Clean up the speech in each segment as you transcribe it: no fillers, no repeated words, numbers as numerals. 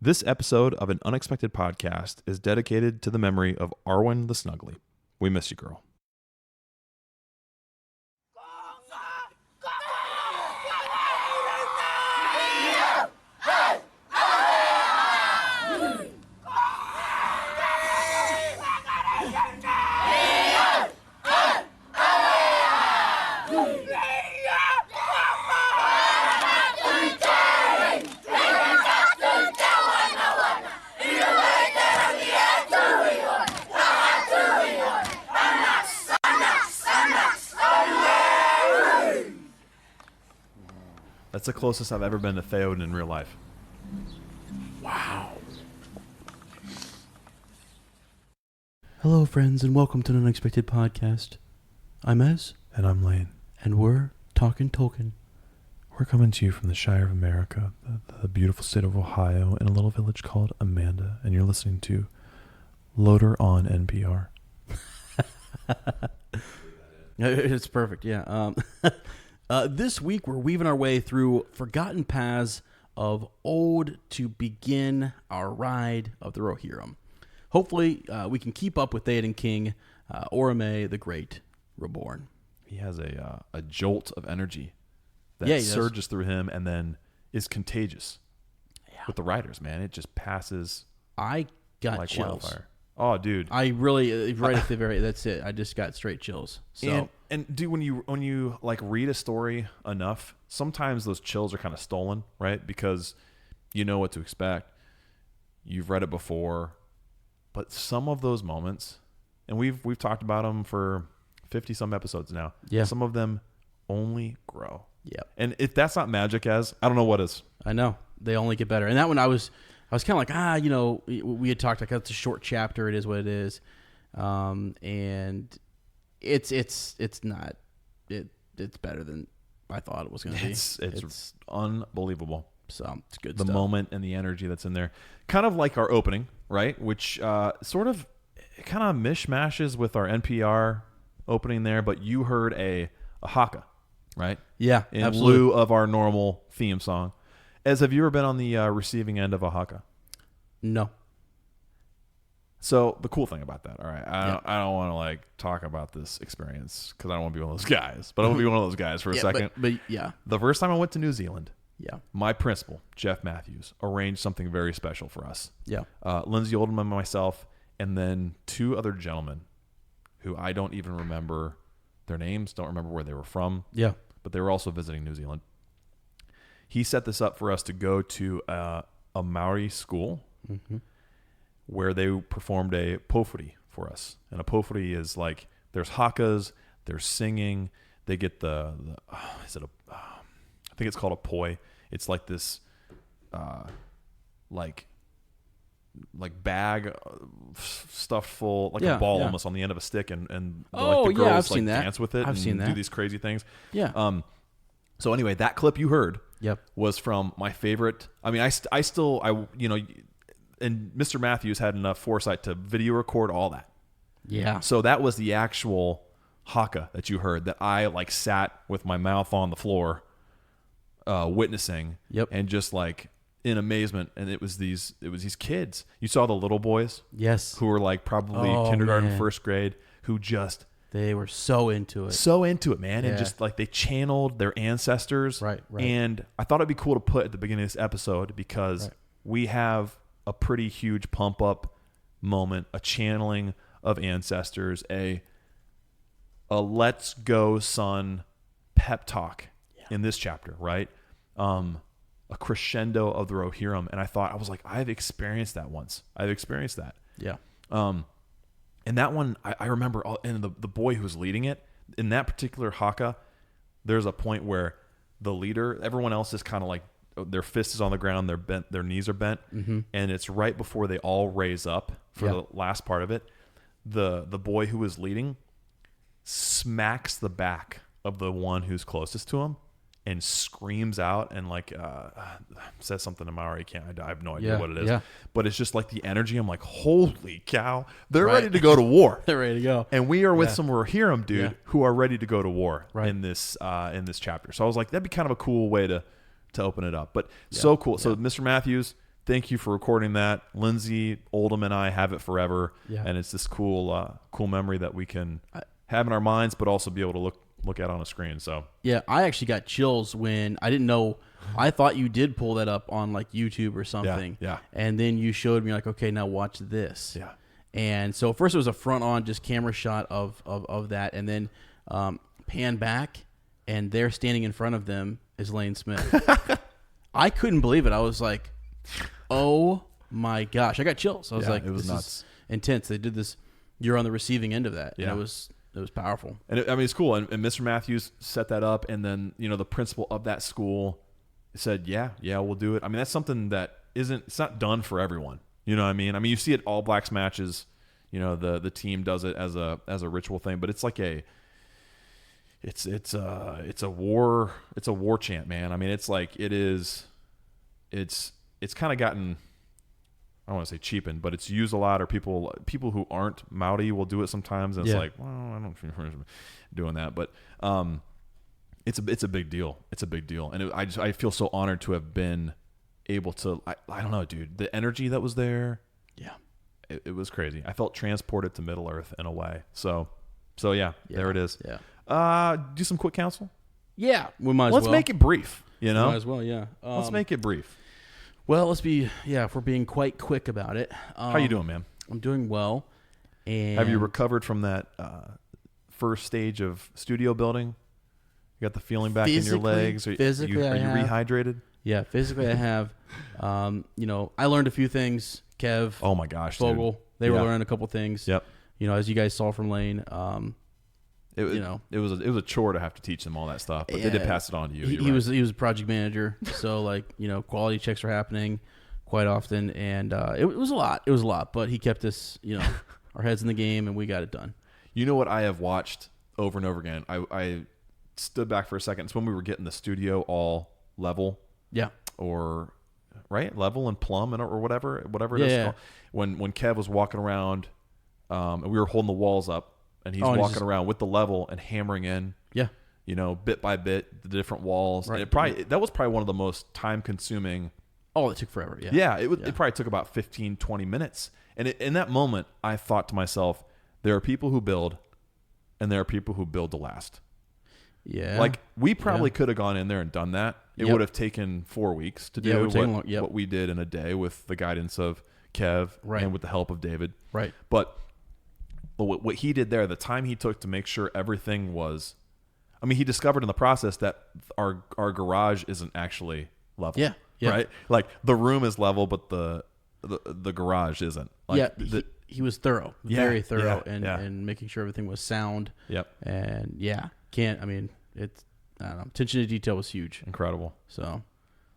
This episode of An Unexpected Podcast is dedicated to the memory of Arwen the Snuggly. We miss you, girl. That's the closest I've ever been to Theoden in real life. Wow. Hello, friends, and welcome to an Unexpected Podcast. I'm Ez. And I'm Lane. And we're talking Tolkien. We're coming to you from the Shire of America, the beautiful state of Ohio, in a little village called Amanda, and you're listening to LOTR on NPR. It's perfect, yeah. This week, we're weaving our way through forgotten paths of old to begin our ride of the Rohirrim. Hopefully, we can keep up with Theoden King, Orome the Great, reborn. He has a jolt of energy that surges through him and then is contagious with the riders, man. It just passes. I got like chills. Wildfire. Oh, dude. I really, right at the very, that's it. I just got straight chills. So. And dude, when you like read a story enough, sometimes those chills are kind of stolen, right? Because you know what to expect. You've read it before. But some of those moments, and we've talked about them for 50 some episodes now. Yeah. Some of them only grow. Yeah. And if that's not magic, as I don't know what is. I know. They only get better. And that one I was kind of like, we had talked like it's a short chapter. It is what it is. And it's not. It's better than I thought it was going to be. It's unbelievable. So it's good the stuff. moment and the energy that's in there. Kind of like our opening, right? Which sort of kind of mishmashes with our NPR opening there, but you heard a haka, right? Yeah, in absolutely. lieu of our normal theme song. As have you ever been on the receiving end of a haka? No. So the cool thing about that, all right, I don't want to like talk about this experience because I don't want to be one of those guys, but I want to be one of those guys for a second. But yeah. The first time I went to New Zealand, my principal, Jeff Matthews, arranged something very special for us. Yeah. Lindsay Oldham and myself, and then two other gentlemen who I don't even remember their names, don't remember where they were from. Yeah. But they were also visiting New Zealand. He set this up for us to go to a Maori school where they performed a pōwhiri for us. And a pōwhiri is like, there's hakas, there's singing, they get I think it's called a poi. It's like this, like bag stuffed full, like a ball almost on the end of a stick, and the girls I've seen that. dance with it do these crazy things. Yeah. So anyway, that clip you heard Yep. was from my favorite. I mean, and Mr. Matthews had enough foresight to video record all that. Yeah. So that was the actual haka that you heard that I like sat with my mouth on the floor, witnessing. Yep. And just like in amazement. And it was these kids. You saw the little boys. Yes. Who were like probably kindergarten, first grade, who just. They were so into it. So into it, man. And just like they channeled their ancestors. Right. And I thought it'd be cool to put at the beginning of this episode because we have a pretty huge pump up moment, a channeling of ancestors, a let's go son pep talk in this chapter, right? A crescendo of the Rohirrim. And I was like, I've experienced that once. I've experienced that. Yeah. And that one, I remember, and the boy who was leading it, in that particular haka, there's a point where the leader, everyone else is kind of like, their fist is on the ground, their knees are bent, and it's right before they all raise up for the last part of it. The boy who was leading smacks the back of the one who's closest to him and screams out and like says something in Maori. I have no idea what it is. Yeah. But it's just like the energy. I'm like, holy cow, they're ready to go to war. They're ready to go. And we are with some Rohirrim dude who are ready to go to war in this chapter. So I was like, that'd be kind of a cool way to open it up. But so cool. So Mr. Matthews, thank you for recording that. Lindsay, Oldham, and I have it forever. Yeah. And it's this cool memory that we can have in our minds, but also be able to look at on a screen. So Yeah, I actually got chills when I didn't know. I thought you did pull that up on like YouTube or something. Yeah. And then you showed me like, okay, now watch this. Yeah. And so first it was a front on just camera shot of that, and then pan back, and there standing in front of them is Lane Smith. I couldn't believe it. I was like, oh my gosh. I got chills. I was like, it was this nuts. is intense. They did this. You're on the receiving end of that. Yeah. And it was powerful. And it's cool. And Mr. Matthews set that up. And then, the principal of that school said, yeah, we'll do it. I mean, that's something that it's not done for everyone. You know what I mean? I mean, you see it All Blacks matches, the team does it as a ritual thing, but it's like it's a war chant, man. I mean, it's kind of gotten, I don't want to say cheapened, but it's used a lot, or people who aren't Maori will do it sometimes, and it's like, well, I don't feel doing that, but it's a big deal. It's a big deal, and I feel so honored to have been able to. I don't know, dude. The energy that was there, it was crazy. I felt transported to Middle Earth in a way. So yeah, there it is. Yeah. Do some quick counsel. Yeah, we might as Let's well. make it brief. Might as well. Yeah. Let's make it brief. Well, if we're being quite quick about it. How you doing, man? I'm doing well. And Have you recovered from that first stage of studio building? You got the feeling back in your legs? Physically, are you rehydrated? Yeah, physically I have. I learned a few things. Kev, Oh my gosh, Fogel, dude. they were learning a couple things. Yep. As you guys saw from Lane. It was a chore to have to teach them all that stuff, but they did pass it on to you. He was a project manager, so quality checks were happening quite often, and it was a lot. It was a lot, but he kept us, our heads in the game, and we got it done. You know what I have watched over and over again? I stood back for a second. It's when we were getting the studio all level. Yeah. Or right, level and plumb or whatever it is. Yeah. When Kev was walking around, and we were holding the walls up. And he's walking around with the level and hammering in, bit by bit, the different walls. Right. And that was probably one of the most time consuming. Oh, it took forever. Yeah. Yeah. It probably took about 15, 20 minutes. And in that moment, I thought to myself, there are people who build, and there are people who build to last. Yeah. Like we probably could have gone in there and done that. It would have taken 4 weeks to do what we did in a day with the guidance of Kev and with the help of David. Right. But what he did there, the time he took to make sure everything was, I mean, he discovered in the process that our garage isn't actually level. Yeah. Right. Like the room is level, but the garage isn't. Like, he was thorough, very thorough, yeah. and making sure everything was sound. Yep. And I don't know. Attention to detail was huge. Incredible. So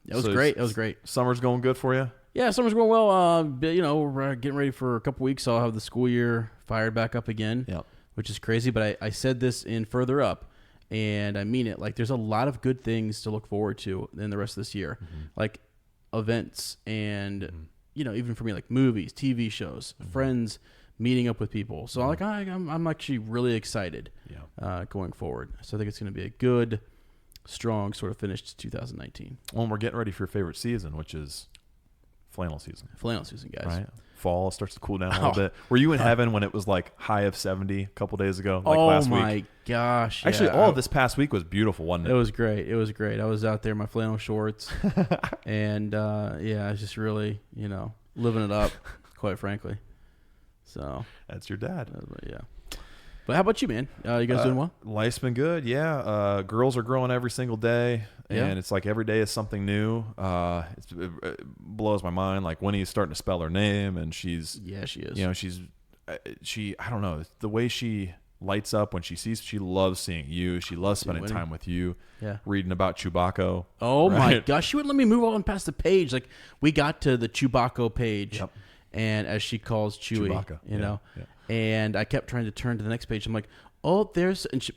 it was great. It was great. Summer's going good for you? Yeah, summer's going well. We're getting ready for a couple weeks. So I'll have the school year fired back up again, which is crazy. But I said this in Further Up, and I mean it. Like, there's a lot of good things to look forward to in the rest of this year, like events and, even for me, like movies, TV shows, friends, meeting up with people. So I'm actually really excited going forward. So I think it's going to be a good, strong sort of finish to 2019. Well, we're getting ready for your favorite season, which is flannel season. Flannel season, guys. Right? Fall starts to cool down a little bit. Were you in heaven when it was like high of 70 a couple days ago? Like last week? Oh my gosh. Actually, all of this past week was beautiful, wasn't it? It was great. It was great. I was out there in my flannel shorts and I was just really, living it up, quite frankly. So that's your dad. Yeah. But how about you, man? You guys doing well? Life's been good. Yeah. Girls are growing every single day. And it's like every day is something new. It blows my mind. Like Winnie's starting to spell her name, and she is. I don't know, the way she lights up when she loves seeing you. She loves spending time with you. Yeah. Reading about Chewbacca. Oh my gosh. She wouldn't let me move on past the page. Like we got to the Chewbacca page. Yep. And as she calls Chewie, Chewbacca, and I kept trying to turn to the next page. I'm like, oh,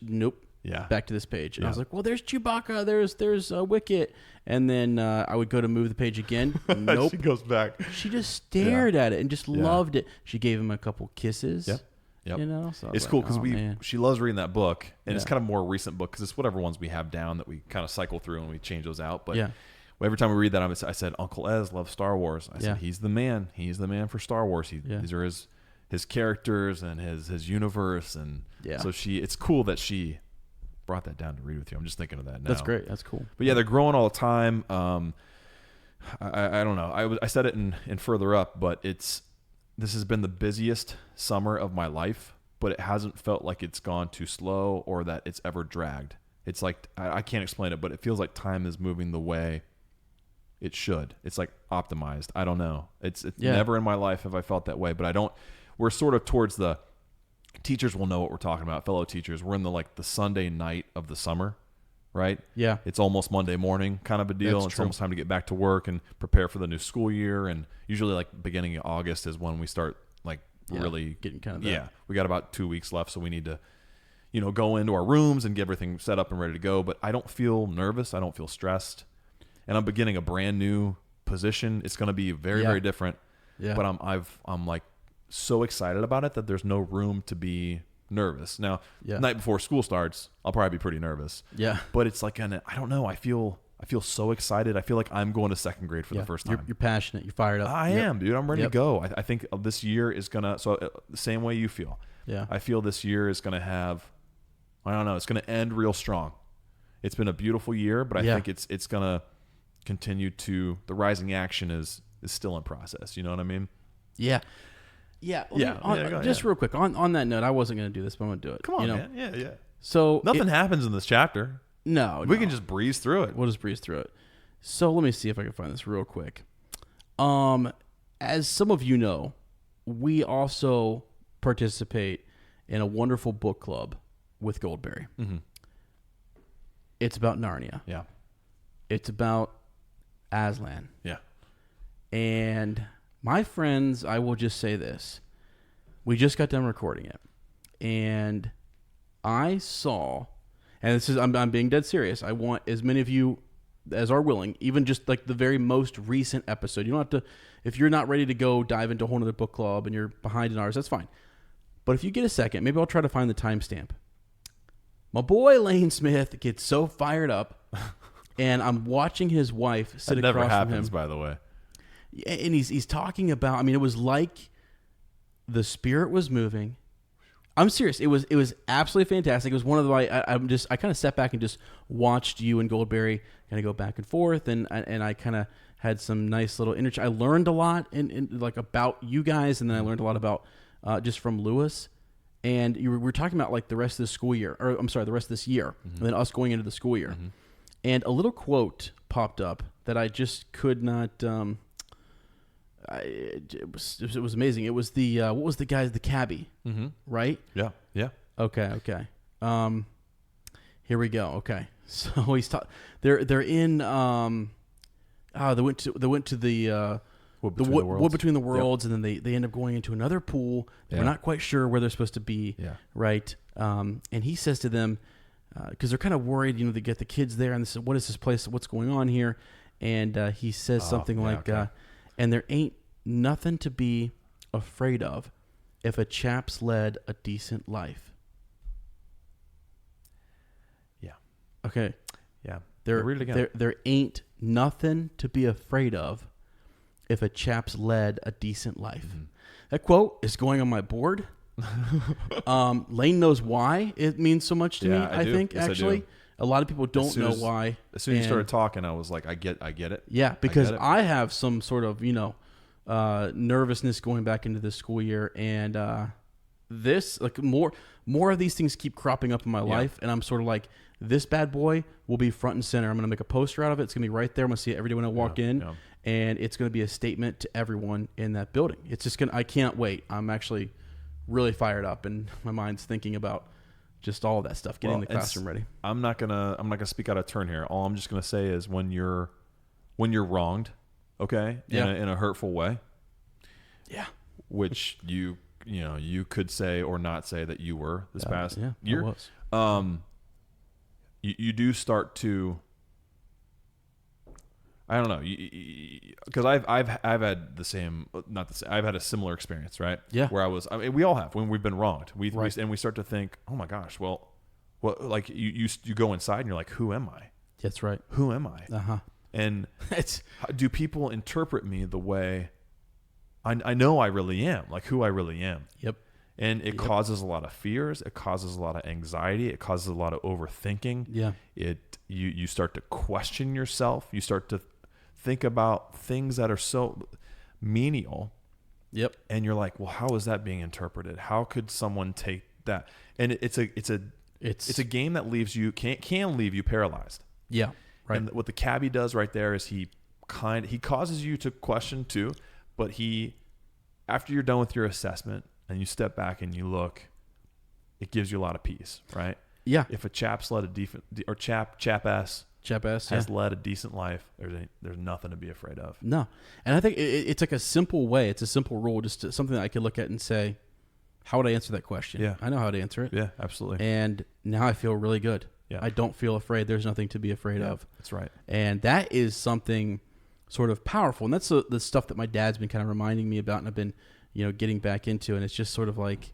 nope. Yeah. Back to this page. And I was like, well, there's Chewbacca. There's Wicket. And then I would go to move the page again. Nope. She goes back. She just stared at it and just loved it. She gave him a couple kisses. Yep. So it's cool because she loves reading that book, and it's kind of more recent book because it's whatever ones we have down that we kind of cycle through and we change those out. But every time we read that, I said, Uncle Ez loves Star Wars. I said, he's the man. He's the man for Star Wars. These are his characters and his universe. And so it's cool that she brought that down to read with you. I'm just thinking of that now. That's great. That's cool. But yeah, they're growing all the time. I don't know. I said it in Further Up, but this has been the busiest summer of my life, but it hasn't felt like it's gone too slow or that it's ever dragged. It's like, I can't explain it, but it feels like time is moving the way it should. It's like optimized. I don't know. It's never in my life have I felt that way, but we're sort of towards the teachers will know what we're talking about. Fellow teachers, we're in the Sunday night of the summer, right? Yeah. It's almost Monday morning kind of a deal. It's almost time to get back to work and prepare for the new school year. And usually beginning of August is when we start really getting kind of we got about 2 weeks left, so we need to go into our rooms and get everything set up and ready to go. But I don't feel nervous. I don't feel stressed. And I'm beginning a brand new position. It's going to be very, very different. Yeah. But I'm like so excited about it that there's no room to be nervous. Now, the night before school starts, I'll probably be pretty nervous. Yeah. But it's like, I don't know. I feel so excited. I feel like I'm going to second grade for the first time. You're passionate. You're fired up. I am, dude. I'm ready to go. I think this year is going to, the same way you feel. Yeah. I feel this year is going to have, I don't know, it's going to end real strong. It's been a beautiful year, but I think it's going to continue to, the rising action is still in process. You know what I mean? Yeah. Yeah. Just real quick on that note, I wasn't going to do this, but I'm going to do it. Come on, man. Yeah. So nothing happens in this chapter. No. We can just breeze through it. We'll just breeze through it. So let me see if I can find this real quick. As some of you know, we also participate in a wonderful book club with Goldberry. Mm-hmm. It's about Narnia. Yeah. It's about Aslan. Yeah. And my friends, I will just say this. We just got done recording it. And I saw, and this is, I'm being dead serious. I want as many of you as are willing, even just the very most recent episode. You don't have to, if you're not ready to go dive into a whole other book club and you're behind in ours, that's fine. But if you get a second, maybe I'll try to find the timestamp. My boy Lane Smith gets so fired up, and I'm watching his wife sit across from him. That never happens, by the way. And he's talking about, it was like the spirit was moving. I'm serious. It was absolutely fantastic. It was one of the, I kind of sat back and just watched you and Goldberry kind of go back and forth, and I kind of had some nice little interchange. I learned a lot in about you guys, and then I learned a lot about just from Lewis. And we were talking about the rest of the school year, or I'm sorry, the rest of this year, and then us going into the school year. Mm-hmm. And a little quote popped up that I just could not. It was amazing. It was the what was the guy's the cabbie, right? Yeah. Okay. Here we go. Okay, so they're in. They went to the. Wood Between the Worlds, and then they end up going into another pool. We're not quite sure where they're supposed to be, right? And he says to them, because they're kind of worried, they get the kids there, and they say, what is this place? What's going on here? And he says something and there ain't nothing to be afraid of if a chap's led a decent life. Yeah. Okay. Yeah. Read it again. There ain't nothing to be afraid of if a chap's led a decent life. Mm-hmm. That quote is going on my board. Lane knows why it means so much to me. I think yes, actually a lot of people don't know why. As soon as you started talking, I was like, I get it. Yeah, because I have some sort of nervousness going back into this school year, and this more of these things keep cropping up in my life, and I'm sort of like, this bad boy will be front and center. I'm going to make a poster out of it. It's going to be right there. I'm going to see it every day when I walk in. Yeah. And it's going to be a statement to everyone in that building. It's just I can't wait. I'm actually really fired up, and my mind's thinking about just all of that stuff, getting the classroom ready. I'm not gonna speak out of turn here. All I'm just gonna say is when you're wronged, okay, in a hurtful way, which you could say or not say that you were this past year. I was. You do start to. I don't know, because I've had the same, not the same. I've had a similar experience, right? Yeah. Where we all have when we've been wronged. We start to think, oh my gosh, well, you go inside and you're like, who am I? That's right. Who am I? And It's do people interpret me the way I know I really am, like who I really am? Yep. And it causes a lot of fears. It causes a lot of anxiety. It causes a lot of overthinking. Yeah. You start to question yourself. You start to think about things that are so menial. Yep. And you're like, well, how is that being interpreted? How could someone take that? And it's a game that leaves you can leave you paralyzed. Yeah. Right. And what the cabbie does right there is he causes you to question too, but after you're done with your assessment and you step back and you look, it gives you a lot of peace, right? Yeah. If a chap's led a chap-ass has led a decent life, there's nothing to be afraid of. No. And I think it's like a simple way. It's a simple rule, just something that I could look at and say, how would I answer that question? Yeah. I know how to answer it. Yeah, absolutely. And now I feel really good. Yeah. I don't feel afraid. There's nothing to be afraid of. That's right. And that is something sort of powerful. And that's the stuff that my dad's been kind of reminding me about and I've been, getting back into. And it's just sort of like,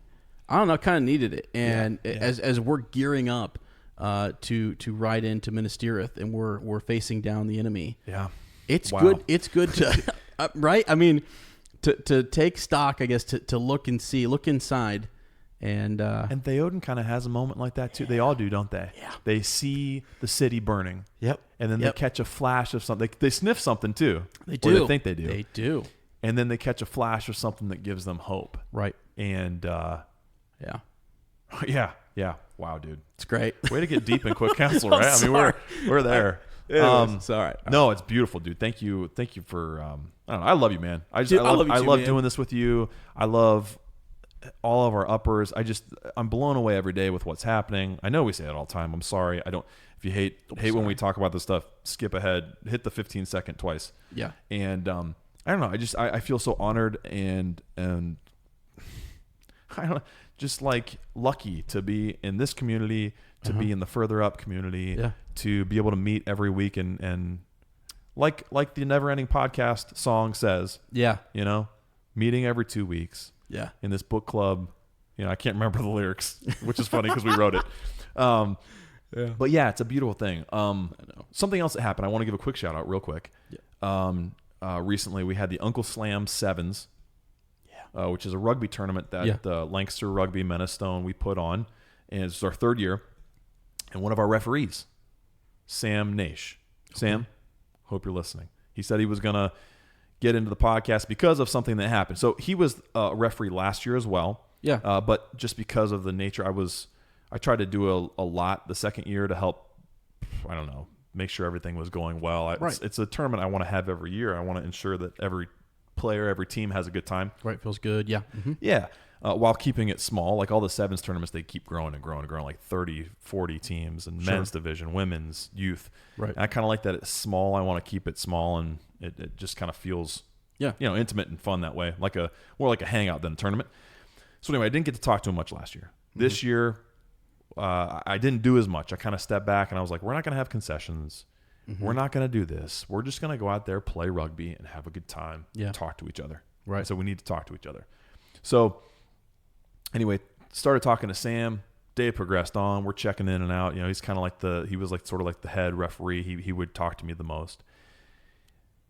I don't know, kind of needed it. And as we're gearing up to ride into Minas Tirith and we're facing down the enemy. Yeah. It's good. It's good to, right? I mean, to take stock, I guess, to look inside. And Theoden kind of has a moment like that too. They all do, don't they? Yeah. They see the city burning. Yep. And then they catch a flash of something. They sniff something too. They do. Or they think they do. They do. And then they catch a flash of something that gives them hope. Right. And yeah. Yeah. Wow, dude. It's great. Way to get deep in quick counsel, right? I mean, we're there. It's all right. No, it's beautiful, dude. Thank you for I don't know. I love you, man. I love you I too, love man. doing this with you. I love all of our uppers. I'm blown away every day with what's happening. I know we say it all the time. I'm sorry. I don't. If you hate when we talk about this stuff, skip ahead. Hit the 15-second twice. Yeah. And I don't know. I feel so honored and I don't know, just like lucky to be in this community, to be in the Further Up community, to be able to meet every week and like the Never Ending Podcast song says, meeting every 2 weeks. Yeah. In this book club, I can't remember the lyrics, which is funny because we wrote it. But yeah, it's a beautiful thing. I know. Something else that happened, I want to give a quick shout out real quick. Yeah. Recently we had the Uncle Slam Sevens, which is a rugby tournament that the Lancaster Rugby Menastone we put on, and it's our third year. And one of our referees, Sam Naish. Sam, hope you're listening. He said he was going to get into the podcast because of something that happened. So he was a referee last year as well. Yeah. But just because of the nature, I tried to do a lot the second year to help, I don't know, make sure everything was going well. It's a tournament I want to have every year. I want to ensure that every player, every team has a good time. Right. Feels good. Yeah. Mm-hmm. Yeah. While keeping it small, like all the sevens tournaments, they keep growing and growing and growing, like 30, 40 teams and men's division, women's, youth. Right. And I kind of like that it's small. I want to keep it small, and it just kind of feels, intimate and fun that way, more like a hangout than a tournament. So anyway, I didn't get to talk to him much last year. Mm-hmm. This year, I didn't do as much. I kind of stepped back and I was like, we're not going to have concessions. Mm-hmm. We're not going to do this. We're just going to go out there, play rugby, and have a good time. And talk to each other. Right. So we need to talk to each other. So anyway, started talking to Sam. Day progressed on. We're checking in and out. He's kind of he was sort of like the head referee. He would talk to me the most.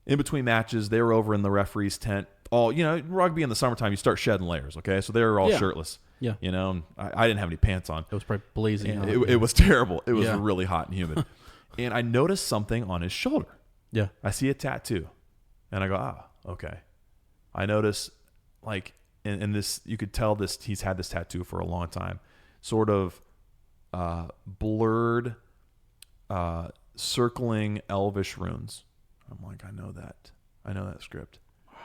In between matches, they were over in the referee's tent. Rugby in the summertime, you start shedding layers. Okay, so they were all shirtless. Yeah. And I didn't have any pants on. It was probably blazing hot. It was terrible. It was really hot and humid. And I noticed something on his shoulder. Yeah. I see a tattoo. And I go, okay. I notice and this, you could tell he's had this tattoo for a long time. Sort of blurred, circling elvish runes. I'm like, I know that script. Wow.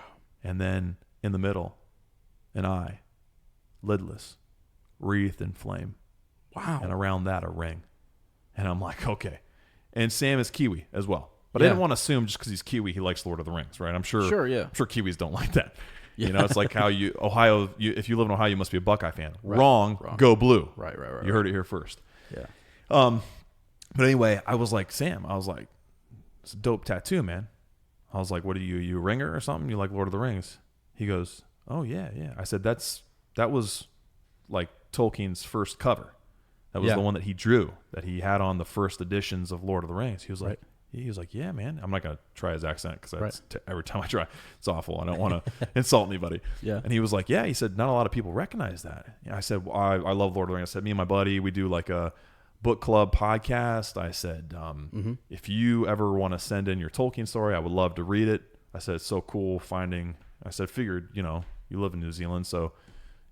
And then in the middle, an eye, lidless, wreathed in flame. Wow. And around that, a ring. And I'm like, okay. And Sam is Kiwi as well. But I didn't want to assume just because he's Kiwi, he likes Lord of the Rings, right? I'm sure Kiwis don't like that. Yeah. It's like how if you live in Ohio, you must be a Buckeye fan. Right. Wrong. Go blue. Right. You heard it here first. Yeah. But anyway, I was like, Sam, it's a dope tattoo, man. I was like, what are you a ringer or something? You like Lord of the Rings? He goes, oh, yeah. I said, that was like Tolkien's first cover. That was the one that he drew, that he had on the first editions of Lord of the Rings. He was like, He was like, yeah, man. I'm not going to try his accent because Right. every time I try, it's awful. I don't want to insult anybody. Yeah. And he was like, yeah. He said, not a lot of people recognize that. I said, well, I love Lord of the Rings. I said, me and my buddy, we do like a book club podcast. I said, if you ever want to send in your Tolkien story, I would love to read it. I said, it's so cool finding, I said, figured, you know, you live in New Zealand, so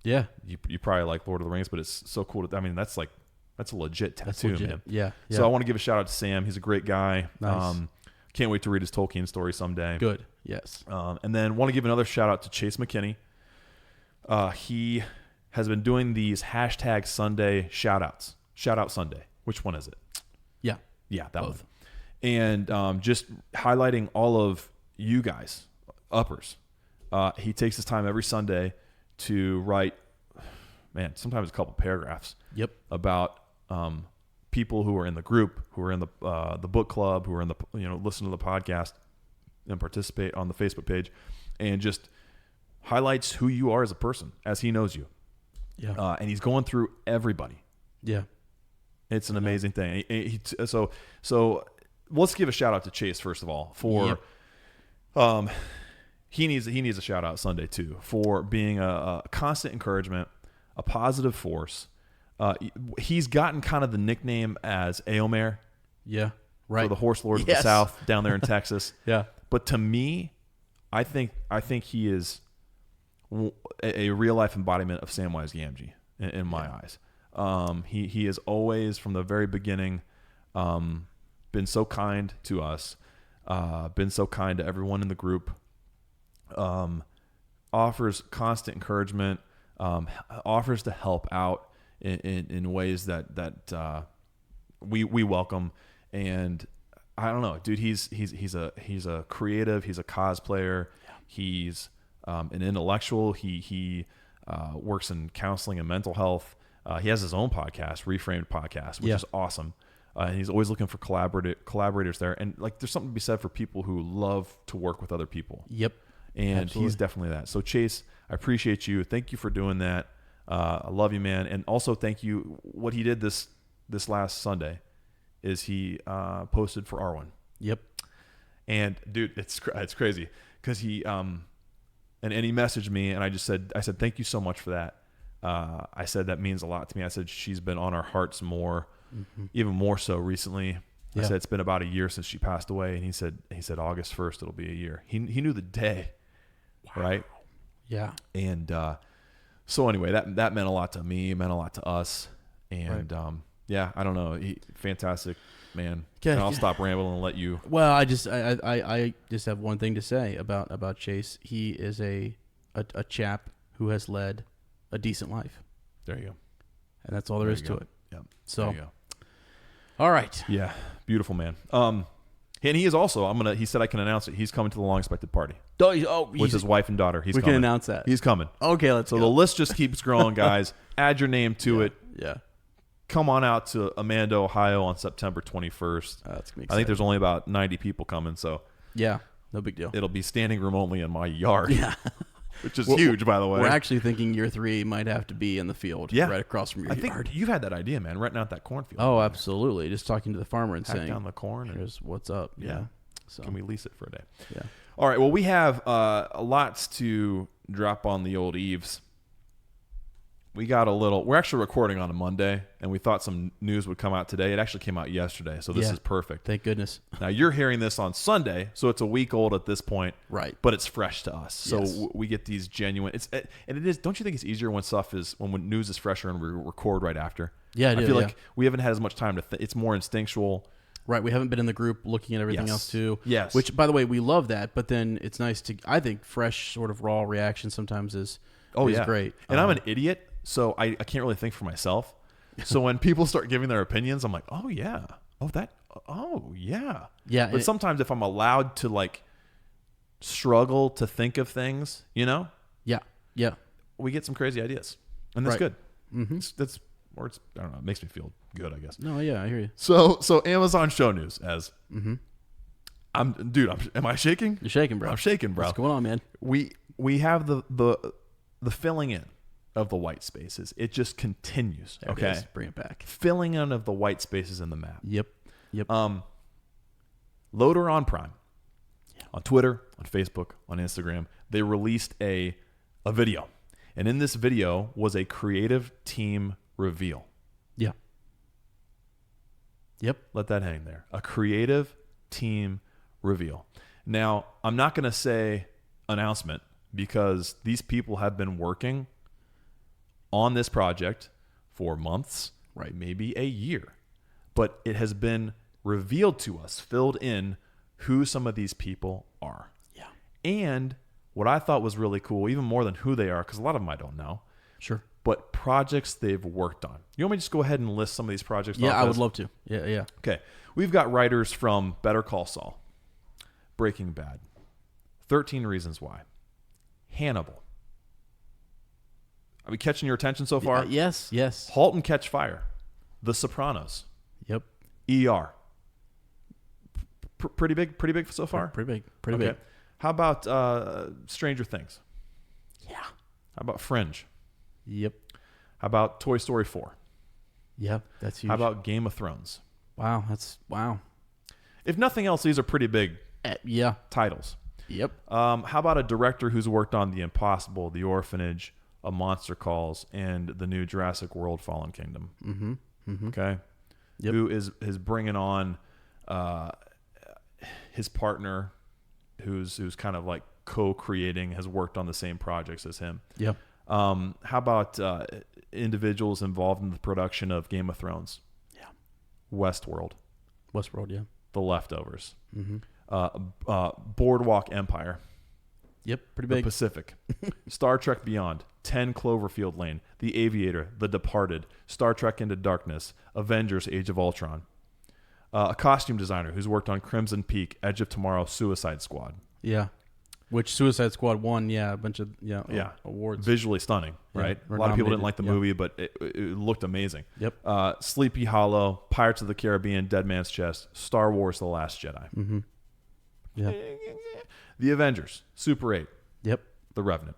yeah, you probably like Lord of the Rings, but it's so cool. I mean, that's a legit tattoo, man. Yeah. So I want to give a shout out to Sam. He's a great guy. Nice. Can't wait to read his Tolkien story someday. Good. Yes. And then want to give another shout out to Chase McKinney. He has been doing these hashtag Sunday shout outs. Shout out Sunday. Which one is it? Yeah. Yeah, that Both. one. And just highlighting all of you guys, uppers. He takes his time every Sunday to write, man, sometimes a couple paragraphs. Yep. About people who are in the group, who are in the book club, who are in the listen to the podcast and participate on the Facebook page, and just highlights who you are as a person as he knows you. Yeah. And he's going through everybody. Yeah. It's an amazing thing. So let's give a shout out to Chase first of all for he needs a shout out Sunday too for being a constant encouragement, a positive force. He's gotten kind of the nickname as Eomer. Yeah. Right. For the horse lords of Yes. the South down there in Texas. Yeah. But to me, I think he is a real life embodiment of Samwise Gamgee in my eyes. He has always, from the very beginning, been so kind to us, been so kind to everyone in the group, offers constant encouragement, offers to help out in ways that we welcome. And I don't know, dude, he's a creative, he's a cosplayer, he's an intellectual, he works in counseling and mental health. He has his own podcast, Reframed Podcast, which is awesome. And he's always looking for collaborators there. And like, there's something to be said for people who love to work with other people. Yep. And Absolutely. he's definitely that. So Chase, I appreciate you. Thank you for doing that. I love you, man. And also thank you. What he did this last Sunday is he posted for R1. Yep. And dude, it's crazy because he and he messaged me, and I said thank you so much for that. I said that means a lot to me. I said she's been on our hearts more, even more so recently. Yeah. I said it's been about a year since she passed away, and he said August 1st it'll be a year. He knew the day, right? Yeah. And so anyway, that meant a lot to me, meant a lot to us, and I don't know, fantastic man. Okay. And I'll stop rambling and let you. Well, I just have one thing to say about Chase. He is a chap who has led a decent life, There you go. and that's all there is to it. Yep. So, there you go. all right. Yeah, beautiful man. And he is also. He said I can announce it. He's coming to the long expected party with his wife and daughter. We can announce that. He's coming. Okay, let's So go. the list just keeps growing, guys. Add your name to it. Yeah. Come on out to Amanda, Ohio on September 21st. That's gonna be exciting. I think there's only about 90 people coming, so Yeah. No big deal. it'll be standing room only in my yard. Yeah. Which is huge, by the way. We're actually thinking year 3 might have to be in the field, right across from your I think yard. you've had that idea, man, renting out that cornfield. Oh, absolutely. Just talking to the farmer and Hack saying, down the corn. And, "Here's what's up." yeah. So Can we lease it for a day? yeah. All right. Well, we have lots to drop on the old eaves. We got a little. We're actually recording on a Monday, and we thought some news would come out today. It actually came out yesterday, so this Yeah. is perfect. Thank goodness. Now you're hearing this on Sunday, so it's a week old at this point, Right. but it's fresh to us. So Yes. we get these genuine. And it is. Don't you think it's easier when when news is fresher and we record right after? Yeah, I I do, feel yeah. like we haven't had as much time to. It's more instinctual. Right. We haven't been in the group looking at everything Yes. else too. Yes. Which, by the way, we love that. But then it's nice to. I think fresh, sort of raw reaction sometimes is great. And I'm an idiot, so I can't really think for myself. So when people start giving their opinions, I'm like, oh yeah, yeah. Yeah, But sometimes if I'm allowed to like struggle to think of things, Yeah. Yeah. we get some crazy ideas, and that's Right. good. Mm-hmm. I don't know. It makes me feel good, I guess. No. Yeah. I hear you. So Amazon show news as am I shaking? You're shaking, bro. I'm shaking, bro. What's going on, man? We have the filling in of the white spaces. It just continues. There it okay. is. Bring it back. Filling in of the white spaces in the map. Yep. LOTR on Prime, on Twitter, on Facebook, on Instagram, they released a video. And in this video was a creative team reveal. Yeah. Yep. Let that hang there. A creative team reveal. Now, I'm not going to say announcement because these people have been working on this project for months, right? Maybe a year. But it has been revealed to us, filled in who some of these people are. Yeah. And what I thought was really cool, even more than who they are, because a lot of them I don't know. Sure. But projects they've worked on. You want me to just go ahead and list some of these projects? Yeah, I would love to. Yeah. Okay. We've got writers from Better Call Saul, Breaking Bad, 13 Reasons Why, Hannibal. Are we catching your attention so far? Yes. Halt and Catch Fire, The Sopranos, Yep. ER. Pretty big so far? Pretty big. How about Stranger Things? Yeah. How about Fringe? Yep. How about Toy Story 4? Yep. That's huge. How about Game of Thrones? Wow. If nothing else, these are pretty big Yeah. titles. Yep. How about a director who's worked on The Impossible, The Orphanage, A Monster Calls, and the new Jurassic World Fallen Kingdom? Mm-hmm. Okay. Yep. Who is bringing on his partner, who's kind of like co-creating, has worked on the same projects as him. Yep. How about individuals involved in the production of Game of Thrones? Yeah. Westworld, yeah. The Leftovers, Mm-hmm. Boardwalk Empire, Yep. Pretty The big. Pacific, Star Trek Beyond, 10 Cloverfield Lane, The Aviator, The Departed, Star Trek Into Darkness, Avengers: Age of Ultron. A costume designer who's worked on Crimson Peak, Edge of Tomorrow, Suicide Squad. Yeah. Which Suicide Squad won, a bunch of awards. Visually stunning, right? or A lot of people didn't nominated, like the movie, but it looked amazing. Yep. Sleepy Hollow, Pirates of the Caribbean, Dead Man's Chest, Star Wars: The Last Jedi. Mm-hmm. Yeah. The Avengers, Super 8, Yep. The Revenant.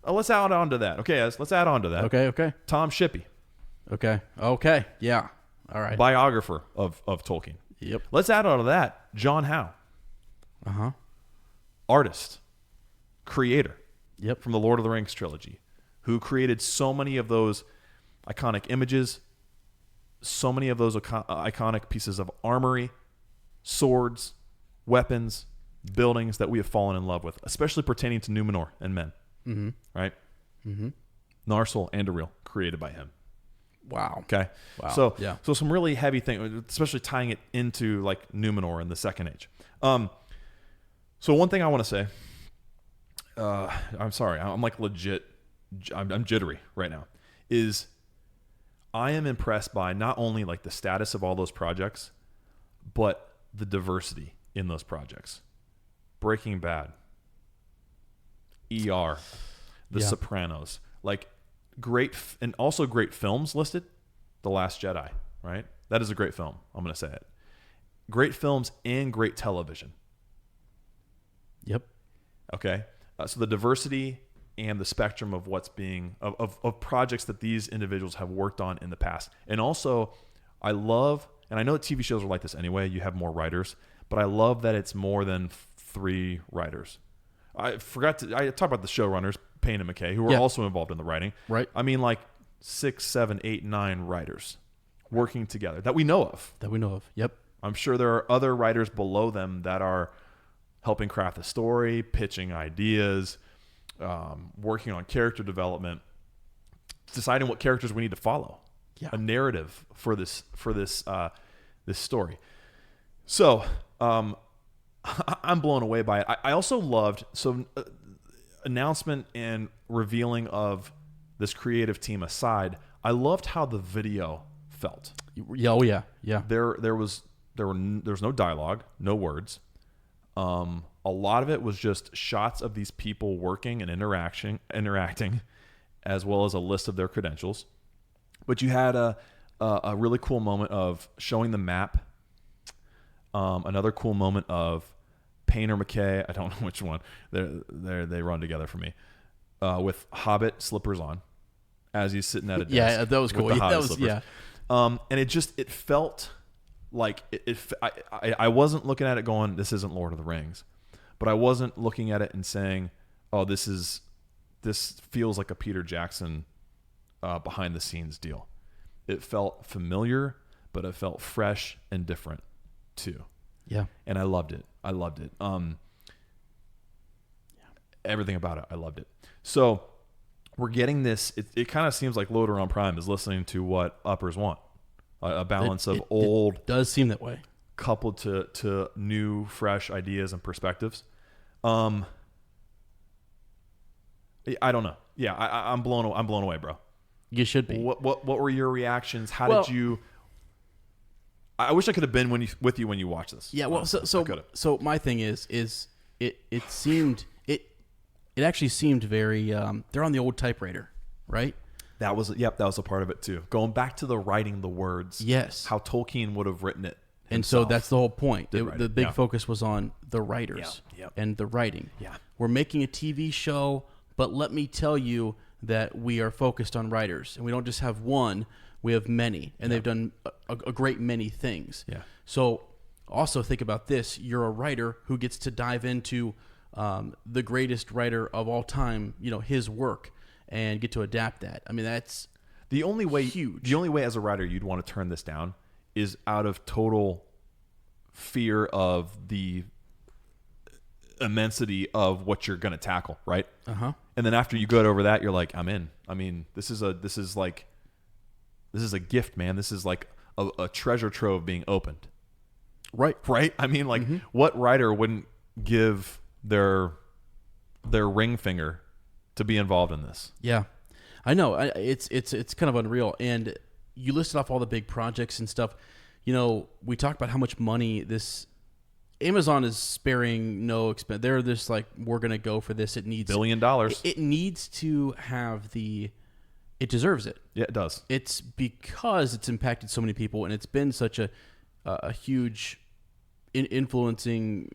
Let's add on to that. Okay, let's add on to that. Okay. Tom Shippey, Okay. Yeah. All right. biographer of Tolkien. Yep. Let's add on to that John Howe, Uh-huh. artist, creator Yep. from the Lord of the Rings trilogy, who created so many of those iconic images, so many of those iconic pieces of armory, swords, weapons, buildings that we have fallen in love with, especially pertaining to Numenor and men. Mm-hmm. Right? Mm-hmm. Narsil and Anduril, created by him. Wow. Okay. Wow. So some really heavy things, especially tying it into like Numenor in the Second Age. So one thing I want to say, I'm sorry, I'm like legit, I'm jittery right now, is I am impressed by not only like the status of all those projects, but the diversity in those projects. Breaking Bad, ER, The Sopranos, like and also great films listed. The Last Jedi, right? That is a great film. I'm going to say it. Great films and great television. Yep. Okay. So the diversity and the spectrum of what's being of projects that these individuals have worked on in the past. And also I love, and I know that TV shows are like this anyway, you have more writers, but I love that it's more than 3 writers. I talked about the showrunners, Payne and McKay, who were also involved in the writing. Right. I mean, like 6, 7, 8, 9 writers working together that we know of. Yep. I'm sure there are other writers below them that are helping craft the story, pitching ideas, working on character development, deciding what characters we need to follow. Yeah. A narrative for this story. So I'm blown away by it. I also loved announcement and revealing of this creative team aside, I loved how the video felt. Yeah. Oh yeah. Yeah. There was no dialogue, no words. A lot of it was just shots of these people working and interacting, as well as a list of their credentials. But you had a really cool moment of showing the map. Another cool moment of Payne or McKay, I don't know which one. They run together for me. With Hobbit slippers on, as he's sitting at a desk. Yeah, that was cool. With the Yeah, Hobbit that was slippers. And it felt like I wasn't looking at it going, this isn't Lord of the Rings, but I wasn't looking at it and saying, oh, this feels like a Peter Jackson behind the scenes deal. It felt familiar, but it felt fresh and different too. Yeah. And I loved it. Everything about it, I loved it. So we're getting this. It kind of seems like LOTR on Prime is listening to what uppers want. A balance of old. It does seem that way. Coupled to new, fresh ideas and perspectives. I don't know. Yeah, I'm blown away, bro. You should be. What were your reactions? How did you? I wish I could have been with you when you watched this. Yeah. Well, so my thing is it actually seemed very. They're on the old typewriter, right? That was a part of it too. Going back to the writing the words. Yes. How Tolkien would have written it. And so that's the whole point. The big Yeah. focus was on the writers and the writing. Yeah. We're making a TV show, but let me tell you that we are focused on writers. And we don't just have one, we have many. And they've done a great many things. Yeah. So also think about this. You're a writer who gets to dive into the greatest writer of all time, his work, and get to adapt that. I mean, that's the only way huge. The only way as a writer you'd want to turn this down is out of total fear of the immensity of what you're going to tackle, right? Uh-huh. And then after you go over that, you're like, I'm in. I mean, this is a gift, man. This is like a treasure trove being opened. Right. Right? I mean, like, what writer wouldn't give their ring finger to be involved in this? Yeah. I know. It's kind of unreal. And you listed off all the big projects and stuff. We talked about how much money Amazon is sparing no expense. They're just like, we're going to go for this. It needs $1 billion. It needs to have it deserves it. Yeah, it does. It's because it's impacted so many people, and it's been such a huge influencing,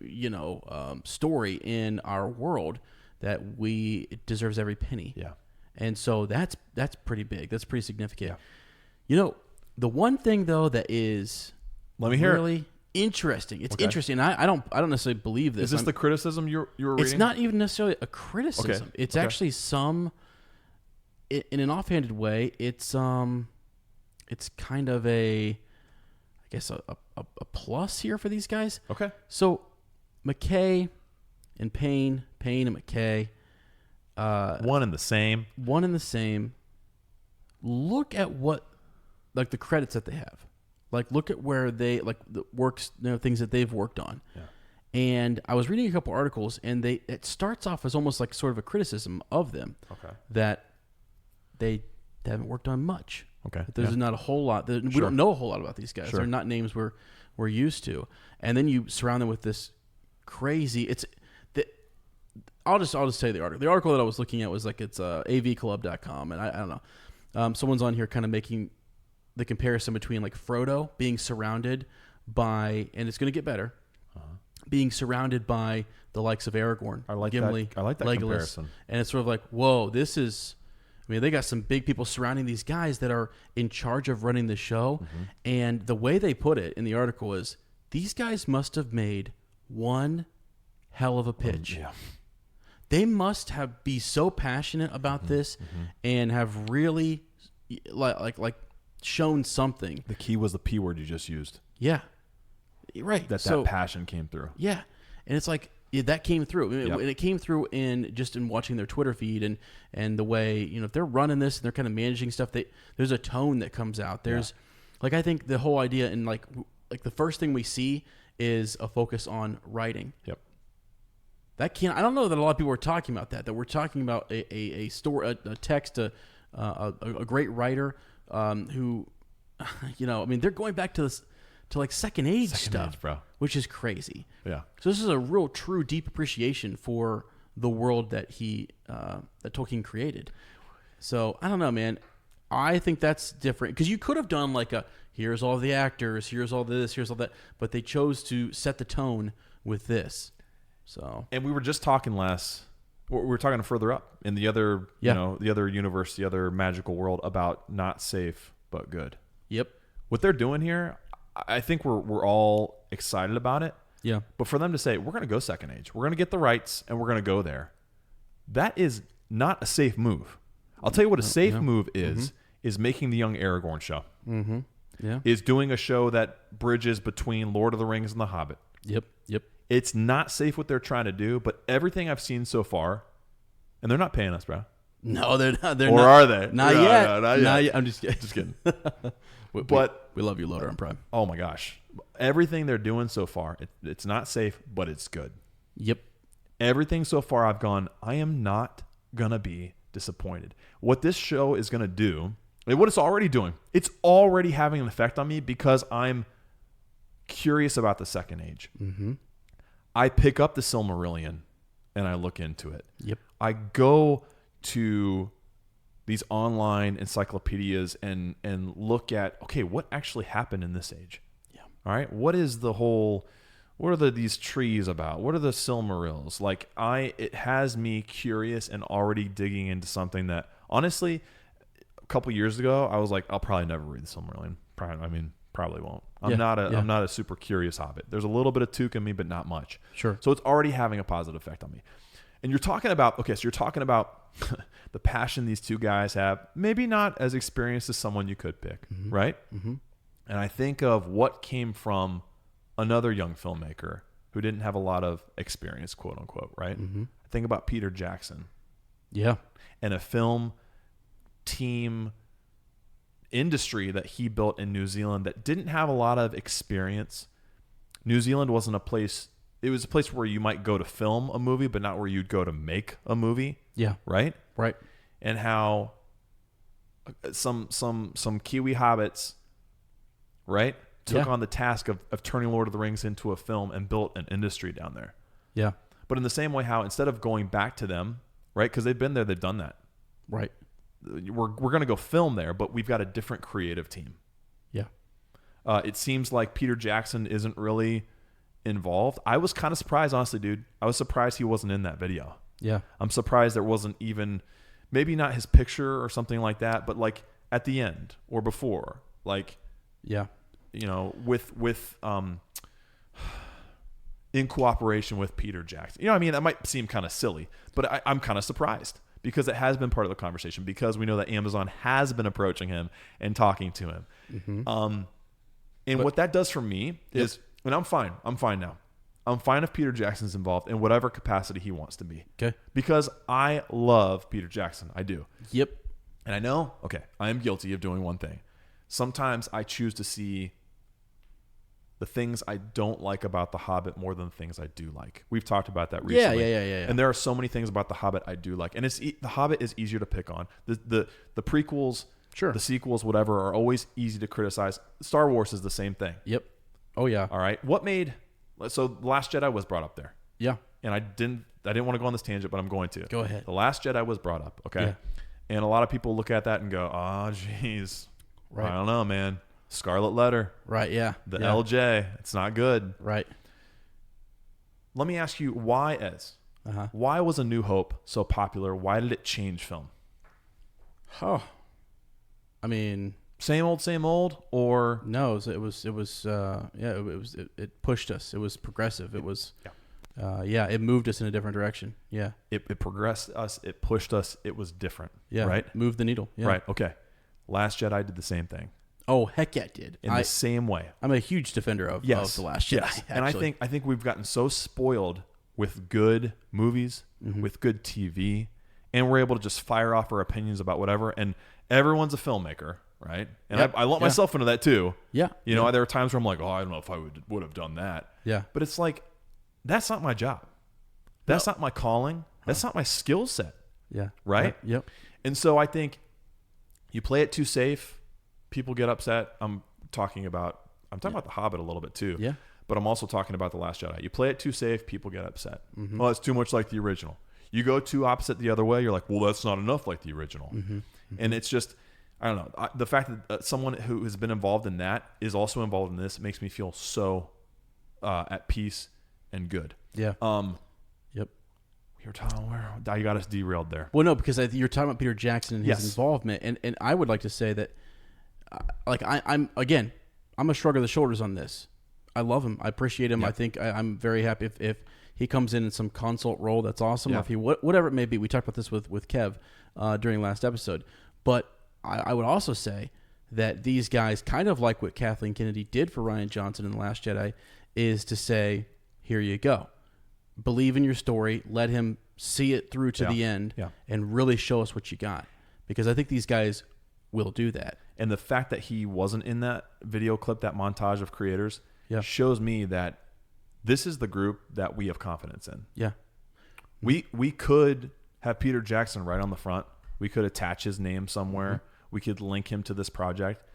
story in our world that it deserves every penny. Yeah. And so that's pretty big. That's pretty significant. Yeah. The one thing though that is really interesting. It's interesting. I don't necessarily believe this. Is this the criticism you were reading? It's not even necessarily a criticism. Okay. It's actually in an offhanded way. It's kind of a plus here for these guys. Okay. So McKay and Payne and McKay. One and the same. Look at what, like, the credits that they have. Like, look at where they, like, the works, things that they've worked on. Yeah. And I was reading a couple articles, and it starts off as almost like sort of a criticism of them. Okay. That they haven't worked on much. Okay. There's not a whole lot. We don't know a whole lot about these guys. They're not names we're used to. And then you surround them with this crazy. I'll just tell you the article. The article that I was looking at was like, it's avclub.com, and I don't know. Someone's on here kind of making the comparison between like Frodo being surrounded by, and it's going to get better, being surrounded by the likes of Aragorn, Gimli, I like that Legolas, comparison. and it's sort of like, whoa, this is. I mean, they got some big people surrounding these guys that are in charge of running the show, and the way they put it in the article is, these guys must have made one hell of a pitch. Yeah. They must be so passionate about this and have really like shown something. The key was the P word you just used. Yeah. Right. That passion came through. Yeah. And it's like, that came through. And it came through in watching their Twitter feed and the way, if they're running this and they're kind of managing stuff, there's a tone that comes out. There's like, I think the whole idea, and like the first thing we see is a focus on writing. Yep. I don't know that a lot of people are talking about that we're talking about a story, a text, a great writer who, I mean, they're going back to this, to like second age stuff, bro, which is crazy. Yeah. So this is a real, true, deep appreciation for the world that that Tolkien created. So I don't know, man. I think that's different because you could have done like here's all the actors, here's all this, here's all that, but they chose to set the tone with this. So, and we were just talking we were talking further up in the other, the other universe, the other magical world about not safe but good. Yep. What they're doing here, I think we're all excited about it. Yeah. But for them to say, we're going to go second age, we're going to get the rights, and we're going to go there, that is not a safe move. I'll tell you what a safe move is making the young Aragorn show. Mm-hmm. Yeah. Is doing a show that bridges between Lord of the Rings and The Hobbit. Yep. It's not safe what they're trying to do, but everything I've seen so far, and they're not paying us, bro. No, they're not. They're or not. Are they? Not No, yet. no, not yet. Not yet. I'm just kidding. But we love you, LOTR and Prime. Oh my gosh, everything they're doing so far, it's not safe, but it's good. Yep. Everything so far, I've gone, I am not gonna be disappointed. What this show is gonna do, and what it's already doing, it's already having an effect on me because I'm curious about the second age. Mm-hmm. I pick up the Silmarillion and I look into it. Yep. I go to these online encyclopedias and look at, okay, what actually happened in this age? Yeah. All right. What are these trees about? What are the Silmarils? Like it has me curious and already digging into something that honestly, a couple years ago, I was like, I'll probably never read the Silmarillion. Probably won't. I'm not a super curious hobbit. There's a little bit of Took in me, but not much. Sure. So it's already having a positive effect on me. And you're talking about the passion these two guys have, maybe not as experienced as someone you could pick, right? Mm-hmm. And I think of what came from another young filmmaker who didn't have a lot of experience, quote unquote, right? Mm-hmm. I think about Peter Jackson. Yeah. And a film team industry that he built in New Zealand that didn't have a lot of experience. New Zealand wasn't a place, it was a place where you might go to film a movie, but not where you'd go to make a movie. Yeah. Right? Right. And how some Kiwi hobbits, right, took on the task of turning Lord of the Rings into a film and built an industry down there. Yeah. But in the same way, how instead of going back to them, right, because they've been there, they've done that. Right. We're going to go film there, but we've got a different creative team. Yeah. It seems like Peter Jackson isn't really involved. I was kind of surprised, honestly, dude. I was surprised he wasn't in that video. Yeah. I'm surprised there wasn't even, maybe not his picture or something like that, but like at the end or before, like, yeah, you know, with in cooperation with Peter Jackson. You know what I mean? That might seem kind of silly, but I'm kind of surprised because it has been part of the conversation because we know that Amazon has been approaching him and talking to him. Mm-hmm. What that does for me is, and I'm fine now. I'm fine if Peter Jackson's involved in whatever capacity he wants to be. Okay. Because I love Peter Jackson. I do. Yep. And I know, okay, I am guilty of doing one thing. Sometimes I choose to see the things I don't like about The Hobbit more than the things I do like. We've talked about that recently. Yeah. And there are so many things about The Hobbit I do like. And The Hobbit is easier to pick on. The prequels, sure, the sequels, whatever, are always easy to criticize. Star Wars is the same thing. Yep. Oh, yeah. All right. So The Last Jedi was brought up there. Yeah. And I didn't want to go on this tangent, but I'm going to. Go ahead. The Last Jedi was brought up, okay? Yeah. And a lot of people look at that and go, oh, geez. Right. I don't know, man. Scarlet Letter. Right, yeah. The LJ. It's not good. Right. Let me ask you, why, Ez? Why was A New Hope so popular? Why did it change film? Oh. I mean... Same old, or... No, it pushed us. It was progressive. It was... it moved us in a different direction. Yeah. It progressed us. It pushed us. It was different. Yeah. Right? Moved the needle. Yeah. Right. Okay. Last Jedi did the same thing. Oh, heck yeah, it did. In the same way. I'm a huge defender of The Last Jedi. Yes. And I think we've gotten so spoiled with good movies, with good TV, and we're able to just fire off our opinions about whatever. And everyone's a filmmaker, right? And I lump myself into that too. Yeah. You know, there are times where I'm like, oh, I don't know if I would have done that. Yeah. But it's like, that's not my job. That's not my calling. That's not my skill set. Yeah. Right? Yep. And so I think you play it too safe, people get upset. I'm talking about The Hobbit a little bit too. Yeah. But I'm also talking about The Last Jedi. You play it too safe, people get upset. Well, it's too much like the original. You go too opposite the other way, you're like, well, that's not enough like the original. And it's just, I don't know. The fact that someone who has been involved in that is also involved in this makes me feel so at peace and good. Yeah. Yep. You're talking where you got us derailed there. Well, no, because you're talking about Peter Jackson and his involvement, and I would like to say that, I'm I'm a shrug of the shoulders on this. I love him. I appreciate him. Yeah. I think I'm very happy if he comes in some consult role. That's awesome. Yeah. Or if he whatever it may be. We talked about this with Kev during last episode. But I would also say that these guys, kind of like what Kathleen Kennedy did for Rian Johnson in The Last Jedi, is to say, here you go. Believe in your story. Let him see it through to the end and really show us what you got. Because I think these guys will do that. And the fact that he wasn't in that video clip, that montage of creators, shows me that this is the group that we have confidence in. Yeah. We could have Peter Jackson right on the front. We could attach his name somewhere. Mm-hmm. We could link him to this project.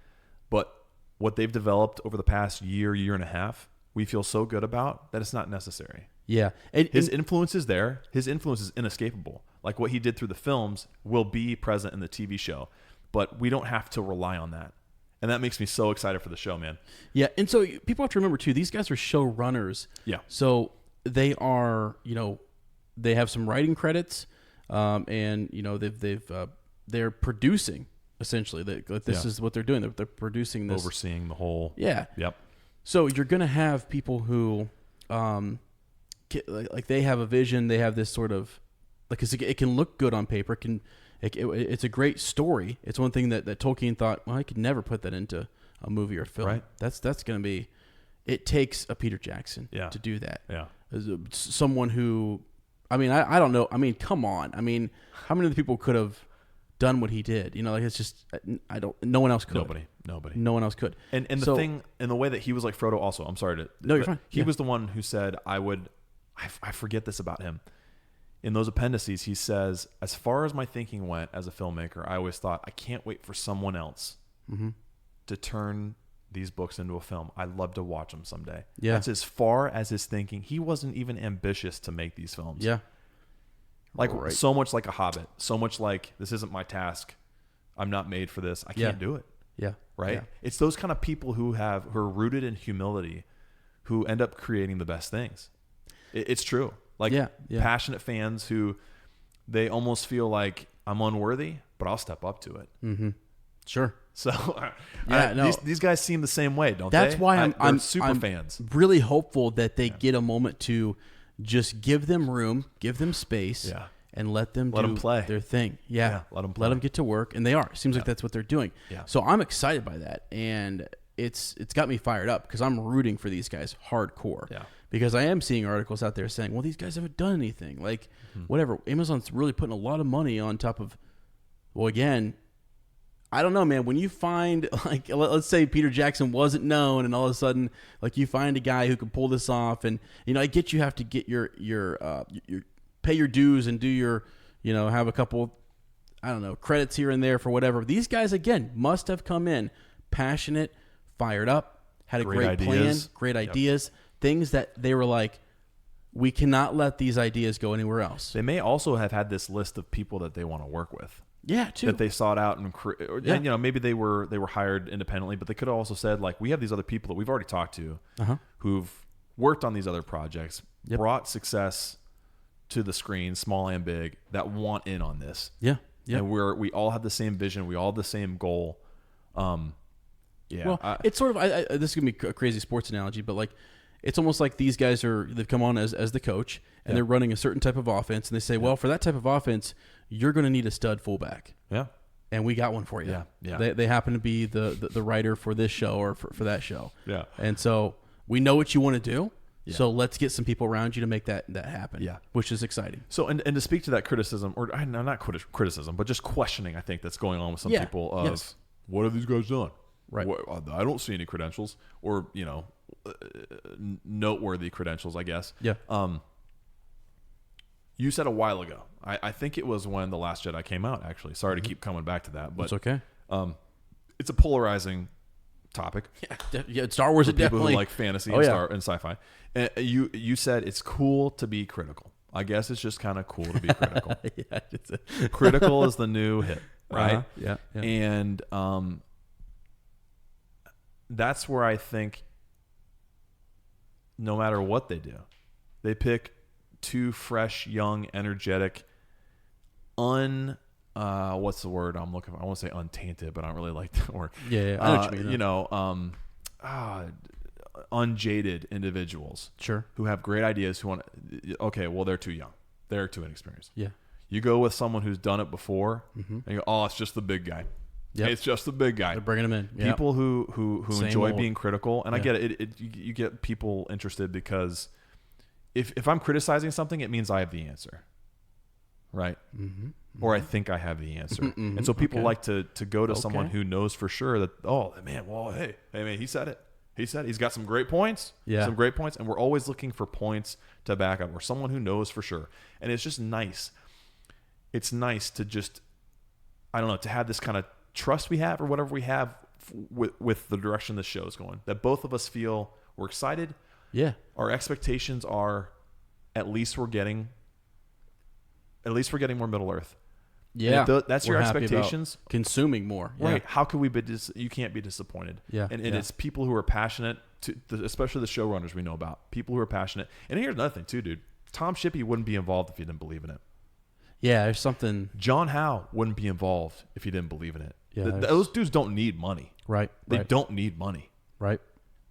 But what they've developed over the past year and a half, we feel so good about that it's not necessary. Yeah. His influence is there. His influence is inescapable. Like what he did through the films will be present in the TV show. But we don't have to rely on that. And that makes me so excited for the show, man. Yeah. And so people have to remember, too, these guys are showrunners. Yeah. So they are, they have some writing credits, and, they're producing, essentially. This is what they're doing. They're producing this. Overseeing the whole. Yeah. Yep. So you're going to have people who, like they have a vision. They have this sort of, like, it can look good on paper. It's a great story. It's one thing that Tolkien thought, well, I could never put that into a movie or film. Right. That's going to be, it takes a Peter Jackson to do that. Yeah. Someone who, I don't know. Come on. How many of the people could have done what he did? It's just, no one else could. Nobody. No one else could. And the thing, and the way that he was like Frodo also, I'm sorry to. No, you're fine. He was the one who said, I forget this about him. In those appendices, he says, as far as my thinking went as a filmmaker, I always thought, I can't wait for someone else to turn these books into a film. I'd love to watch them someday. Yeah. That's as far as his thinking. He wasn't even ambitious to make these films. Yeah. So much like a Hobbit. So much like, this isn't my task. I'm not made for this. I can't do it. Yeah. Right? Yeah. It's those kind of people who are rooted in humility who end up creating the best things. It's true. Like passionate fans who they almost feel like I'm unworthy, but I'll step up to it. Mm-hmm. Sure. So these guys seem the same way, don't they? That's why I'm super fans. Really hopeful that they get a moment to just give them room, give them space, and let them play their thing. Yeah. Let them play. Let them get to work, and they are. It seems like that's what they're doing. Yeah. So I'm excited by that, and it's got me fired up because I'm rooting for these guys hardcore. Yeah. Because I am seeing articles out there saying, well, these guys haven't done anything. Like, whatever. Amazon's really putting a lot of money on top of, well, again, I don't know, man. When you find, like, let's say Peter Jackson wasn't known, and all of a sudden, like, you find a guy who can pull this off, and, I get you have to get your pay your dues and do your, have a couple, I don't know, credits here and there for whatever. These guys, again, must have come in passionate, fired up, had a great plan, great ideas. Things that they were like, we cannot let these ideas go anywhere else. They may also have had this list of people that they want to work with. Yeah, too. That they sought out and maybe they were hired independently, but they could have also said, like, we have these other people that we've already talked to who've worked on these other projects, brought success to the screen, small and big, that want in on this. Yeah. Yeah. And we all have the same vision, we all have the same goal. Well, it's sort of this is gonna be a crazy sports analogy, but like, it's almost like these guys they've come on as the coach, and they're running a certain type of offense, and they say, well, for that type of offense, you're going to need a stud fullback. Yeah. And we got one for you. Yeah. Yeah. They happen to be the writer for this show or for that show. Yeah. And so we know what you want to do. Yeah. So let's get some people around you to make that happen. Yeah. Which is exciting. So, and to speak to that criticism, or not criticism, but just questioning, I think that's going on with some people of what have these guys done? Right. I don't see any credentials or, noteworthy credentials, I guess. Yeah. You said a while ago, I think it was when The Last Jedi came out, actually. Sorry to keep coming back to that, but it's okay. It's a polarizing topic. Yeah, Star Wars, for people definitely. who like fantasy and sci-fi. And you said it's cool to be critical. I guess it's just kind of cool to be critical. Critical is the new hit, right? Yeah. And that's where I think no matter what they do, they pick two fresh, young, energetic, what's the word I'm looking for? I want to say untainted, but I don't really like that word. Yeah, I know what you mean. unjaded individuals, Sure. who have great ideas, who want. Okay, well, they're too young. They're too inexperienced. Yeah. You go with someone who's done it before, and you go, oh, it's just the big guy. Yep. It's just the big guy. They're bringing them in. Yep. People who Same enjoy old. being critical, and I get it. You get people interested because if I'm criticizing something, it means I have the answer, right? Or I think I have the answer, and so people like to go to someone who knows for sure that, oh man, well, hey man, he said it. He's got some great points. Yeah. Some great points, and we're always looking for points to back up, or someone who knows for sure, and it's just nice. It's nice to just, I don't know, to have this kind of trust we have, or whatever we have with the direction the show is going, that both of us feel we're excited. Yeah. Our expectations are at least we're getting more Middle Earth. Yeah. That's We're your happy about expectations. consuming more. Yeah. Right. How could we be you can't be disappointed. Yeah. And it's people who are passionate, especially the showrunners we know about, people who are passionate. And here's another thing too, dude. Tom Shippey wouldn't be involved if he didn't believe in it. Yeah, there's something. John Howe wouldn't be involved if he didn't believe in it. Yeah, those dudes don't need money. Right. They don't need money. Right.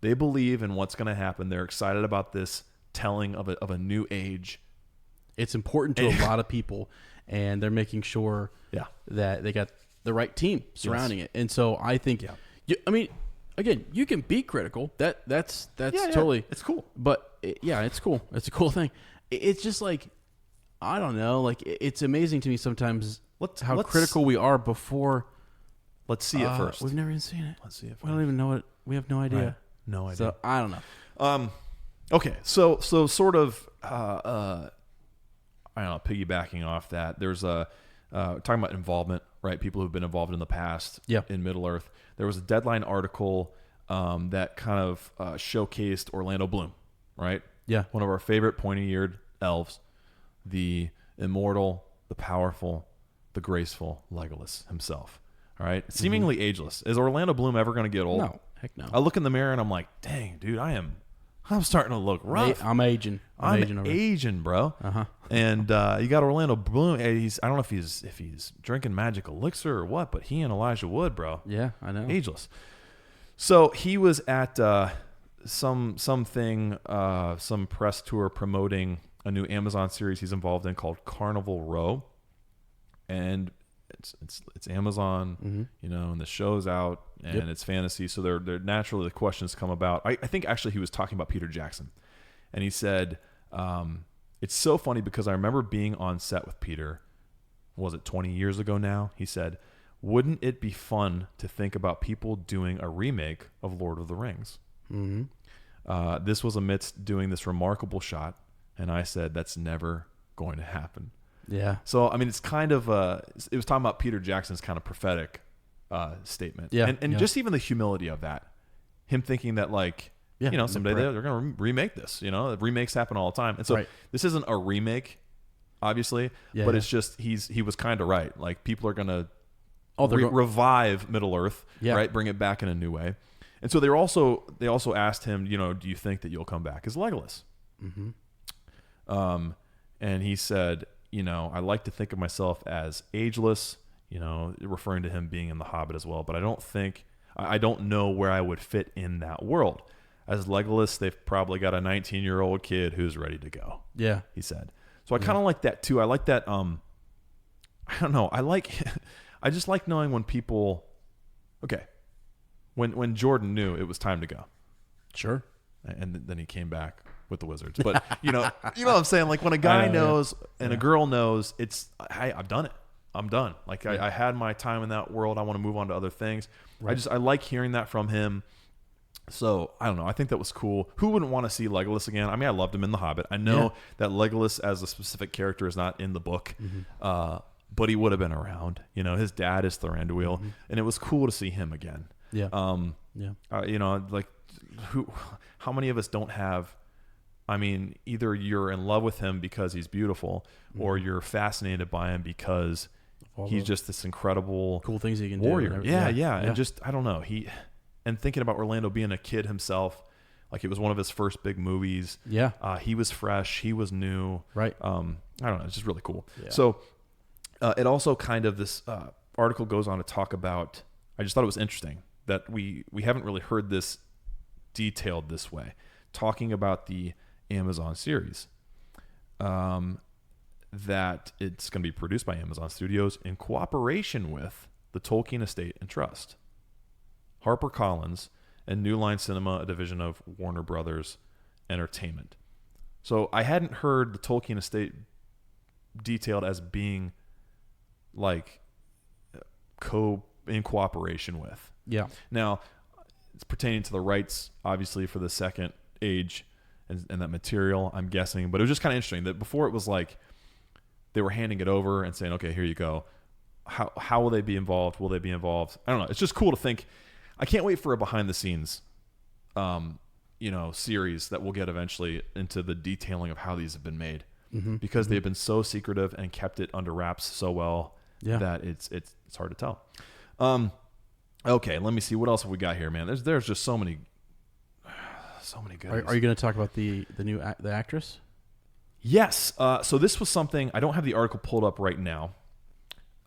They believe in what's going to happen. They're excited about this telling of a new age. It's important to a lot of people, and they're making sure that they got the right team surrounding it. And so I think, I mean, again, you can be critical. That's totally, it's cool. But it's cool. It's a cool thing. It's just like, I don't know, like it's amazing to me sometimes how critical we are before. Let's see it first. We've never even seen it. Let's see it first. We don't even know it. We have no idea. Right. No idea. So I don't know. Okay, so sort of, I don't know, piggybacking off that, there's talking about involvement, right? People who've been involved in the past in Middle Earth. There was a Deadline article that kind of showcased Orlando Bloom, right? Yeah. One of our favorite pointy-eared elves, the immortal, the powerful, the graceful Legolas himself. All right, seemingly ageless. Is Orlando Bloom ever going to get old? No, heck no. I look in the mirror and I'm like, dang, dude, I'm starting to look rough. I'm aging. I'm aging over. aging, bro. And you got Orlando Bloom. I don't know if he's drinking magic elixir or what, but he and Elijah Wood, bro. Yeah, I know. Ageless. So he was at some press tour promoting a new Amazon series he's involved in called Carnival Row, and it's Amazon, and the show's out, and it's fantasy, so they're naturally the questions come about. I think actually he was talking about Peter Jackson, and he said, it's so funny because I remember being on set with Peter, was it 20 years ago now? He said, wouldn't it be fun to think about people doing a remake of Lord of the Rings? This was amidst doing this remarkable shot, and I said, that's never going to happen. Yeah. So, I mean, it's kind of, it was talking about Peter Jackson's kind of prophetic statement. Yeah. And just even the humility of that. Him thinking that, like, someday they're going to remake this. Remakes happen all the time. And so this isn't a remake, obviously, but it's just he was kind of right. Like, people are going to revive Middle Earth, right? Bring it back in a new way. And so they also asked him, do you think that you'll come back as Legolas? And he said, I like to think of myself as ageless, referring to him being in The Hobbit as well, but I don't know where I would fit in that world. As Legolas, they've probably got a 19-year-old kid who's ready to go. Yeah. He said. So I kind of like that too. I like that, I don't know. I just like knowing when people, when Jordan knew it was time to go. Sure. And then he came back with the Wizards. But, you know what I'm saying? Like, when a guy knows and a girl knows, it's, hey, I've done it. I'm done. Like, I had my time in that world. I want to move on to other things. Right. I like hearing that from him. So, I don't know. I think that was cool. Who wouldn't want to see Legolas again? I mean, I loved him in The Hobbit. I know that Legolas as a specific character is not in the book, but he would have been around. His dad is Thranduil, and it was cool to see him again. Yeah. Like, how many of us don't have, I mean, either you're in love with him because he's beautiful, or you're fascinated by him because he's just this incredible cool things he can warrior. do. Yeah. And just, I don't know. And thinking about Orlando being a kid himself, like, it was one of his first big movies. Yeah. He was fresh. He was new. Right. I don't know. It's just really cool. Yeah. So it also kind of, this article goes on to talk about, I just thought it was interesting that we haven't really heard this detailed this way, talking about the Amazon series. That it's going to be produced by Amazon Studios in cooperation with the Tolkien Estate and Trust, HarperCollins, and New Line Cinema, a division of Warner Brothers Entertainment. So I hadn't heard the Tolkien Estate detailed as being like in cooperation with. Yeah. Now, it's pertaining to the rights, obviously, for the Second Age and that material, I'm guessing. But it was just kind of interesting that before it was like they were handing it over and saying, okay, here you go. How will they be involved? Will they be involved? I don't know. It's just cool to think. I can't wait for a behind the scenes, series that we'll get eventually into the detailing of how these have been made, because they've been so secretive and kept it under wraps so well that it's hard to tell. Okay, let me see what else have we got here, man. There's just so many good. Are you going to talk about the actress? Yes. So this was something, I don't have the article pulled up right now,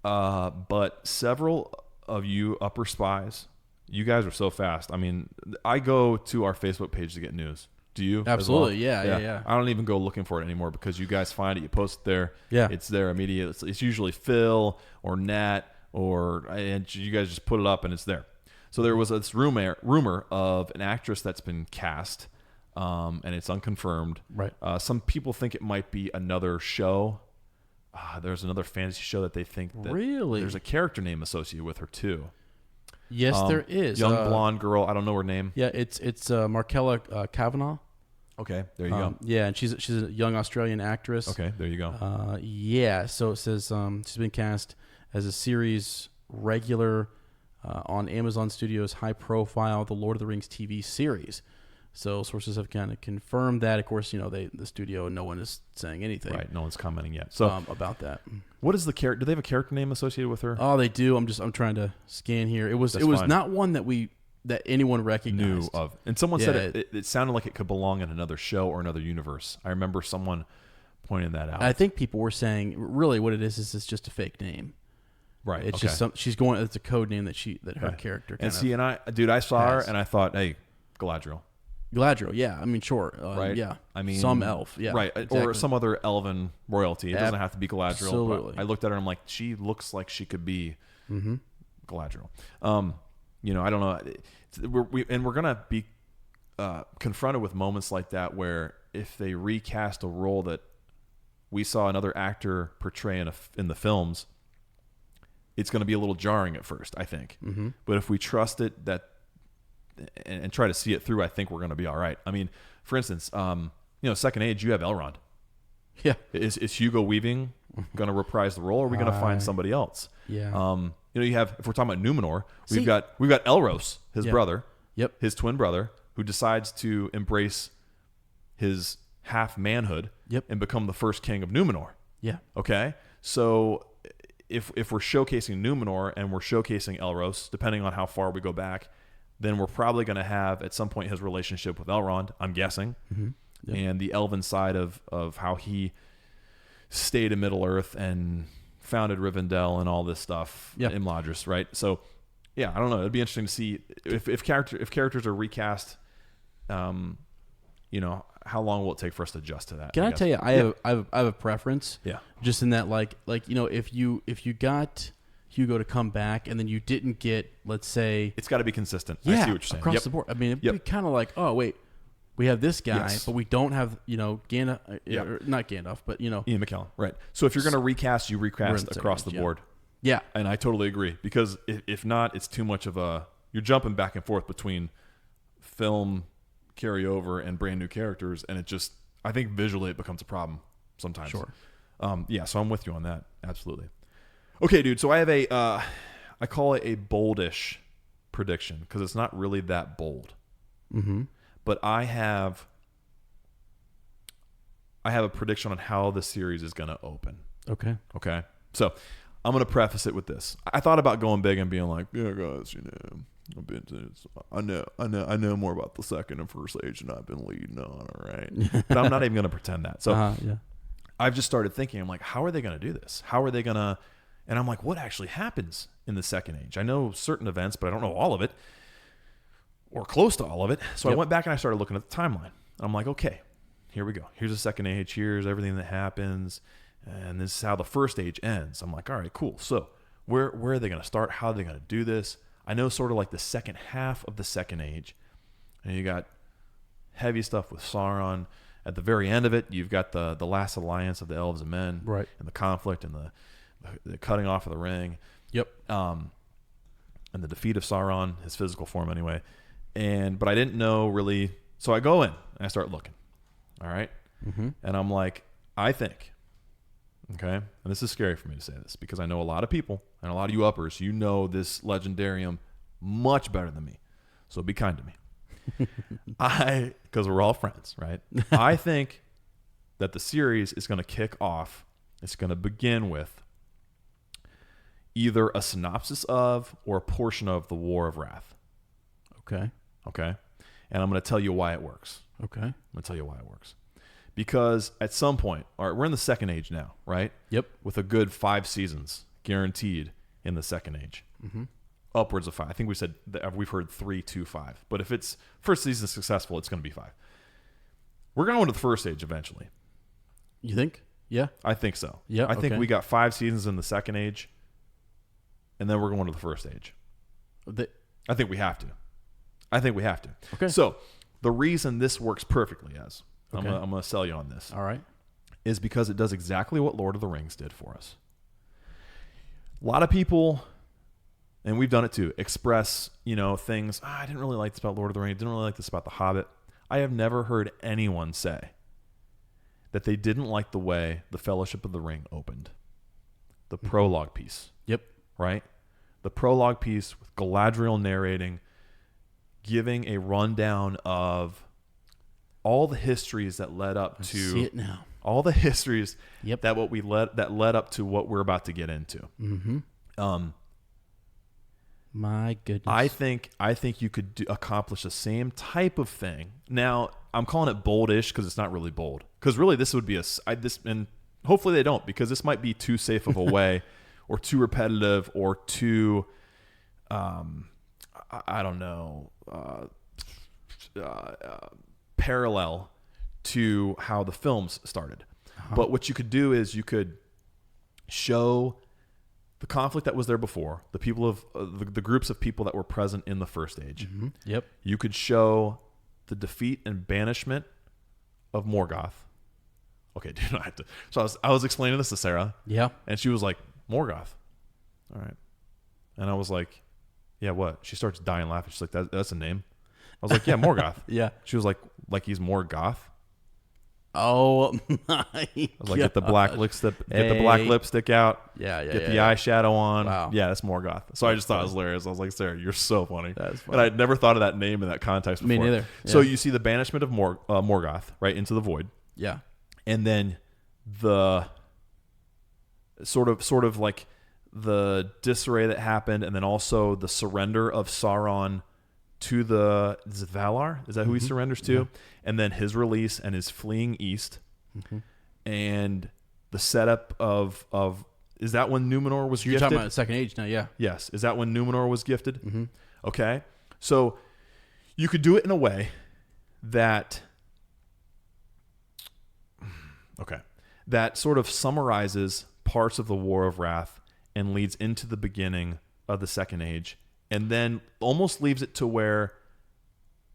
but several of you upper spies, you guys are so fast. I mean, I go to our Facebook page to get news. Do you? Absolutely. Well? Yeah. I don't even go looking for it anymore because you guys find it, you post it there. Yeah. It's there immediately. It's usually Phil or Nat and you guys just put it up and it's there. So there was this rumor of an actress that's been cast, and it's unconfirmed. Right. Some people think it might be another show. There's another fantasy show that they think that really there's a character name associated with her too. Yes, there is. Young blonde girl. I don't know her name. Yeah, it's Markella Kavanagh. Okay, there you go. Yeah, and she's a young Australian actress. Okay, there you go. Yeah, so it says she's been cast as a series regular on Amazon Studios' high-profile The Lord of the Rings TV series. So sources have kind of confirmed that. Of course, the studio, no one is saying anything. Right, no one's commenting yet. So about that. What is the character? Do they have a character name associated with her? Oh, they do. I'm trying to scan here. It was fine. not one that anyone recognized. Knew of. And someone said it sounded like it could belong in another show or another universe. I remember someone pointing that out. I think people were saying really what it is it's just a fake name. Right. It's just she's going. It's a code name that her character. And see, I saw her and I thought, hey, Galadriel. Galadriel, yeah. I mean, sure. Right. Yeah. I mean, some elf. Yeah. Right. Exactly. Or some other elven royalty. It doesn't have to be Galadriel. Absolutely. But I looked at her and I'm like, she looks like she could be Galadriel. I don't know. We're gonna be confronted with moments like that where if they recast a role that we saw another actor portray in the films, it's going to be a little jarring at first, I think. Mm-hmm. But if we trust it and try to see it through, I think we're going to be all right. I mean, for instance, Second Age, you have Elrond. Yeah. Is Hugo Weaving going to reprise the role, or are we going to find somebody else? Yeah. You have, if we're talking about Numenor, we've got Elros, his brother, his twin brother, who decides to embrace his half manhood and become the first king of Numenor. Yeah. Okay. So if we're showcasing Numenor and we're showcasing Elros, depending on how far we go back, then we're probably going to have at some point his relationship with Elrond, I'm guessing, and the elven side of how he stayed in Middle Earth and founded Rivendell and all this stuff, Imladris, right? So, yeah, I don't know. It'd be interesting to see if characters are recast. How long will it take for us to adjust to that? Can I tell you, I have a preference. Yeah. Just in that, if you got Hugo to come back and then you didn't get, let's say, it's got to be consistent. Yeah, I see what you're saying. Across the board. I mean, it'd be kind of like, oh wait, we have this guy, but we don't have Gandalf, or not Gandalf, but Ian McKellen, right? So if you're going to recast, you recast across the board. Yeah, and I totally agree, because if not, it's too much of you're jumping back and forth between film carryover and brand new characters, and I think visually it becomes a problem sometimes. Sure. So I'm with you on that. Absolutely. Okay, dude. So I have I call it a boldish prediction because it's not really that bold. Mm-hmm. But I have a prediction on how the series is going to open. Okay. So I'm going to preface it with this. I thought about going big and being like, yeah, guys, I know more about the second and first age than I've been leading on, all right? But I'm not even going to pretend that. So I've just started thinking, I'm like, how are they going to do this? How are they going to... And I'm like, what actually happens in the second age? I know certain events, but I don't know all of it. or close to all of it. So I Yep. went back and I started looking at the timeline. I'm like, okay, here we go. Here's the second age. Here's everything that happens. And this is how the first age ends. I'm like, all right, cool. So where are they going to start? How are they going to do this? I know sort of like the second half of the second age. And you got heavy stuff with Sauron. At the very end of it, you've got the last alliance of the elves and men. Right. And the conflict and the cutting off of the ring. Yep. And the defeat of Sauron, his physical form anyway. But I didn't know really. So I go in and I start looking. All right. Mm-hmm. And I'm like, I think, okay, and this is scary for me to say this because I know a lot of people and a lot of you uppers, you know this legendarium much better than me. So be kind to me. Because we're all friends, right? I think that the series is going to kick off. It's going to begin with either a synopsis of or a portion of the War of Wrath. Okay. Okay. And I'm going to tell you why it works. Okay. I'm going to tell you why it works. Because at some point, all right, we're in the second age now, right? Yep. With a good 5 seasons guaranteed in the second age. Mm-hmm. Upwards of 5. I think we said that we've heard 3 to 5. But if it's first season successful, it's going to be 5. We're going to go into the first age eventually. You think? Yeah. I think so. Yeah, I think okay. we got 5 seasons in the second age, and then we're going to the first age. I think we have to. Okay. So the reason this works perfectly, I'm Okay. going to sell you on this, All right. is because it does exactly what Lord of the Rings did for us. A lot of people, and we've done it too, express, things. I didn't really like this about Lord of the Rings. Didn't really like this about The Hobbit. I have never heard anyone say that they didn't like the way the Fellowship of the Ring opened. The prologue piece. Yep. Right? The prologue piece with Galadriel narrating, giving a rundown of all the histories that led up to See it now. all the histories Yep. that led up to what we're about to get into. Mm-hmm. My goodness. I think you could accomplish the same type of thing. Now, I'm calling it boldish because it's not really bold. Because really, this would be and hopefully they don't, because this might be too safe of a way, or too repetitive, or too, I don't know, parallel to how the films started. Uh-huh. But what you could do is you could show the conflict that was there before, the people of the groups of people that were present in the first age. Mm-hmm. Yep. You could show the defeat and banishment of Morgoth. Okay, dude, I have to. So I was explaining this to Sarah, Yeah. and she was like, "Morgoth, all right," and I was like, "Yeah, what?" She starts dying laughing. She's like, "That's a name." I was like, "Yeah, Morgoth." Yeah. She was like he's more goth. Oh my! I was like, "Get the black lipstick, get the black lipstick out. Yeah. Get the eyeshadow on." Wow. Yeah, that's Morgoth. So I just thought it was hilarious. I was like, "Sarah, you're so funny." That's funny. And I'd never thought of that name in that context before. Me neither. So Yeah. you see the banishment of Morgoth, right, into the void. Yeah. And then the sort of like the disarray that happened, and then also the surrender of Sauron to is it Valar? Is that who he surrenders to? Yeah. And then his release and his fleeing east, Mm-hmm. and the setup of is that when Numenor was You're gifted? talking about the second age now, yeah. Yes. Is that when Numenor was gifted? Mm-hmm. Okay. So you could do it in a way that sort of summarizes parts of the War of Wrath and leads into the beginning of the Second Age, and then almost leaves it to where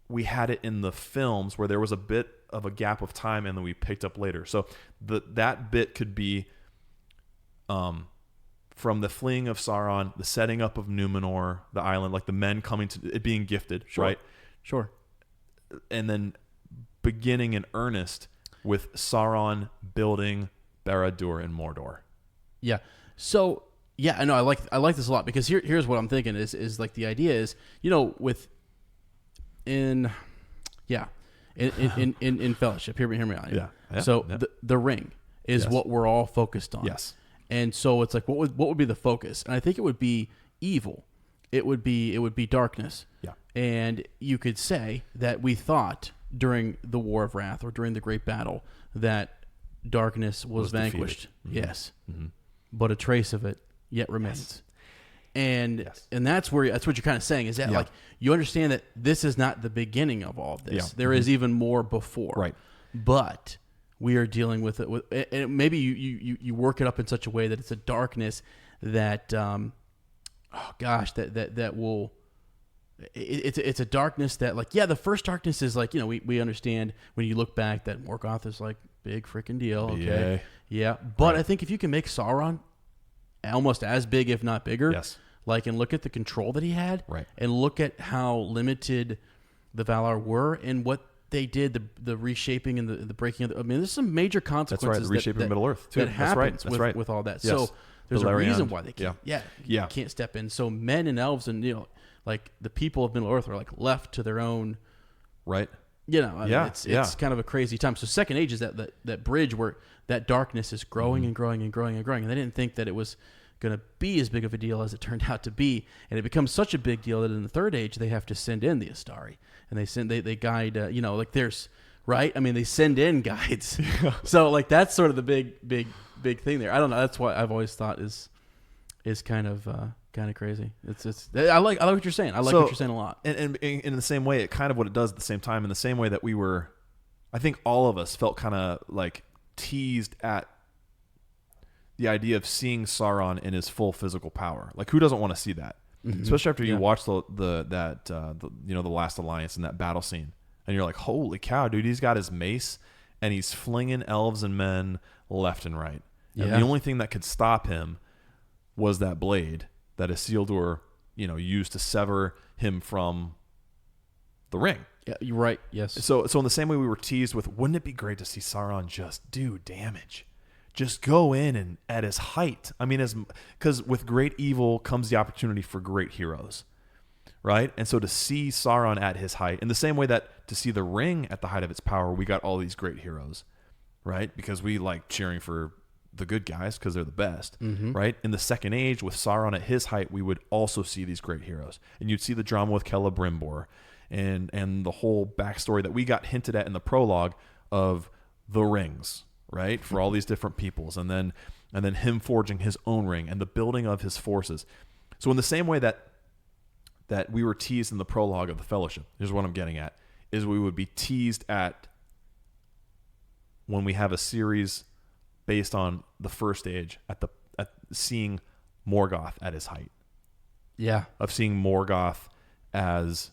we had it in the films, where there was a bit of a gap of time and then we picked up later. So that bit could be from the fleeing of Sauron, the setting up of Numenor, the island, like the men coming to it being gifted, Sure. right? Sure. And then beginning in earnest with Sauron building Barad-dûr and Mordor. Yeah. So yeah, I know. I like this a lot, because here's what I'm thinking is like, the idea is, in Fellowship. Hear me out. Here. Yeah. So Yeah. the ring is Yes. what we're all focused on. Yes. And so it's like, what would be the focus? And I think it would be evil. It would be darkness. Yeah. And you could say that we thought during the War of Wrath, or during the Great Battle, that darkness was vanquished. defeated. Mm-hmm. Yes. Mm-hmm. But a trace of it yet remains. And that's what you're kind of saying is that like you understand that this is not the beginning of all of this. Yeah. There is even more before. Right. But we are dealing with it and maybe you work it up in such a way that it's a darkness that that will it's a darkness that like the first darkness is like we understand when you look back that Morgoth is like big freaking deal, okay? Yeah. But I think if you can make Sauron almost as big, if not bigger, like, and look at the control that he had, and look at how limited the Valar were and what they did, the reshaping and the breaking of the, I mean, there's some major consequences. That's right, the reshaping of Middle Earth, too. That happens with all that. Yes. So there's a reason why they can't. Yeah. Can't step in. So men and elves and, like the people of Middle Earth are like left to their own. Right. It's kind of a crazy time. So Second Age is that bridge where that darkness is growing and growing and growing and growing. And they didn't think that it was going to be as big of a deal as it turned out to be. And it becomes such a big deal that in the Third Age, they have to send in the Astari. And they guide, like there's, right? I mean, they send in guides. So like that's sort of the big thing there. I don't know. That's what I've always thought is kind of crazy. It's I like what you're saying. I like what you're saying a lot. And in the same way, it kind of what it does at the same time, in the same way that we were, I think all of us felt kind of like teased at the idea of seeing Sauron in his full physical power. Like, who doesn't want to see that? Mm-hmm. Especially after you watch the Last Alliance and that battle scene, and you're like, holy cow, dude, he's got his mace and he's flinging elves and men left and right. And the only thing that could stop him was that blade that Isildur, used to sever him from the ring. Yeah, you're right. Yes. So in the same way we were teased with, wouldn't it be great to see Sauron just do damage? Just go in and at his height. I mean, because with great evil comes the opportunity for great heroes, right? And so to see Sauron at his height, in the same way that to see the ring at the height of its power, we got all these great heroes, right? Because we like cheering for the good guys because they're the best, right? In the Second Age, with Sauron at his height, we would also see these great heroes. And you'd see the drama with Celebrimbor and the whole backstory that we got hinted at in the prologue of the rings, right? For all these different peoples. And then him forging his own ring and the building of his forces. So in the same way that we were teased in the prologue of the Fellowship, here's what I'm getting at, is we would be teased at when we have a series based on the First Age at seeing Morgoth at his height. Yeah. Of seeing Morgoth as,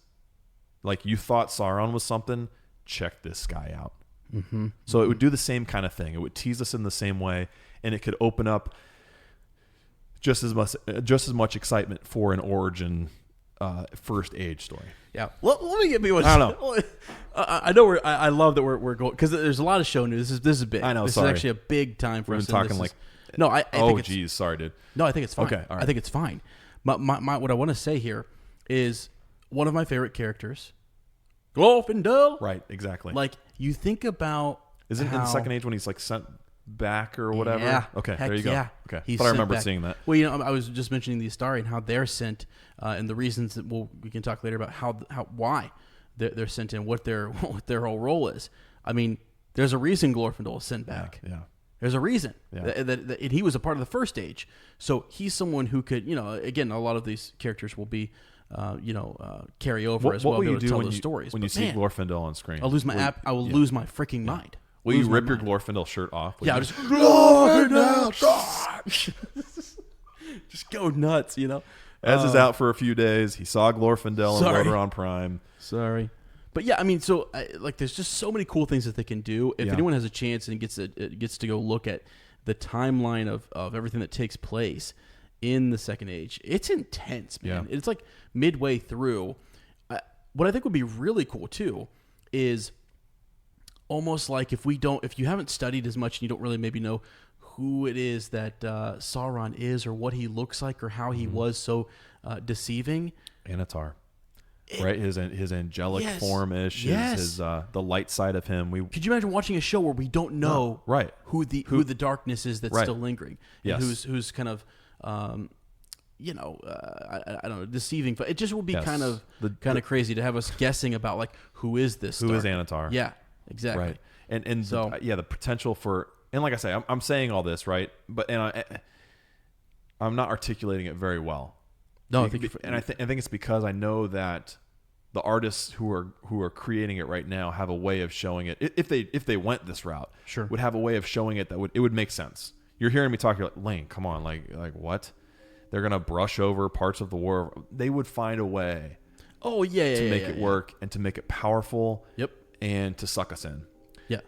like, you thought Sauron was something, check this guy out. Mm-hmm. So it would do the same kind of thing. It would tease us in the same way, and it could open up just as much excitement for an origin First Age story. Yeah. Let me get me one. I don't know. I know I love that we're going, because there's a lot of show news. This is big. I know. This sorry. is actually a big time for We've us. been talking like. No, I think geez, sorry, dude. No, I think it's fine. Okay, all right. I think it's fine. My what I want to say here is one of my favorite characters, Glorfindel. Right, exactly. Like, you think about, isn't it in the Second Age when he's like sent back or whatever? Yeah. Okay, Heck there you go. yeah. Okay, He's but I sent remember back. seeing that. Well, I was just mentioning the Astari and how they're sent, and the reasons that we can talk later about why they're sent in, what their whole role is. I mean, there's a reason Glorfindel is sent back. Yeah. There's a reason Yeah. that he was a part of the First Age. So he's someone who could, again, a lot of these characters will be, carry over as well. What will you to do tell when those you stories. when but you see man, Glorfindel on screen? I'll lose my I will lose my freaking mind. Will you rip your Glorfindel shirt off? Yeah, I'll just Glorfindel, just go nuts, Ez is out for a few days. He saw Glorfindel and LOTR on Prime. Sorry. But yeah, I mean, so there's just so many cool things that they can do. If anyone has a chance and gets to go look at the timeline of everything that takes place in the Second Age, it's intense, man. Yeah. It's like midway through. What I think would be really cool too is almost like if you haven't studied as much and you don't really maybe know who it is that Sauron is or what he looks like or how he was so deceiving. Anatar. Right, his angelic form-ish, his the light side of him. Could you imagine watching a show where we don't know who the darkness is that's still lingering? Yes. And who's kind of I don't know, deceiving. It just would be kind of crazy to have us guessing about like who is this? Who is Anatar? Yeah, exactly. Right, and so the potential for, and like I say, I'm saying all this right, but I'm not articulating it very well. No, I think it's because I know that the artists who are creating it right now have a way of showing it. If they went this route, Sure. would have a way of showing it that would make sense. You're hearing me talk. You're like, Lane, come on, like what? They're gonna brush over parts of the war. They would find a way. Oh yeah, to make it work and to make it powerful. Yep. And to suck us in. Yeah.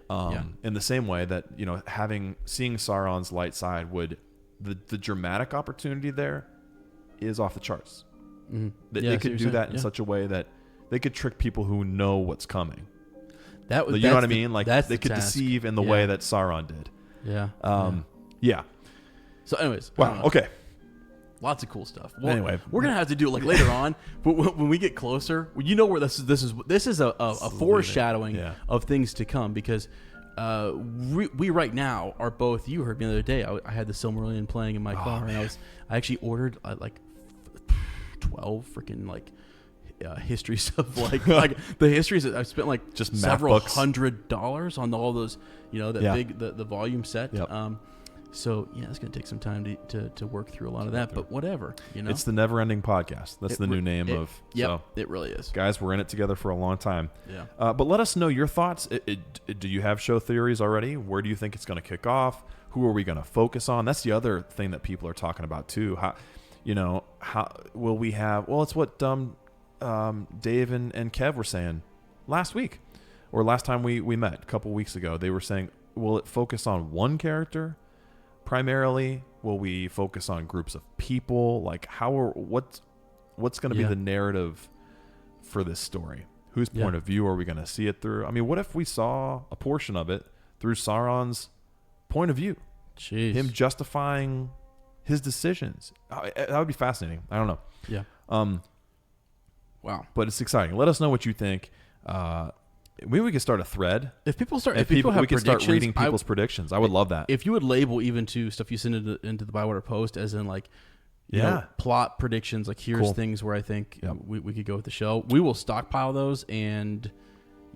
In the same way that seeing Sauron's light side would the dramatic opportunity there is off the charts. Mm-hmm. They could do that in such a way that they could trick people who know what's coming. You know what I mean? Like they could deceive in the way that Sauron did. Yeah. Yeah. So, anyways. Wow. Okay. Lots of cool stuff. Well, anyway, we're gonna have to do it like later on, but when we get closer, where this is a foreshadowing of things to come, because we right now are both. You heard me the other day. I had the Silmarillion playing in my car, and I actually ordered like 12 freaking histories of like the histories that I've spent like just several books. $100 on all those, big the volume set. Yep. So yeah, it's gonna take some time to work through a lot of that, but whatever. It's the Never Ending Podcast. That's the new name of. Yeah, it really is. Guys, we're in it together for a long time. Yeah. But let us know your thoughts. Do you have show theories already? Where do you think it's going to kick off? Who are we going to focus on? That's the other thing that people are talking about too. How will we have? Well, it's what Dave and Kev were saying last week, or last time we met a couple weeks ago. They were saying, will it focus on one character? Primarily, will we focus on groups of people? Like what's going to be the narrative for this story? Whose point of view are we going to see it through? I mean, what if we saw a portion of it through Sauron's point of view? Jeez. Him justifying his decisions. That would be fascinating. I don't know. Yeah. Wow. But it's exciting. Let us know what you think. Maybe we could start a thread. If people have we could start reading people's predictions. I would love that. If you would label even to stuff you send into the Bywater Post as in like, plot predictions, like here's things where I think we could go with the show. We will stockpile those, and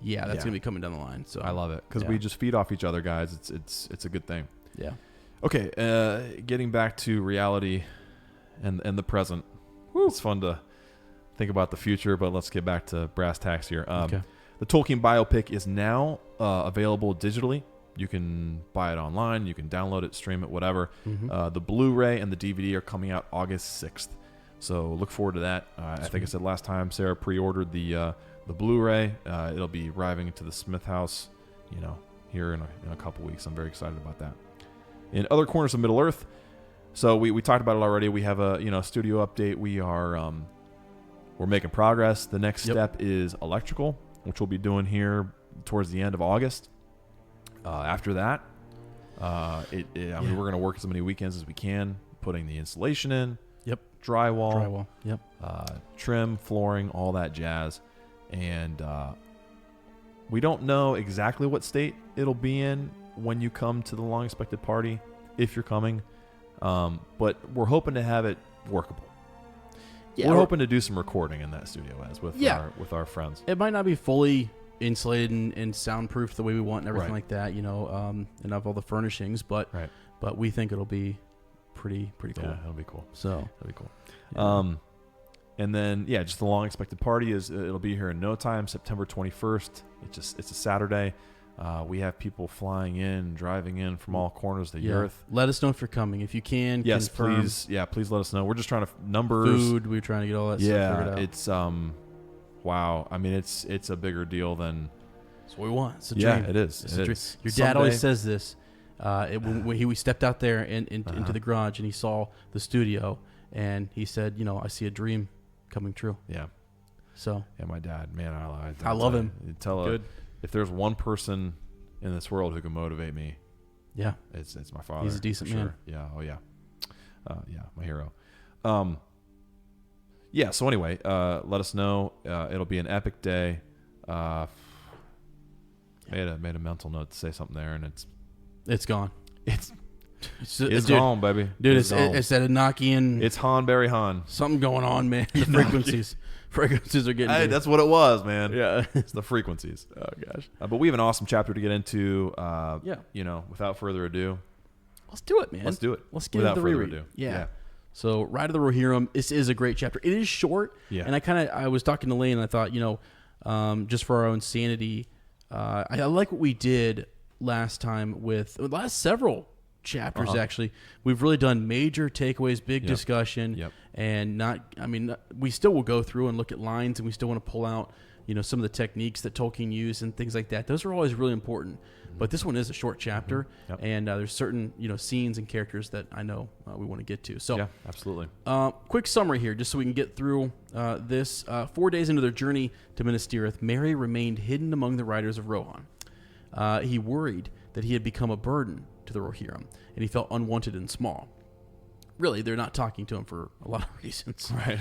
that's gonna be coming down the line. So I love it because we just feed off each other, guys. It's a good thing. Yeah. Okay. Getting back to reality and the present. Woo. It's fun to think about the future, but let's get back to brass tacks here. Okay. The Tolkien biopic is now available digitally. You can buy it online. You can download it, stream it, whatever. Mm-hmm. The Blu-ray and the DVD are coming out August 6th. So look forward to that. I think I said last time, Sarah pre-ordered the Blu-ray. It'll be arriving to the Smith House, here in a couple weeks. I'm very excited about that. In other corners of Middle-earth, so we talked about it already. We have a studio update. We're making progress. The next step is electrical, which we'll be doing here towards the end of August. After that, we're going to work as many weekends as we can, putting the insulation in. Yep. Drywall. Yep. Trim, flooring, all that jazz. And we don't know exactly what state it'll be in when you come to the long expected party, if you're coming. But we're hoping to have it workable. Yeah, we're hoping to do some recording in that studio with our friends. It might not be fully insulated and soundproof the way we want and everything like that, and have all the furnishings, but we think it'll be pretty cool. Yeah, it'll be cool. So that'll be cool. Yeah. And then just the long expected party it'll be here in no time, September 21st. It's a Saturday. We have people flying in, driving in from all corners of the earth. Let us know if you're coming. If you can, yes, confirm. please. Yeah, please let us know. We're just trying to numbers. Food. We're trying to get all that stuff figured out. It's wow. I mean, it's a bigger deal than. It's what we want. It's a dream. Yeah, it is. It's a dream. Your dad always says this. When we stepped out there into the garage and he saw the studio and he said, I see a dream coming true. Yeah. So. Yeah, my dad, man, I love him. Good. If there's one person in this world who can motivate me, it's my father. He's a decent man. Yeah. Oh yeah. My hero. So anyway, let us know. It'll be an epic day. Made a mental note to say something there, and it's gone. It's gone, baby. Dude, it's that Enochian. It's Hanberry Han. Something going on, man. The frequencies are getting. Hey, that's what it was, man. Yeah, it's the frequencies. Oh gosh. But we have an awesome chapter to get into. Without further ado, let's do it, man. Let's do it. Let's get into the reread. Yeah. So Ride of the Rohirrim, this is a great chapter. It is short, and I was talking to Lane, and I thought, just for our own sanity, I like what we did last time with the last several chapters. Actually, we've really done major takeaways, big discussion, and we still will go through and look at lines, and we still want to pull out some of the techniques that Tolkien used and things like that. Those are always really important. But this one is a short chapter, and there's certain scenes and characters that I know we want to get to. So yeah, absolutely. Quick summary here, just so we can get through this. 4 days into their journey to Minas Tirith, Merry remained hidden among the riders of Rohan. He worried that he had become a burden to the Rohirrim, and he felt unwanted and small. Really, they're not talking to him for a lot of reasons, right?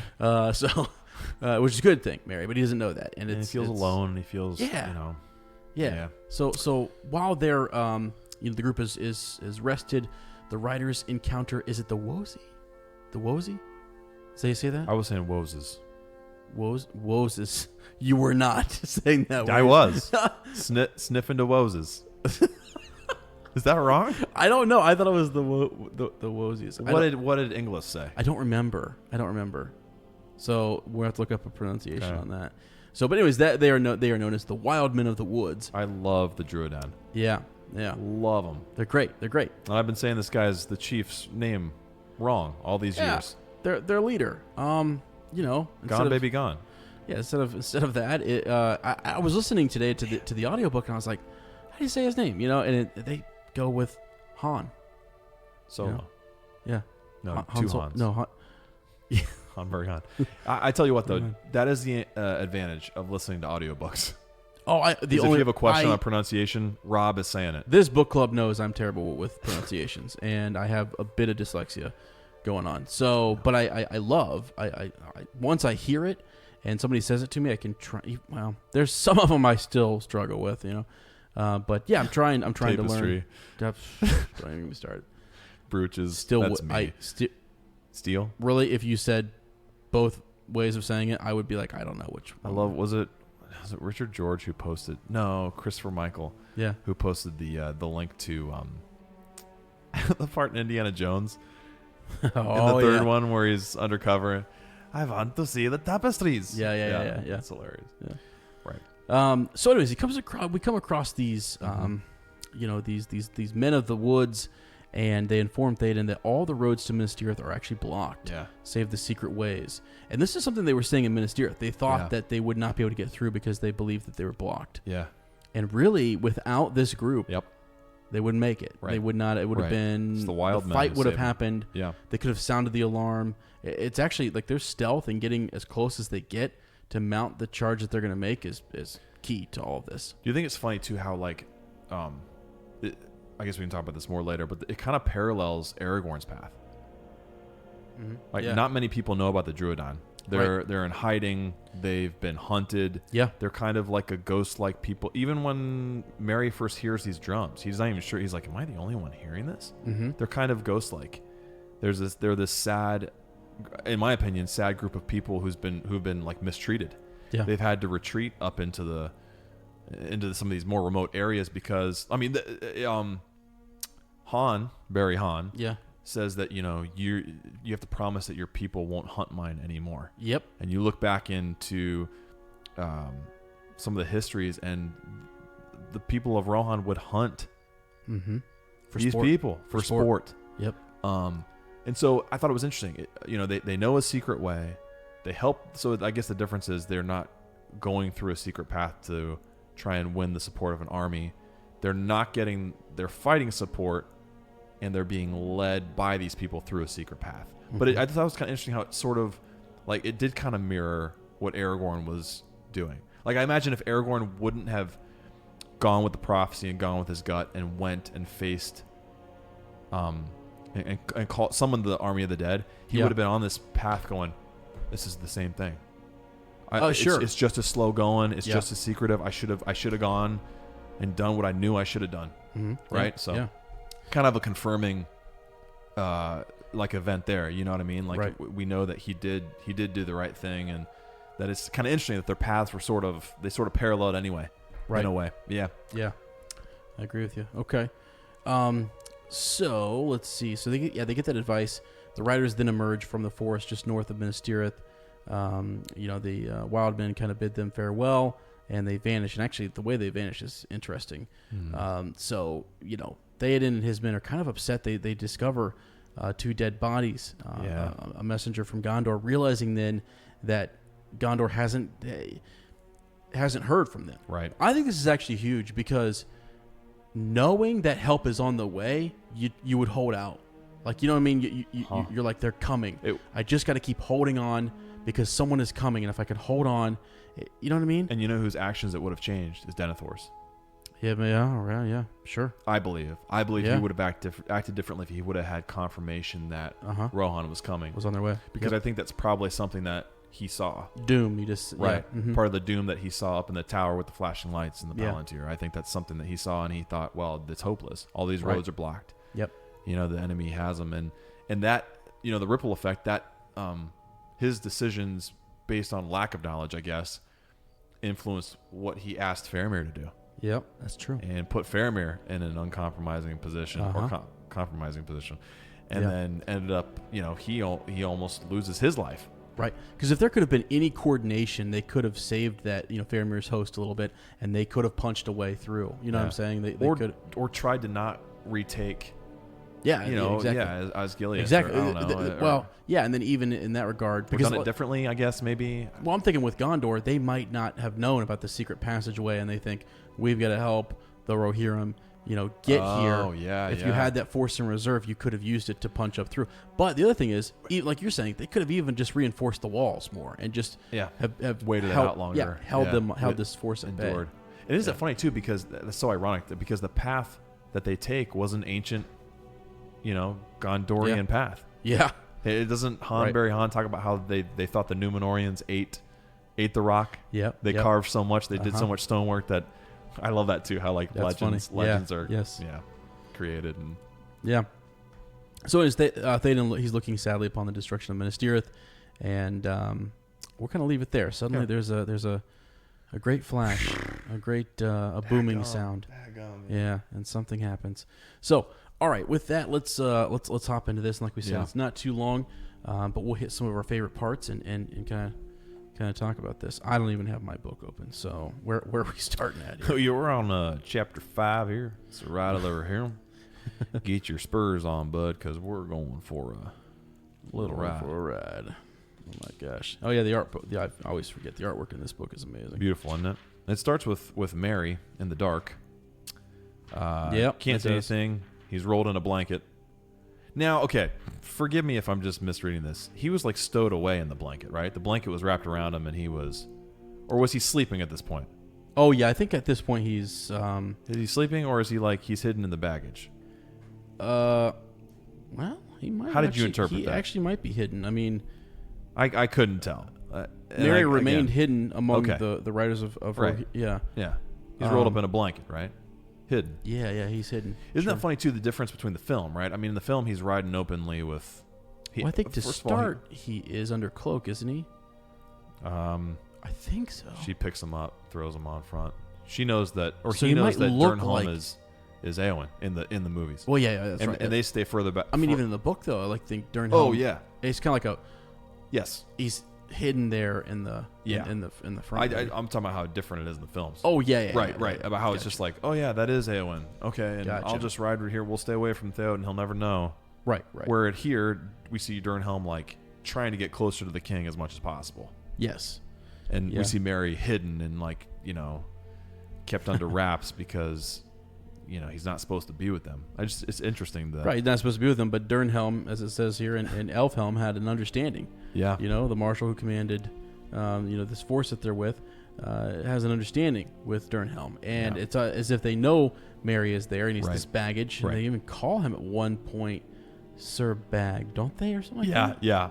Which is a good thing, Merry, but he doesn't know that, and he feels alone. He feels, Yeah. So while they're, the group is rested, the riders encounter, is it the Wozy? The Wozy? Say that? I was saying Woses. Woses. You were not saying that word. I was. Sniffing to Woses. Is that wrong? I don't know. I thought it was the Wozies. What did Inglis say? I don't remember. So we'll have to look up a pronunciation on that. So, but anyways, they are known as the Wild Men of the Woods. I love the Druidan. Yeah. Love them. They're great. And I've been saying this guy's the chief's name wrong all these years. Their leader. Gone baby gone. Yeah. Instead of that, I was listening today to the audiobook, and I was like, how do you say his name? And they go with Han. Solo. Yeah. No, two Hans. No, Han. Han very Han. I tell you what, though, that is the advantage of listening to audiobooks. If you have a question on pronunciation, Rob is saying it. This book club knows I'm terrible with pronunciations, and I have a bit of dyslexia going on. So, but I love once I hear it and somebody says it to me, I can try. Well, there's some of them I still struggle with, but yeah, I'm trying to learn. Don't even get me started. Brooches. Still, that's me. Steel. Really, if you said both ways of saying it, I would be like, I don't know which one. Was it Richard George who posted? No, Christopher Michael. Yeah. Who posted the link to the part in Indiana Jones in the third one where he's undercover. I want to see the tapestries. Yeah. That's hilarious. Yeah. Right. So, anyways, we come across these, these men of the woods. And they informed Théoden that all the roads to Minas Tirith are actually blocked, save the secret ways. And this is something they were saying in Minas Tirith. They thought that they would not be able to get through because they believed that they were blocked. Yeah. And really, without this group, they wouldn't make it. Right. They would not. It would have been it's the wild the fight would have happened. Yeah. They could have sounded the alarm. It's actually like their stealth and getting as close as they get to mount the charge that they're going to make is key to all of this. Do you think it's funny too how I guess we can talk about this more later, but it kind of parallels Aragorn's path. Mm-hmm. Not many people know about the Druidan. They're in hiding. They've been hunted. Yeah. They're kind of like a ghost-like people. Even when Merry first hears these drums, he's not even sure. He's like, am I the only one hearing this? Mm-hmm. They're kind of ghost-like. They're this sad, in my opinion, sad group of people who've been like mistreated. Yeah. They've had to retreat up into some of these more remote areas because Barry Han, says that you have to promise that your people won't hunt mine anymore. Yep. And you look back into some of the histories, and the people of Rohan would hunt for these people for sport. Yep. And so I thought it was interesting. They know a secret way. They help. So I guess the difference is they're not going through a secret path to try and win the support of an army. They're fighting support, and they're being led by these people through a secret path. Mm-hmm. But I thought it was kind of interesting how it sort of, it did kind of mirror what Aragorn was doing. I imagine if Aragorn wouldn't have gone with the prophecy and gone with his gut and went and faced, and summoned the army of the dead, he would have been on this path going, this is the same thing. Sure. It's just as slow going. It's just as secretive. I should have gone and done what I knew I should have done. Mm-hmm. Right. Yeah. So kind of a confirming, event there. You know what I mean? We know that he did do the right thing, and that it's kind of interesting that their paths were sort of paralleled anyway. Right. In a way. Yeah. Yeah. I agree with you. Okay. So let's see. So they get that advice. The riders then emerge from the forest just north of Minas Tirith. The wild men kind of bid them farewell, and they vanish. And actually, the way they vanish is interesting. So, Theoden and his men are kind of upset. They discover 2 dead bodies. A messenger from Gondor, realizing then that Gondor hasn't heard from them. Right. I think this is actually huge because knowing that help is on the way, you would hold out. Like, you know what I mean? You're like, they're coming. I just got to keep holding on because someone is coming. And if I could hold on, you know what I mean? And you know whose actions it would have changed is Denethor's. Yeah, sure. I believe he would have acted differently if he would have had confirmation that Rohan was coming. Was on their way. Because I think that's probably something that he saw. Doom, you just... Right. Yeah. Mm-hmm. Part of the doom that he saw up in the tower with the flashing lights and the Palantir. I think that's something that he saw and he thought, well, it's hopeless. All these roads are blocked. Yep. The enemy has them. And that, the ripple effect, that his decisions based on lack of knowledge, I guess, influenced what he asked Faramir to do. Yep, that's true. And put Faramir in an uncompromising position or compromising position. And then ended up, he almost loses his life. Right. Because if there could have been any coordination, they could have saved that, Faramir's host a little bit, and they could have punched a way through. You know what I'm saying? They could, or tried to not retake. Exactly. Osgiliath. Exactly. I don't know. And then even in that regard, because done it differently, I guess maybe. Well, I'm thinking with Gondor, they might not have known about the secret passageway, and they think we've got to help the Rohirrim, get here. If you had that force in reserve, you could have used it to punch up through. But the other thing is, like you're saying, they could have even just reinforced the walls more and just have waited it out longer. Held this force at bay. It is funny too because that's so ironic because the path that they take was an ancient, Gondorian path. Yeah. It doesn't Barry Han talk about how they thought the Númenóreans ate the rock. They carved so much, they did so much stonework that I love that too. How legends are created and So is Theoden, he's looking sadly upon the destruction of Minas Tirith, and we're gonna leave it there. Suddenly there's a great flash, a great a booming sound. And something happens. So all right, with that, let's hop into this. And like we said, it's not too long, but we'll hit some of our favorite parts and kind of talk about this. I don't even have my book open, so where are we starting at here? We're on chapter 5 here. It's the Ride of the Rohirrim. Get your spurs on, bud, because we're going for a little ride. Oh my gosh! Oh yeah, the art. I always forget the artwork in this book is amazing. Beautiful, isn't it? It starts with Merry in the dark. Can't see anything. He's rolled in a blanket. Now, okay, forgive me if I'm just misreading this. He was like stowed away in the blanket, right? The blanket was wrapped around him, and or was he sleeping at this point? Oh yeah, I think at this point he's. Is he sleeping, or is he he's hidden in the baggage? Well, he might. How did you interpret that? He actually might be hidden. I mean, I couldn't tell. Merry remained hidden among the writers of right. Yeah. He's rolled up in a blanket, right? Hidden. Yeah, he's hidden. Isn't that funny too? The difference between the film, right? I mean, in the film, he's riding openly with. I think to start, he is under cloak, isn't he? I think so. She picks him up, throws him on front. She knows that, or so he knows that Durnholm is Éowyn in the movies. Well, that's right. And they stay further back. I mean, even in the book, though, I think Durnholm. Oh yeah, it's kind of like yes. He's hidden there in the in the front. I'm talking about how different it is in the films. Oh yeah. Right. About how it's just like, oh yeah, that is Éowyn. Okay, and I'll just ride right here. We'll stay away from Theoden. He'll never know. Right. Where here we see Durnholm trying to get closer to the king as much as possible. Yes. And we see Merry hidden and kept under wraps because he's not supposed to be with them. It's interesting that he's not supposed to be with them, but Durnhelm, as it says here, and Elfhelm had an understanding. Yeah. The marshal who commanded, this force that they're with, has an understanding with Durnhelm, and it's as if they know Merry is there and he's this baggage. And they even call him at one point Sir Bag, don't they, or something like that? Yeah.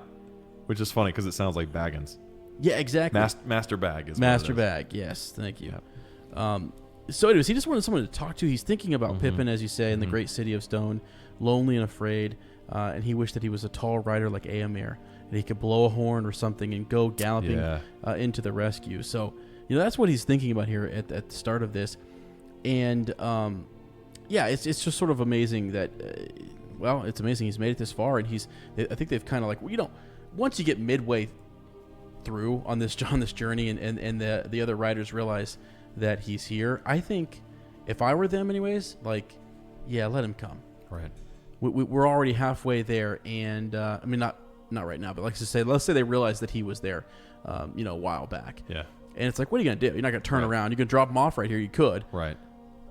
Which is funny because it sounds like Baggins. Yeah, exactly. Master Bag is Master Bag. Yes, thank you. Yeah. So anyways, he just wanted someone to talk to. He's thinking about Pippin, as you say, in the great city of stone, lonely and afraid, and he wished that he was a tall rider like Éomer, and he could blow a horn or something and go galloping into the rescue. So, that's what he's thinking about here at the start of this. And, it's just sort of amazing that well, it's amazing he's made it this far, and I think they've kind of like, once you get midway through on this journey, and the other riders realize that he's here. I think if I were them, anyways, like, yeah, let him come. Right. We're already halfway there, and I mean, not right now, but let's say they realized that he was there, a while back. Yeah. And it's like, what are you gonna do? You're not gonna turn around. You're gonna drop him off right here. You could. Right.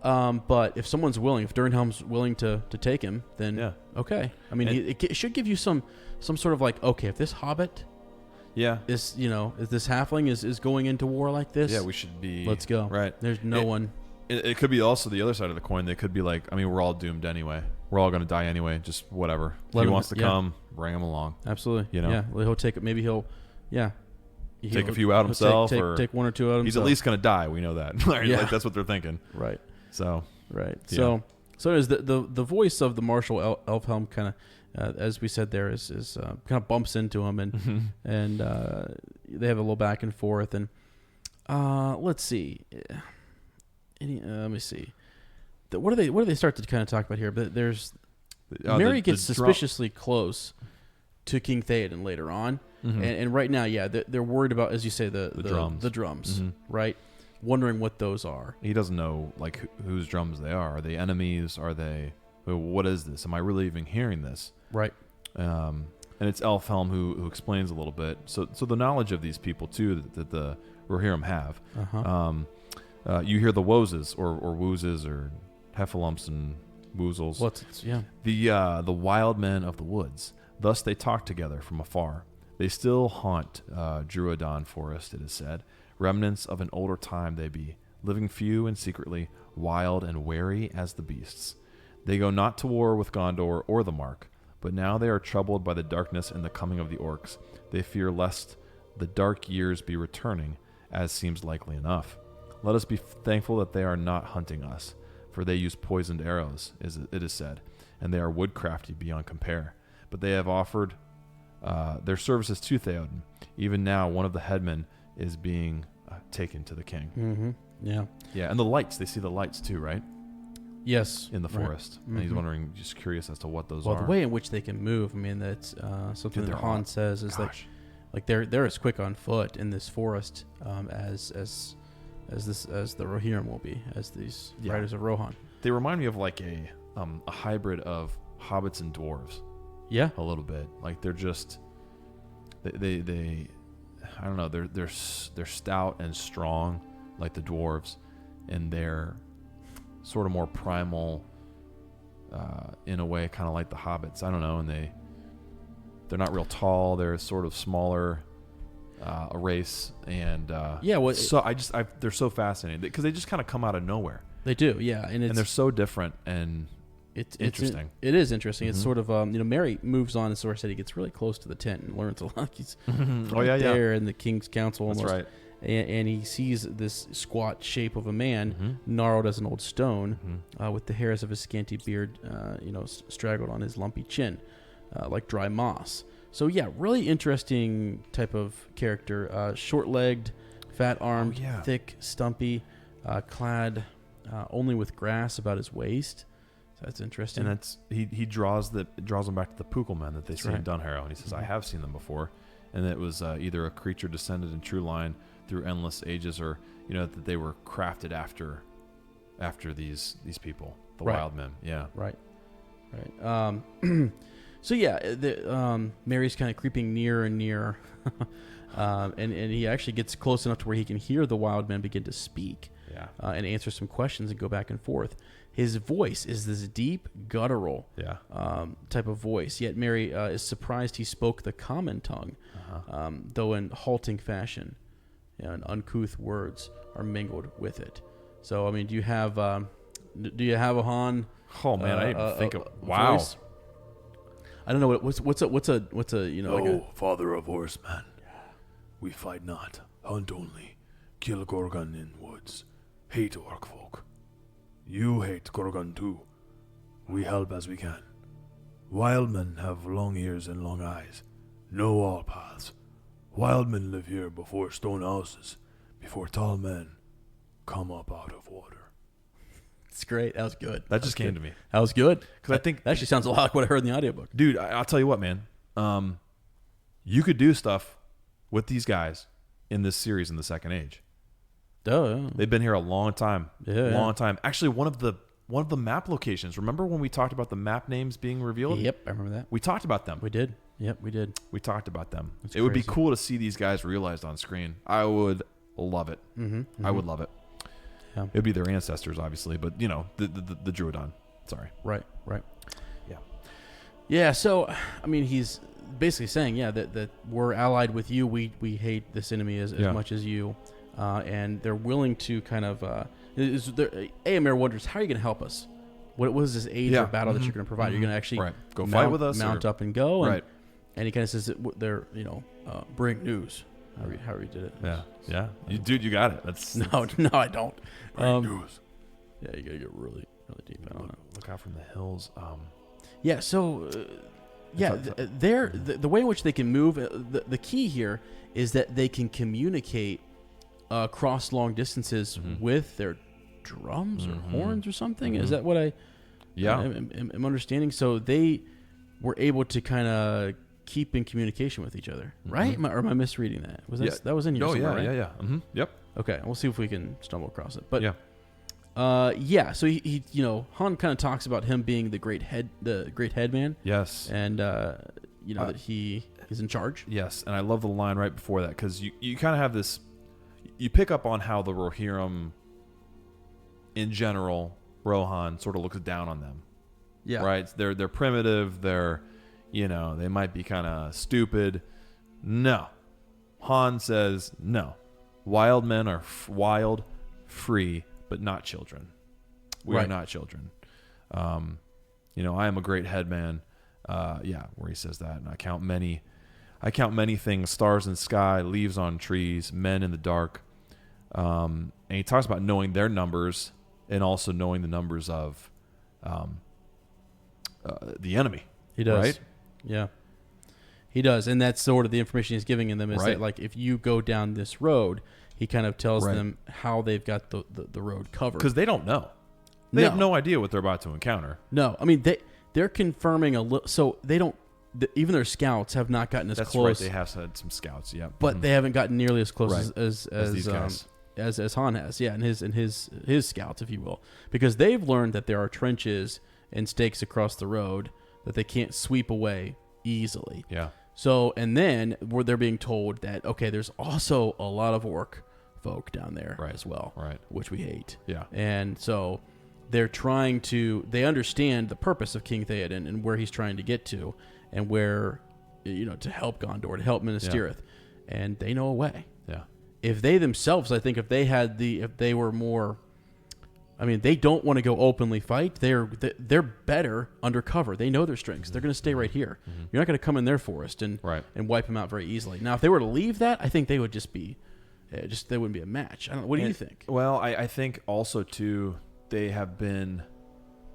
But if someone's willing, if Durnhelm's willing to take him, then okay. I mean, it should give you some sort of like, okay, if this Hobbit, is this halfling is going into war like this, we should be. Let's go. Right. There's no one. It could be also the other side of the coin. They could be like, I mean, we're all doomed anyway. We're all going to die anyway. Just whatever. If he wants to come, bring him along. Absolutely. Yeah. He'll take it. Maybe he'll take a few out himself, or take one or two out himself. He's at least going to die. We know that. Like, that's what they're thinking. Right. So. Right. Yeah. So is the voice of the Marshal Elfhelm kind of, as we said there, is kind of bumps into him, and they have a little back and forth, and let's see. Let me see. What do they start to kind of talk about here? But there's Merry gets suspiciously close to King Theoden later on, and right now, they're worried about, as you say, the drums, right? Wondering what those are. He doesn't know like whose drums they are. Are they enemies? Are they? What is this? Am I really even hearing this? Right. And it's Elfhelm who explains a little bit. So the knowledge of these people too that the Rohirrim have. You hear the wozes or woozes or heffalumps and woozles. The wild men of the woods. Thus they talk together from afar. They still haunt Druadan forest, it is said. Remnants of an older time they be, living few and secretly, wild and wary as the beasts. They go not to war with Gondor or the Mark, but now they are troubled by the darkness and the coming of the orcs. They fear lest the dark years be returning, as seems likely enough. Let us be thankful that they are not hunting us, for they use poisoned arrows, it is said, and they are woodcrafty beyond compare. But they have offered their services to Theoden. Even now, one of the headmen is being taken to the king. Mm-hmm. Yeah, and the lights. They see the lights too, right? Yes, in the forest, and he's wondering, just curious as to what those are. Well, the way in which they can move. I mean, that's something that Han says is like they're as quick on foot in this forest as the Rohirrim will be, as these riders of Rohan. They remind me of like a hybrid of hobbits and dwarves. Yeah, a little bit. Like they're just they I don't know. They're stout and strong, like the dwarves, and they're sort of more primal, in a way, kind of like the hobbits. I don't know, and they're not real tall. They're sort of smaller, a race, and they're so fascinating because they just kind of come out of nowhere. They do, yeah, and they're so different and. It's interesting. It is interesting. It's sort of, Merry moves on, as Sora said, he gets really close to the tent and learns a lot. He's there in the king's council almost. That's right. And he sees this squat shape of a man, gnarled as an old stone, with the hairs of his scanty beard, straggled on his lumpy chin, like dry moss. So, really interesting type of character. Short-legged, fat-armed, thick, stumpy, clad only with grass about his waist. That's interesting. And that's he draws them back to the Pookel that they see in Dunharrow, and he says, "I have seen them before," and it was either a creature descended in true line through endless ages, or that they were crafted after these people, the wild men. Yeah, right. So Merry's kind of creeping near and near, and he actually gets close enough to where he can hear the wild men begin to speak, and answer some questions and go back and forth. His voice is this deep, guttural type of voice, yet Merry is surprised he spoke the common tongue, though in halting fashion, and uncouth words are mingled with it. So, I mean, do you have a Han? Oh man, I didn't think of voice? I don't know what's a Oh, father of horsemen, we fight not, hunt only, kill Gorgon in woods, hate orc folk. You hate Gorgon too. We help as we can. Wild men have long ears and long eyes. Know all paths. Wild men live here before stone houses, before tall men come up out of water. It's great. That was good. That just came to me. That was good. Because I think that actually sounds a lot like what I heard in the audiobook. Dude, I'll tell you what, man. You could do stuff with these guys in this series in the Second Age. Oh, yeah. They've been here a long time. Yeah. Time. Actually, one of the map locations. Remember when we talked about the map names being revealed? Yep, I remember that. We talked about them. We did. Yep, we did. We talked about them. That's it would be crazy. cool to see these guys realized on screen. I would love it. I would love it. Yeah. It would be their ancestors, obviously, but the Druidon. Sorry. Right. Yeah. Yeah, so, I mean, he's basically saying, that we're allied with you. We hate this enemy as much as you. And they're willing to kind of... Aemir wonders, how are you going to help us? What was this age or battle that you're going to provide? You're going to actually go fight with us, mount up and go. And, right. And he kind of says that they're, bring news. How he did it. Yeah. You got it. That's No, I don't. Bring news. Yeah, you got to get really, really deep. I don't know. Look out from the hills. Yeah, so, the way in which they can move, the key here is that they can communicate across long distances with their drums or horns or something. Is that what I'm understanding? So they were able to kind of keep in communication with each other, right? Or am I misreading that? That was in here somewhere, right? Yeah. Yep. Okay, we'll see if we can stumble across it. But so he Han kind of talks about him being the great headman. Yes. And that he is in charge. Yes, and I love the line right before that because you kind of have this. You pick up on how the Rohirrim, in general, Rohan sort of looks down on them. Yeah. Right. They're primitive. They're, they might be kind of stupid. No. Han says no. Wild men are wild, free, but not children. We are not children. I am a great headman. Where he says that, and I count many things: stars in sky, leaves on trees, men in the dark. And he talks about knowing their numbers and also knowing the numbers of the enemy. He does. Right? Yeah. He does, and that's sort of the information he's giving them is that, like, if you go down this road, he kind of tells them how they've got the road covered. Because they don't know. They have no idea what they're about to encounter. No. I mean, they're confirming a little... So they don't... Even their scouts have not gotten as close. That's right. They have had some scouts, yeah. But they haven't gotten nearly as close as these guys. As Han has, and his scouts, if you will. Because they've learned that there are trenches and stakes across the road that they can't sweep away easily. Yeah. So, and then they're being told that, okay, there's also a lot of orc folk down there as well, which we hate. Yeah. And so they're trying to, they understand the purpose of King Theoden and where he's trying to get to and where, to help Gondor, to help Minas Tirith. And they know a way. Yeah. If they themselves, I think if they were more, I mean, they don't want to go openly fight. They're better undercover. They know their strengths. They're going to stay right here. You're not going to come in their forest and wipe them out very easily. Now, if they were to leave that, I think they would just be, they wouldn't be a match. I don't know. What do you think? Well, I think also too, they have been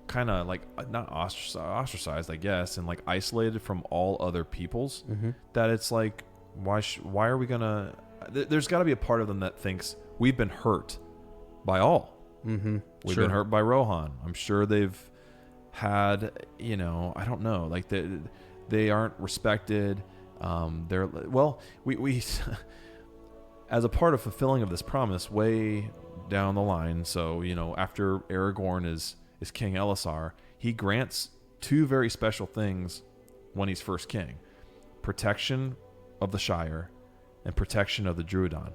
kind of like not ostracized, I guess, and like isolated from all other peoples. That it's like, why are we gonna? There's got to be a part of them that thinks we've been hurt by all. We've been hurt by Rohan. I'm sure they've had, I don't know, like they aren't respected. We as a part of fulfilling of this promise way down the line. So, after Aragorn is King Elisar, he grants two very special things when he's first king: protection of the Shire and protection of the Druidon.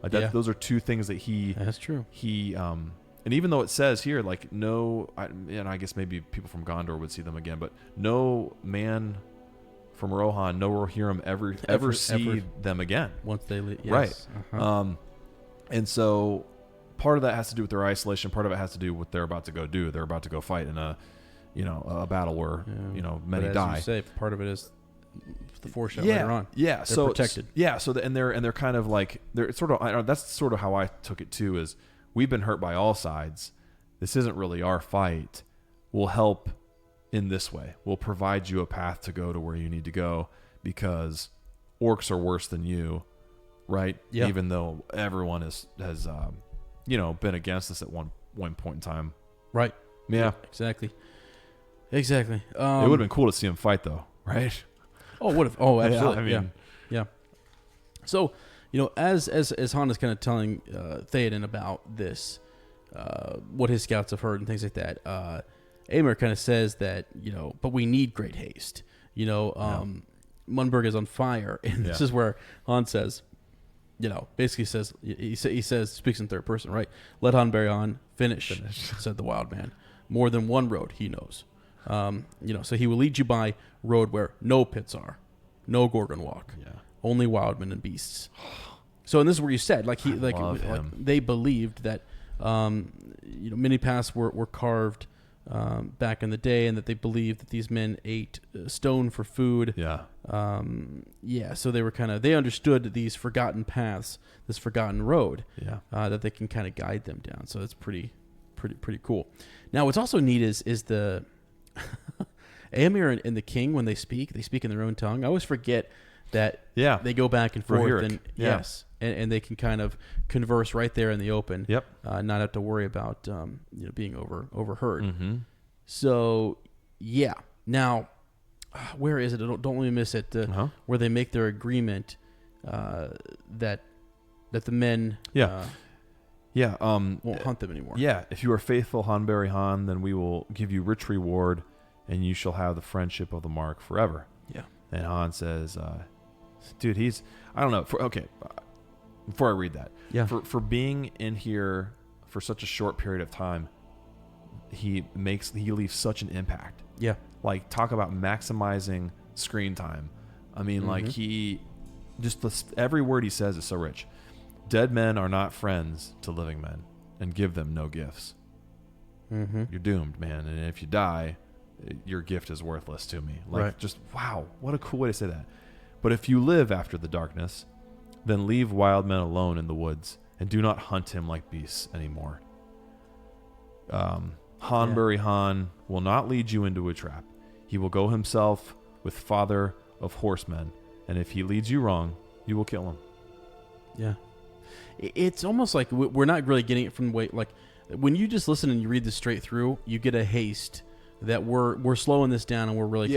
Those are two things that That's true. And even though it says here, like, I guess maybe people from Gondor would see them again, but no man from Rohan, no Rohirrim ever see them again once they leave. Yes. Right. And so part of that has to do with their isolation. Part of it has to do with what they're about to go do. They're about to go fight in a battle where, many die. As you say, part of it is the foreshadow later on. Yeah. They're So protected. Yeah. So they're kind of like, they're sort of, that's sort of how I took it too, is we've been hurt by all sides. This isn't really our fight. We'll help in this way. We'll provide you a path to go to where you need to go, because orcs are worse than you, right? Yeah. Even though everyone has been against us at one one point in time. Right. Yeah. Exactly. Exactly. It would have been cool to see him fight, though, right? Oh, would have. Oh, absolutely. I mean, yeah. So, as Han is kind of telling Theoden about this, what his scouts have heard and things like that, Aemir kind of says that, but we need great haste. Munberg is on fire. And this is where Han says, basically says, he says, speaks in third person, right? Let Han bury on, finish, said the wild man. More than one road he knows. So he will lead you by road where no pits are, no Gorgon walk, only wildmen and beasts. So, and this is where you said, like they believed that, mini paths were carved back in the day, and that they believed that these men ate stone for food. So they were they understood these forgotten paths, this forgotten road, that they can kind of guide them down. So it's pretty cool. Now, what's also neat is the Aemir and the king, when they speak in their own tongue. I always forget that they go back and forth. Rohirrim. And they can kind of converse right there in the open. Yep. Not have to worry about being overheard. Mm-hmm. So now where is it? Don't let me miss it. Where they make their agreement that the men won't hunt them anymore. Yeah, if you are faithful, Hanbury Han, then we will give you rich reward, and you shall have the friendship of the Mark forever. Yeah. And Han says, dude, I don't know. Before I read that, for being in here for such a short period of time, he leaves such an impact. Yeah. Like, talk about maximizing screen time. I mean, like, he every word he says is so rich. Dead men are not friends to living men, and give them no gifts. Mm-hmm. You're doomed, man. And if you die, your gift is worthless to me. Like, just, wow, what a cool way to say that. But if you live after the darkness, then leave wild men alone in the woods, and do not hunt him like beasts anymore. Hanbury Han will not lead you into a trap. He will go himself with father of horsemen, and if he leads you wrong, you will kill him. Yeah. It's almost like we're not really getting it from the way, like, when you just listen and you read this straight through, you get a haste that we're slowing this down, and we're really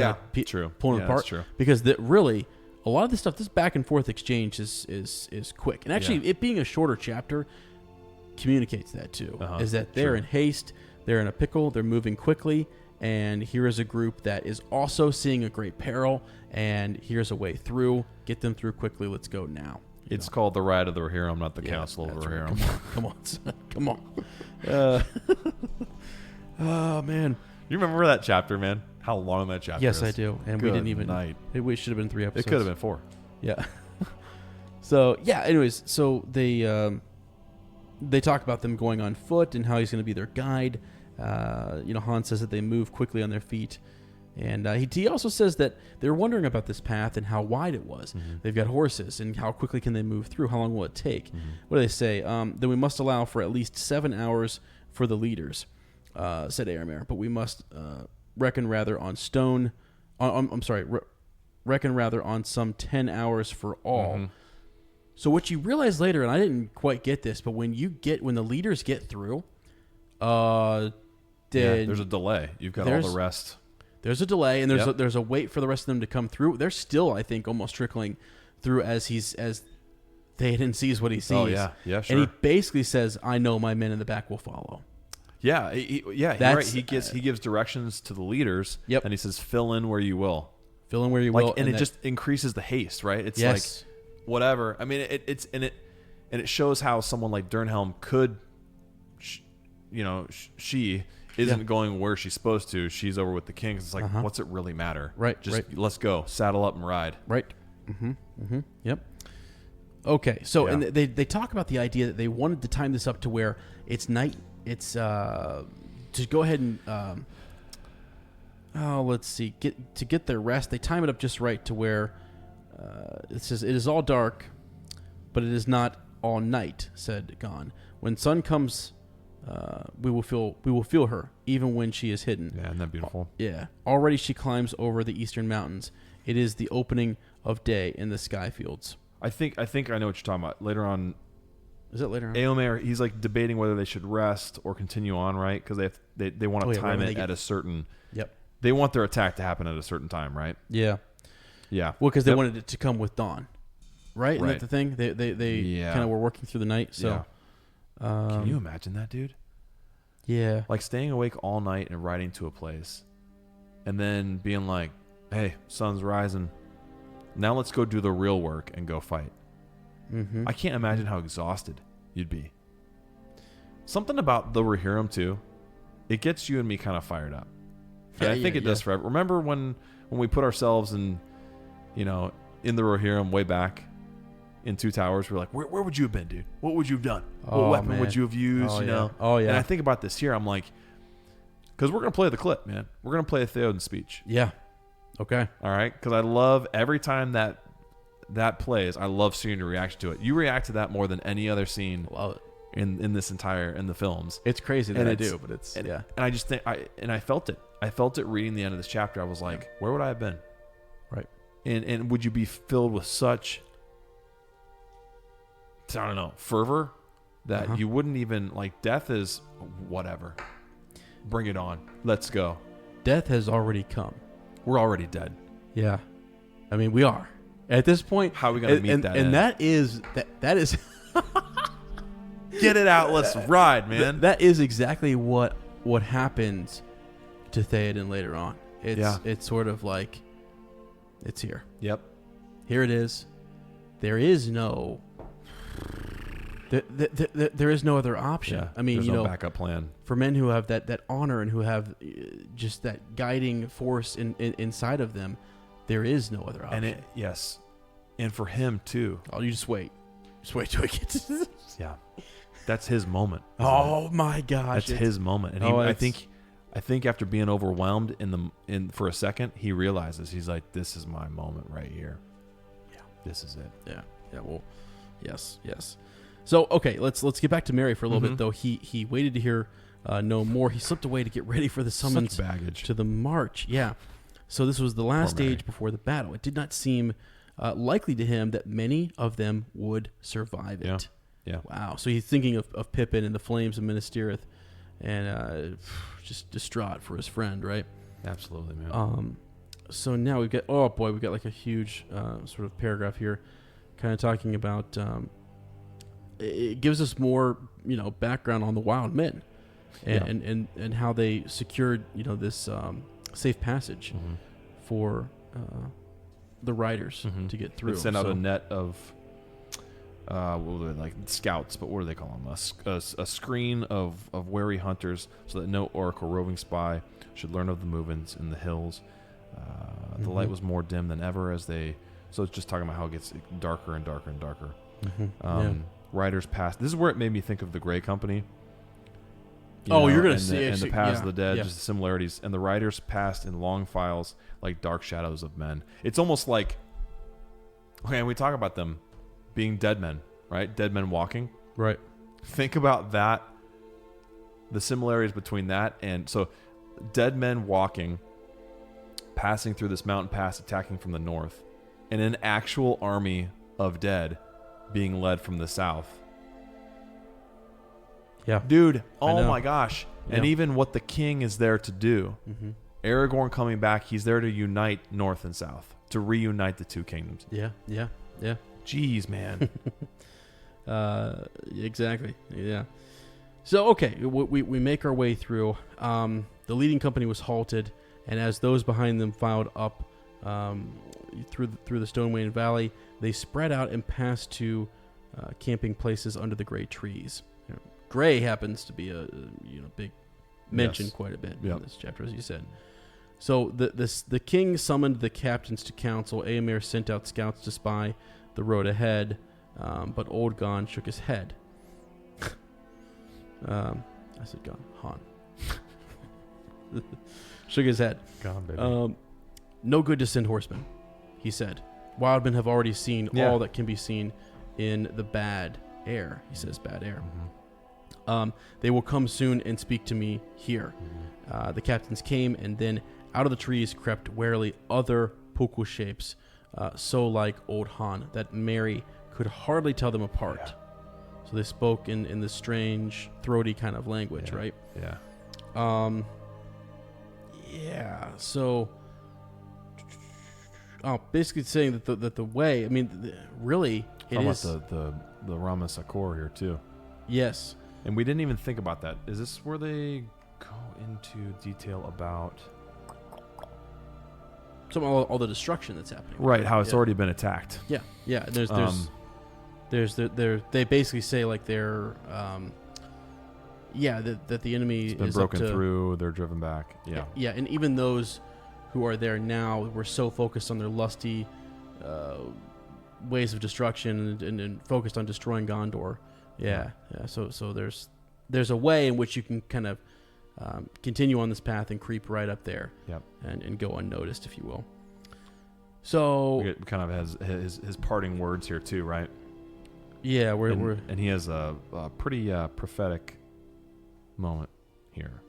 pulling it apart. That's true. Because really, a lot of this stuff, this back and forth exchange is quick. And actually, it being a shorter chapter communicates that too. Is that they're in haste, they're in a pickle, they're moving quickly, and here is a group that is also seeing a great peril, and here's a way through. Get them through quickly. Let's go now. It's called the Ride of the Rohirrim, not the Council of the Rohirrim. Right. Come on. Oh, man. You remember that chapter, man? How long that chapter is? Yes, I do. And we didn't even... It should have been 3 episodes. It could have been 4. Yeah. So, anyways, so they talk about them going on foot and how he's going to be their guide. Han says that they move quickly on their feet. And he also says that they're wondering about this path and how wide it was. Mm-hmm. They've got horses, and how quickly can they move through? How long will it take? Mm-hmm. What do they say? Then we must allow for at least 7 hours for the leaders, said Aramir. But we must reckon rather on stone. Reckon rather on some 10 hours for all. Mm-hmm. So what you realize later, and I didn't quite get this, but when the leaders get through, there's a delay. You've got all the rest. There's a delay, and there's a wait for the rest of them to come through. They're still, I think, almost trickling through as Theoden sees what he sees. Oh yeah, sure. And he basically says, "I know my men in the back will follow." Yeah, you're right. He gives directions to the leaders. Yep. And he says, "Fill in where you will." Fill in where you will, and it just increases the haste, right? It's like whatever. I mean, it shows how someone like Dernhelm could, she isn't going where she's supposed to. She's over with the king. It's like, what's it really matter? Right. Let's go. Saddle up and ride. Right. Mm-hmm. Mm-hmm. Yep. Okay. So, and they talk about the idea that they wanted to time this up to where it's night. It's to go ahead and let's see, get their rest. They time it up just right to where it says it is all dark, but it is not all night. Said Gon. When sun comes. We will feel her even when she is hidden. Yeah, isn't that beautiful? Yeah. Already she climbs over the eastern mountains. It is the opening of day in the sky fields. I think I know what you're talking about. Later on, Is it later on? Éomer, he's like debating whether they should rest or continue on, right? Because they want to time it at a certain. Yep. They want their attack to happen at a certain time, right? Yeah. Yeah. Well, because they wanted it to come with dawn, right? Isn't that the thing? They Yeah. kind of were working through the night. So, Can you imagine that, dude? Yeah. Like staying awake all night and riding to a place, and then being like, "Hey, sun's rising. Now let's go do the real work and go fight." Mm-hmm. I can't imagine how exhausted you'd be. Something about the Rohirrim too, it gets you and me kind of fired up. And I think it does forever. Remember when we put ourselves in, in the Rohirrim way back in Two Towers, we're like, where would you have been, dude? What would you have done? What weapon would you have used? Oh yeah. And I think about this here. I'm like, because we're gonna play the clip, man. We're gonna play a Theoden's speech. Yeah. Okay. All right. Because I love every time that plays. I love seeing your reaction to it. You react to that more than any other scene. Love it. In the films. It's crazy that and I do, but it's and I just think I felt it. I felt it reading the end of this chapter. I was like, where would I have been? Right. And would you be filled with such, I don't know, fervor that you wouldn't even like, death is whatever. Bring it on. Let's go. Death has already come. We're already dead. Yeah. I mean, we are. At this point, how are we going to meet that and end? that is Get it out. Let's ride, man. That is exactly what happens to Theoden later on. It's sort of like, it's here. Yep. Here it is. There is no there is no other option. Yeah, I mean, there's no backup plan. For men who have that honor and who have just that guiding force inside of them, there is no other option. And and for him too. Oh, you just wait. Just wait till he gets to this. Yeah. That's his moment. Oh my gosh. That's his moment. And I think after being overwhelmed for a second, he realizes, he's like, this is my moment right here. Yeah. This is it. Yeah. Yeah. Well, yes. So, okay, let's get back to Merry for a little bit, though. He waited to hear no more. He slipped away to get ready for the summons baggage to the march. Yeah. So this was the last stage before the battle. It did not seem likely to him that many of them would survive it. Yeah. Wow. So he's thinking of Pippin and the flames of Minas Tirith, and just distraught for his friend, right? Absolutely, man. So now we've got like a huge sort of paragraph here, kind of talking about. It gives us more, background on the Wild Men, and how they secured, this safe passage for the riders to get through. They sent out a net of. What were they, like scouts, but what do they call them? A screen of wary hunters, so that no orc or roving spy should learn of the movements in the hills. The light was more dim than ever so it's just talking about how it gets darker and darker and darker. Riders passed. This is where it made me think of the Grey Company. You're gonna see and the Paths of the Dead, just the similarities. And the riders passed in long files like dark shadows of men. It's almost like, okay, and we talk about them being dead men, right? Dead men walking. Right. Think about that. The similarities between that and so dead men walking, passing through this mountain pass, attacking from the north, and an actual army of dead being led from the south. Yeah. Dude, oh my gosh. And even what the king is there to do. Aragorn coming back, he's there to unite north and south, to reunite the two kingdoms. Yeah. Jeez, man. Exactly. Yeah. So, okay, we make our way through. The leading company was halted, and as those behind them filed up through the Stonewain Valley, they spread out and passed to camping places under the gray trees. Gray happens to be a big mentioned quite a bit in this chapter, as you said. So the king summoned the captains to council. Éomer sent out scouts to spy the road ahead, but Old Gon shook his head. I said Gon. Han. Shook his head. Gon, baby. No good to send horsemen, he said. Wildmen have already seen all that can be seen in the bad air. He says bad air. They will come soon and speak to me here. The captains came, and then out of the trees crept warily other Puku shapes, so like Old Han that Merry could hardly tell them apart. So they spoke in this strange, throaty kind of language, right? Yeah. Yeah. So, basically saying that the way. I mean, really, it is. About the Ramas Akor here too. Yes. And we didn't even think about that. Is this where they go into detail about all the destruction that's happening? right? How it's already been attacked. Yeah. Yeah. They basically say like they're that the enemy It's been is broken up to, through. They're driven back. Yeah. Yeah, and even those who are there now were so focused on their lusty ways of destruction and focused on destroying Gondor. Yeah. So there's a way in which you can kind of continue on this path and creep right up there. Yep. And go unnoticed, if you will. So We kind of has his parting words here too, right? yeah, And he has a pretty prophetic moment here,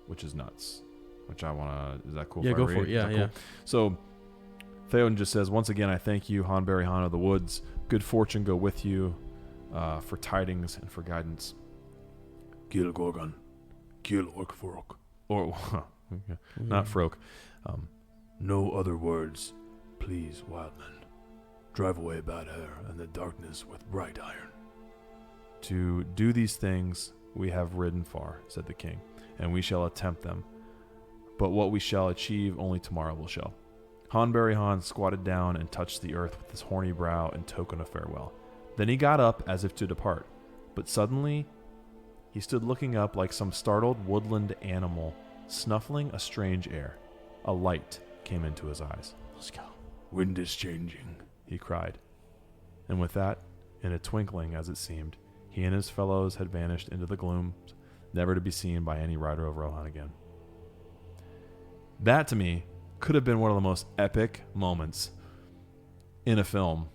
which is nuts. Which I want to. Is that cool? Yeah, if I go read? for it. Yeah, Is that yeah. cool? So Theoden just says, "Once again, I thank you, Hanberry Han of the Woods. Good fortune go with you, for tidings and for guidance." Kill Gorgon. Kill Orkforok. Or not Froke. No other words, please, Wildman. Drive away bad air and the darkness with bright iron. To do these things we have ridden far, said the king, and we shall attempt them. But what we shall achieve only tomorrow will show. Hanberry Han squatted down and touched the earth with his horny brow in token of farewell. Then he got up as if to depart, but suddenly he stood looking up like some startled woodland animal snuffling a strange air. A light came into his eyes. Let's go. Wind is changing. He cried. And with that, in a twinkling as it seemed, he and his fellows had vanished into the gloom, never to be seen by any rider of Rohan again. That, to me, could have been one of the most epic moments in a film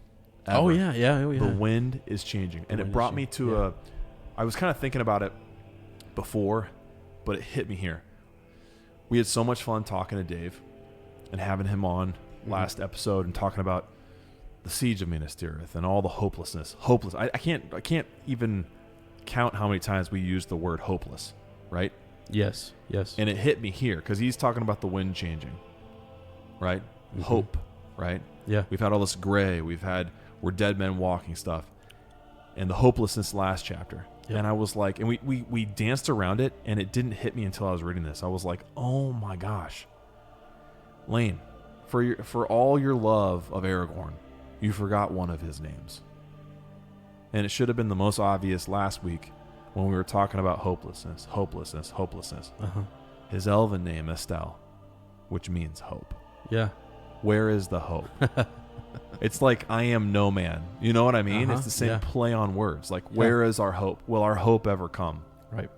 ever. Oh yeah. The wind is changing. And it brought me to I was kind of thinking about it before, but it hit me here. We had so much fun talking to Dave and having him on last episode and talking about the siege of Minas Tirith and all the hopelessness. Hopeless. I can't even count how many times we used the word hopeless, right? Yes. And it hit me here because he's talking about the wind changing, right? Mm-hmm. Hope, right? Yeah. We've had all this gray. We're dead men walking stuff. And the hopelessness last chapter. Yep. And I was like, and we danced around it, and it didn't hit me until I was reading this. I was like, oh my gosh. Lane, for all your love of Aragorn, you forgot one of his names. And it should have been the most obvious last week when we were talking about hopelessness. Uh-huh. His elven name, Estelle, which means hope. Yeah. Where is the hope? It's like I am no man. You know what I mean? Uh-huh, It's the same yeah. play on words. Like, where is our hope? Will our hope ever come? Right.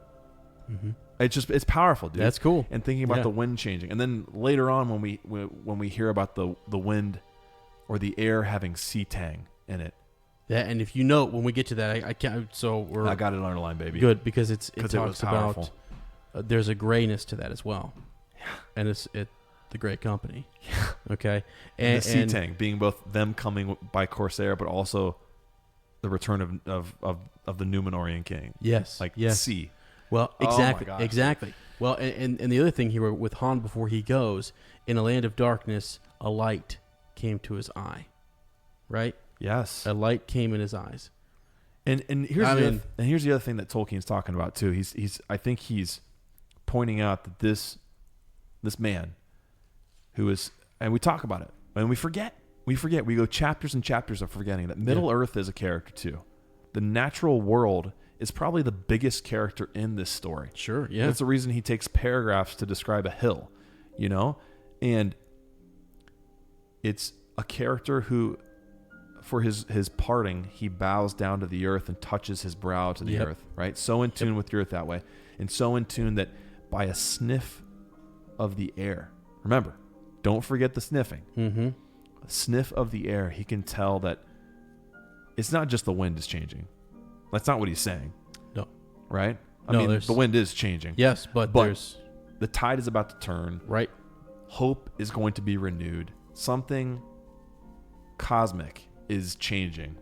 Mm-hmm. It's powerful, dude. That's cool. And thinking about Yeah. the wind changing, and then later on when we hear about the wind or the air having sea tang in it, Yeah, and if you know when we get to that, I can't. So we're I got it underlined, baby. good because it 'Cause talks it was powerful. about there's a grayness to that as well. Yeah. And it's the Grey Company. Yeah. Okay. And the sea tang being both them coming by Corsair, but also the return of the Númenórean king. Yes. Like yes. sea. Well, Oh my exactly. gosh. Exactly. Well, and the other thing here with Han before he goes, in a land of darkness, a light came to his eye. Right? Yes. A light came in his eyes. And here's the other thing that Tolkien's talking about too. I think he's pointing out that this man who is, and we talk about it and we forget. We go chapters and chapters of forgetting that Middle Earth is a character too. The natural world is probably the biggest character in this story. Sure, yeah. That's the reason he takes paragraphs to describe a hill, and it's a character who, for his parting, he bows down to the earth and touches his brow to the earth, right? So in tune with the earth that way, and so in tune that by a sniff of the air, remember, don't forget the sniffing. Mm-hmm. A sniff of the air, he can tell that it's not just the wind is changing. That's not what he's saying. No. Right? I No, mean, the wind is changing. Yes, but there's... The tide is about to turn. Right. Hope is going to be renewed. Something cosmic is changing.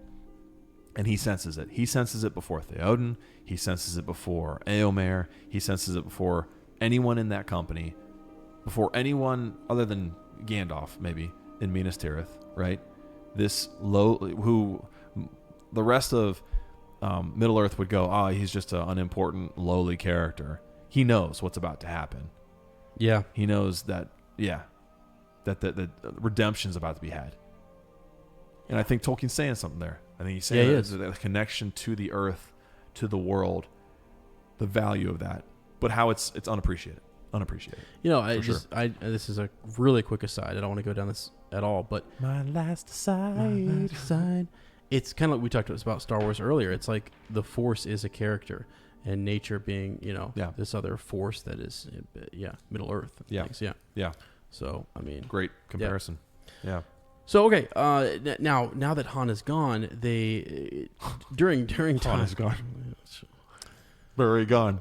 And he senses it. He senses it before Theoden. He senses it before Eomer. He senses it before anyone in that company, before anyone other than Gandalf, maybe, in Minas Tirith, right? Who the rest of Middle-earth would go, he's just an unimportant, lowly character. He knows what's about to happen. Yeah. He knows that redemption's about to be had. And I think Tolkien's saying something there. I think he's saying the connection to the earth, to the world, the value of that, but how it's unappreciated. This is a really quick aside. I don't want to go down this at all, but my last aside. It's kind of like we talked about Star Wars earlier. It's like the Force is a character, and nature being, this other force that is, Middle Earth. Things. Yeah. So I mean, great comparison. Yeah. So okay, now that Han is gone, they during time Han is gone. Very gone.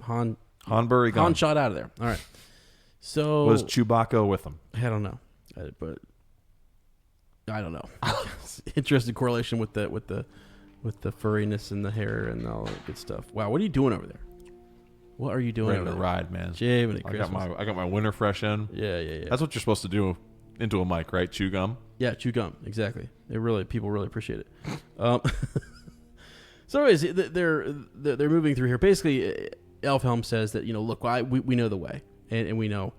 Han gone. shot out of there. All right. So was Chewbacca with him? I don't know, but I don't know. Interesting correlation with the furriness and the hair and all that good stuff. Wow, what are you doing over there? What are you doing Ready over to there? ride, man. I got my winter fresh in. Yeah. That's what you're supposed to do into a mic, right? Chew gum. Yeah, chew gum. Exactly. People really appreciate it. So anyways, they're moving through here. Basically, Elfhelm says that, look, we know the way, and we know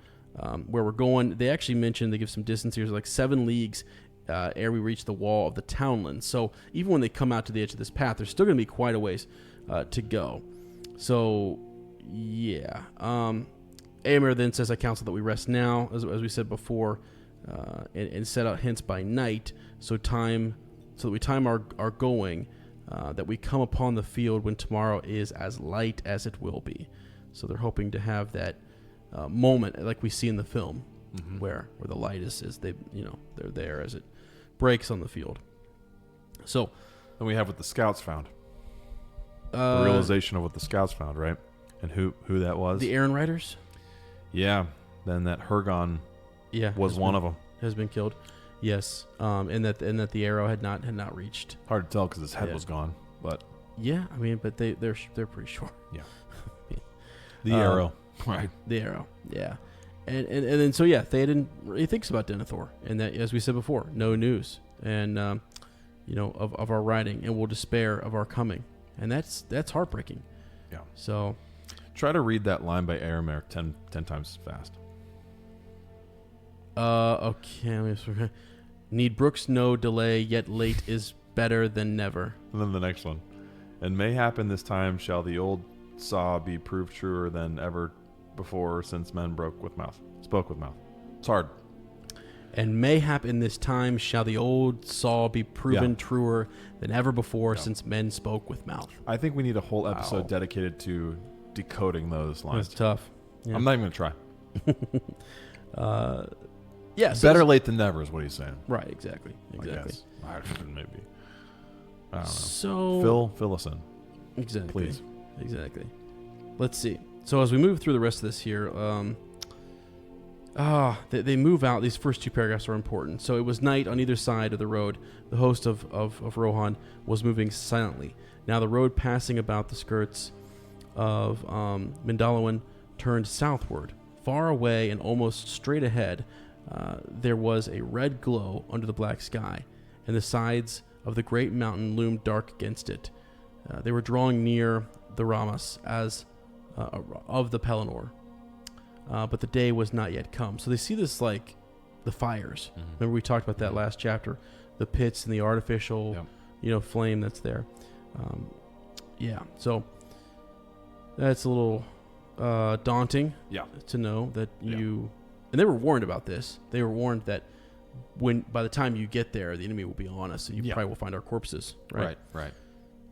where we're going. They actually mentioned, they give some distance here, like 7 leagues ere we reach the wall of the townland. So even when they come out to the edge of this path, there's still going to be quite a ways to go. So yeah. Eomer then says, I counsel that we rest now, as we said before, and set out hence by night, so that we time our going, that we come upon the field when tomorrow is as light as it will be. So they're hoping to have that moment like we see in the film, where the light is they they're there as it breaks on the field. So then we have what the scouts found. The realization of what the scouts found, right? And who that was? The Aaron Riders? Yeah. Then that Hergon was one of them. Has been killed. Yes. And that the arrow had not reached. Hard to tell because his head was gone, but yeah, I mean, but they're pretty sure. Yeah. The arrow. Right. The arrow. Yeah. And then so Theoden really thinks about Denethor, and that, as we said before, no news, and of our riding, and will despair of our coming, and that's heartbreaking. Yeah. So try to read that line by Eomer 10 times fast. Okay. Need brooks no delay, yet late is better than never. And then the next one. And mayhap in this time shall the old saw be proved truer than ever before, since men spoke with mouth. It's hard. And mayhap in this time shall the old saw be proven truer than ever before, since men spoke with mouth. I think we need a whole episode dedicated to decoding those lines. It's tough. Yeah. I'm not even going to try. Better late than never is what he's saying. Right, exactly. Maybe. I don't know. So fill us in. Exactly. Please. Exactly. Let's see. So as we move through the rest of this here, they move out. These first 2 paragraphs are important. So it was night on either side of the road. The host of Rohan was moving silently. Now the road passing about the skirts of Mindalluin turned southward. Far away and almost straight ahead, there was a red glow under the black sky, and the sides of the great mountain loomed dark against it. They were drawing near the Ramas as of the Pelennor, but the day was not yet come. So they see this like the fires. Mm-hmm. Remember we talked about that last chapter, the pits and the artificial, flame that's there. So that's a little daunting. To know that you. And they were warned about this. They were warned that by the time you get there, the enemy will be on us, and you probably will find our corpses. Right.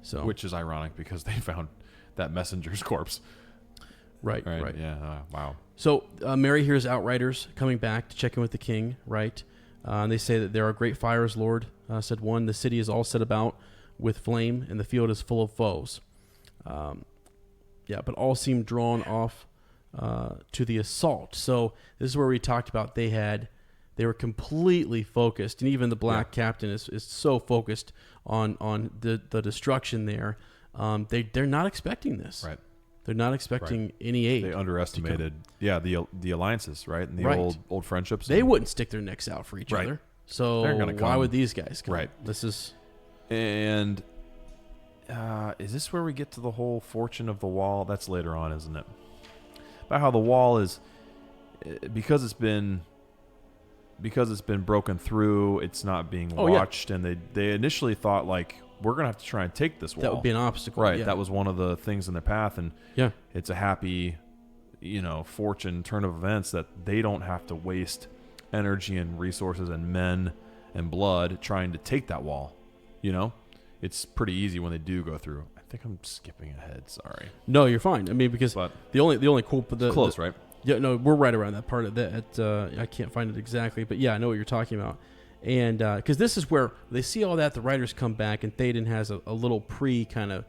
So, which is ironic because they found that messenger's corpse. Right. Yeah. Wow. So Merry hears outriders coming back to check in with the king. Right. And they say that there are great fires, Lord. Said one. The city is all set about with flame, and the field is full of foes. But all seem drawn off to the assault. So this is where we talked about they had They were completely focused, and even the black captain is so focused on the destruction there. They're not expecting this. Right. They're not expecting any aid. They underestimated, the alliances, right, and the old friendships. They wouldn't stick their necks out for each other. So why would these guys come? Right. This is. And is this where we get to the whole fortune of the wall? That's later on, isn't it? About how the wall is, because it's been broken through, it's not being watched, and they initially thought like, we're gonna have to try and take this wall. That would be an obstacle, right? Yeah. That was one of the things in their path, and it's a happy, fortune turn of events that they don't have to waste energy and resources and men and blood trying to take that wall. It's pretty easy when they do go through. I think I'm skipping ahead. Sorry. No, you're fine. I mean, because the only cool, close, right? Yeah, no, we're right around that part of that. I can't find it exactly, but yeah, I know what you're talking about. And because this is where they see all that, the writers come back, and Théoden has a little pre kind of,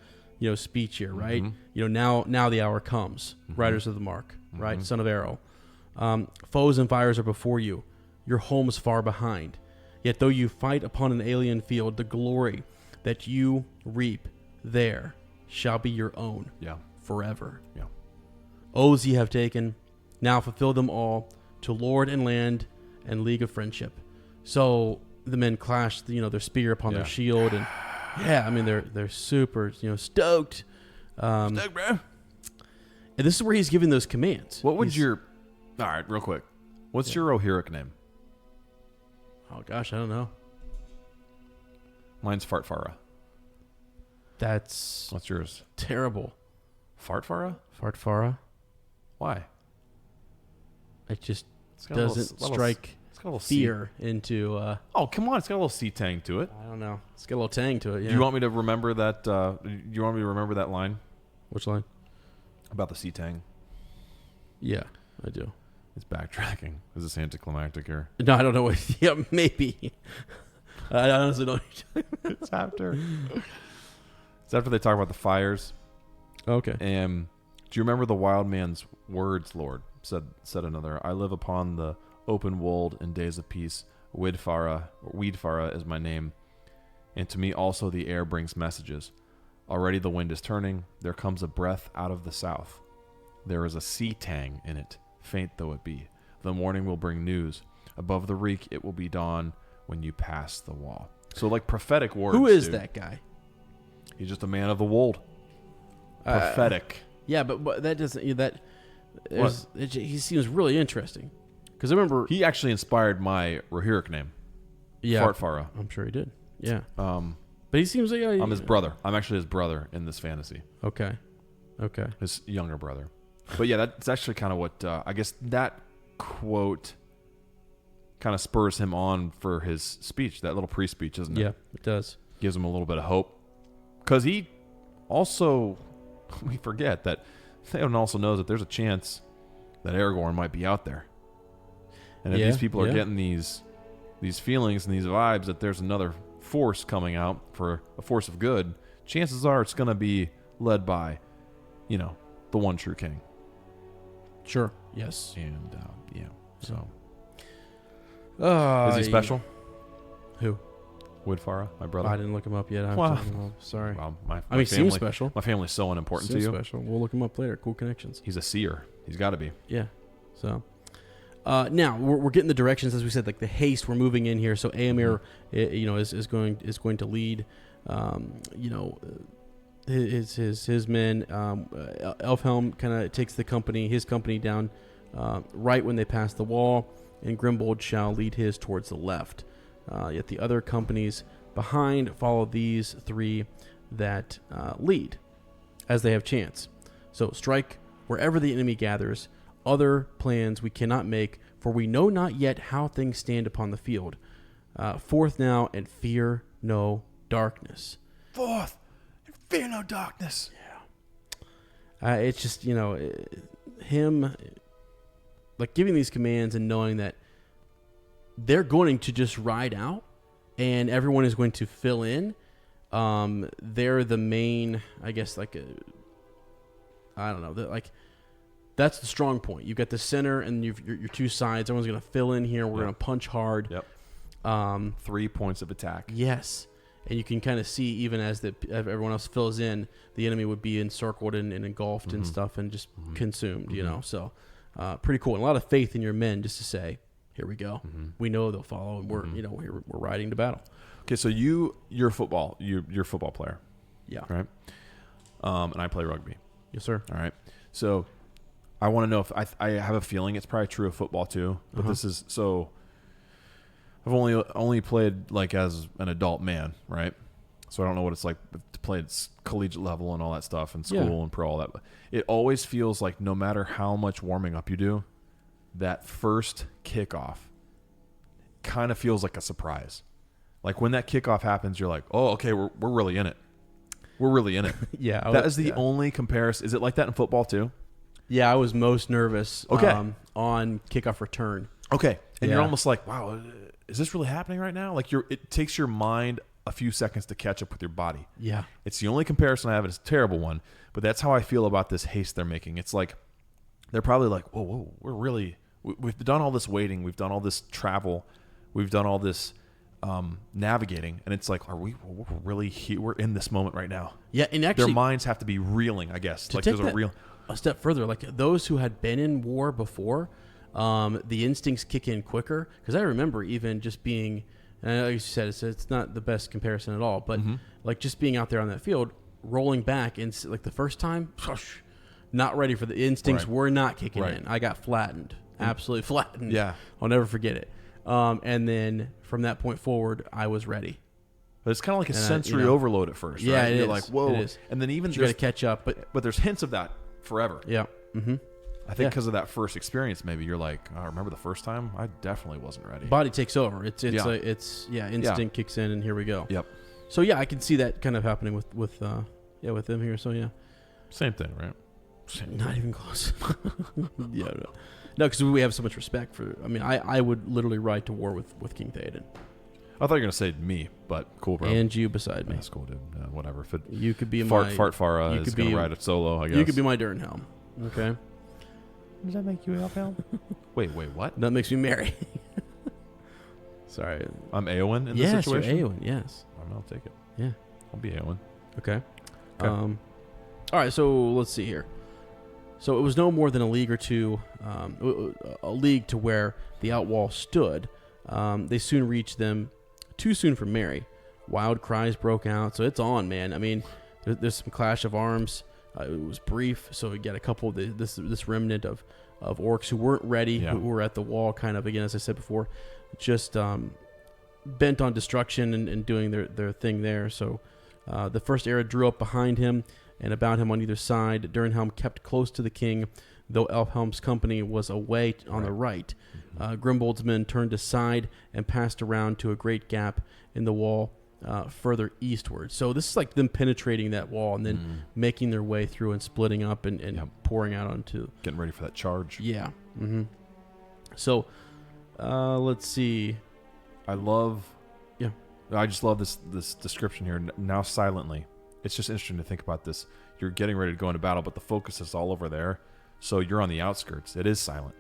speech here, right? Mm-hmm. Now the hour comes. Mm-hmm. Riders of the Mark, right? Son of Arrow. Foes and fires are before you. Your home is far behind. Yet though you fight upon an alien field, the glory that you reap there shall be your own forever. Yeah. Oaths ye have taken, now fulfill them all to Lord and land and league of friendship. So the men clashed, their spear upon their shield, and I mean they're super, stoked. Stoked, bro. And this is where he's giving those commands. What would all right, real quick, what's your Rohirrim name? Oh gosh, I don't know. Mine's Fartfara. What's yours? Terrible. Fartfara? Fartfara. Why? It just doesn't strike fear into. Oh, come on! It's got a little sea tang to it. I don't know. It's got a little tang to it. Yeah. Do you want me to remember that? You want me to remember that line? Which line? About the sea tang. Yeah, I do. It's backtracking. Is this anticlimactic here? No, I don't know what. Yeah, maybe. I honestly don't. It's after. It's after they talk about the fires. Okay. And do you remember the wild man's words, Lord? Said another. I live upon the open wold in days of peace. Weedfara is my name. And to me also the air brings messages. Already the wind is turning. There comes a breath out of the south. There is a sea tang in it, faint though it be. The morning will bring news. Above the reek it will be dawn when you pass the wall. So like prophetic words. Who is that guy? He's just a man of the wold. Prophetic. Yeah, but that doesn't. He seems really interesting. Because I remember he actually inspired my Rohirrim name. Yeah, Fartfara. I'm sure he did. Yeah. But he seems like I'm his brother. I'm actually his brother in this fantasy. Okay. His younger brother. But yeah, that's actually kind of what I guess that quote kind of spurs him on for his speech. That little pre-speech, isn't it? Yeah, it does. Gives him a little bit of hope. Because he also, we forget that Théoden also knows that there's a chance that Aragorn might be out there. And if these people are getting these feelings and these vibes that there's another force coming out for a force of good, chances are it's going to be led by, the one true king. Sure. Yes. And, so. Is he special? Who? Woodfara, my brother. I didn't look him up yet. Sorry. Well, my he family, seems special. My family's so unimportant to you. Special. We'll look him up later. Cool connections. He's a seer. He's got to be. Yeah. So, now we're getting the directions, as we said, like the haste. We're moving in here. So Éomer, is going to lead. His men. Elfhelm kind of takes his company down right when they pass the wall, and Grimbold shall lead his towards the left. Yet the other companies behind follow these three that lead, as they have chance. So strike wherever the enemy gathers. Other plans we cannot make, for we know not yet how things stand upon the field. Forth now, and fear no darkness. Forth, and fear no darkness. Yeah. It's just, him, like, giving these commands and knowing that they're going to just ride out and everyone is going to fill in. They're the main, I guess, I don't know, That's the strong point. You've got the center and your two sides. Everyone's going to fill in here. We're going to punch hard. Yep. 3 points of attack. Yes. And you can kind of see, even as everyone else fills in, the enemy would be encircled and engulfed and stuff and just consumed, you know. So pretty cool. And a lot of faith in your men just to say, here we go. We know they'll follow, and we're riding to battle. Okay, so you're football. You're a football player. Yeah. Right? And I play rugby. Yes, sir. All right. So I want to know if I have a feeling it's probably true of football too, but this is so. I've only played like as an adult man, right? So I don't know what it's like to play at collegiate level and all that stuff and school and pro, all that. But it always feels like no matter how much warming up you do, that first kickoff kind of feels like a surprise. Like when that kickoff happens, you're like, oh, okay, we're really in it. We're really in it. Yeah. That is the only comparison. Is it like that in football too? Yeah, I was most nervous on kickoff return. Okay. And you're almost like, wow, is this really happening right now? Like it takes your mind a few seconds to catch up with your body. Yeah. It's the only comparison I have. It's a terrible one, but that's how I feel about this haste they're making. It's like they're probably like, whoa, we've done all this waiting. We've done all this travel. We've done all this navigating. And it's like, we're really here? We're in this moment right now. Yeah. And actually, their minds have to be reeling, I guess. Like there's a step further, like those who had been in war before, the instincts kick in quicker. Because I remember even just being, and like you said, it's not the best comparison at all, but like just being out there on that field, rolling back, and like the first time, not ready for the instincts were not kicking in. I got flattened, absolutely flattened. Yeah, I'll never forget it. And then from that point forward, I was ready. But it's kind of like a sensory overload at first. Yeah, right? You're like, whoa, it is. And then even you got to catch up, but there's hints of that forever. Yeah. I think because of that first experience, maybe you're like, I remember the first time, I definitely wasn't ready. Body takes over. Instinct kicks in, and here we go. Yep. So yeah, I can see that kind of happening with them here. So yeah, same thing, right? Not even close. Yeah, no, because we have so much respect for. I mean, I would literally ride to war with King Theoden. I thought you were gonna say me, but cool, bro. And you beside me. That's cool, dude. Whatever. If you could be Fart Farah is gonna ride it solo, I guess. You could be my Durnhelm. Okay. Does that make you Elfhelm? wait, what? That makes me merry. Sorry. I'm Eowyn in this situation? Yes, you're Eowyn, yes. I'll take it. Yeah. I'll be Eowyn. Okay. All right, so let's see here. So it was no more than a league or two, a league to where the outwall stood. They soon reached them, too soon for Merry. Wild cries broke out, so it's on, man. I mean, there's some clash of arms. It was brief, so we got a couple of this remnant of orcs who weren't ready, who were at the wall, kind of, again, as I said before, just bent on destruction and doing their thing there. So the first era drew up behind him and about him on either side. Durnhelm kept close to the king, though Elfhelm's company was away on the right. Grimbold's men turned aside and passed around to a great gap in the wall further eastward. So this is like them penetrating that wall and then making their way through and splitting up and pouring out onto... Getting ready for that charge. Yeah. So, let's see. I just love this description here. Now silently. It's just interesting to think about this. You're getting ready to go into battle, but the focus is all over there. So you're on the outskirts. It is silent,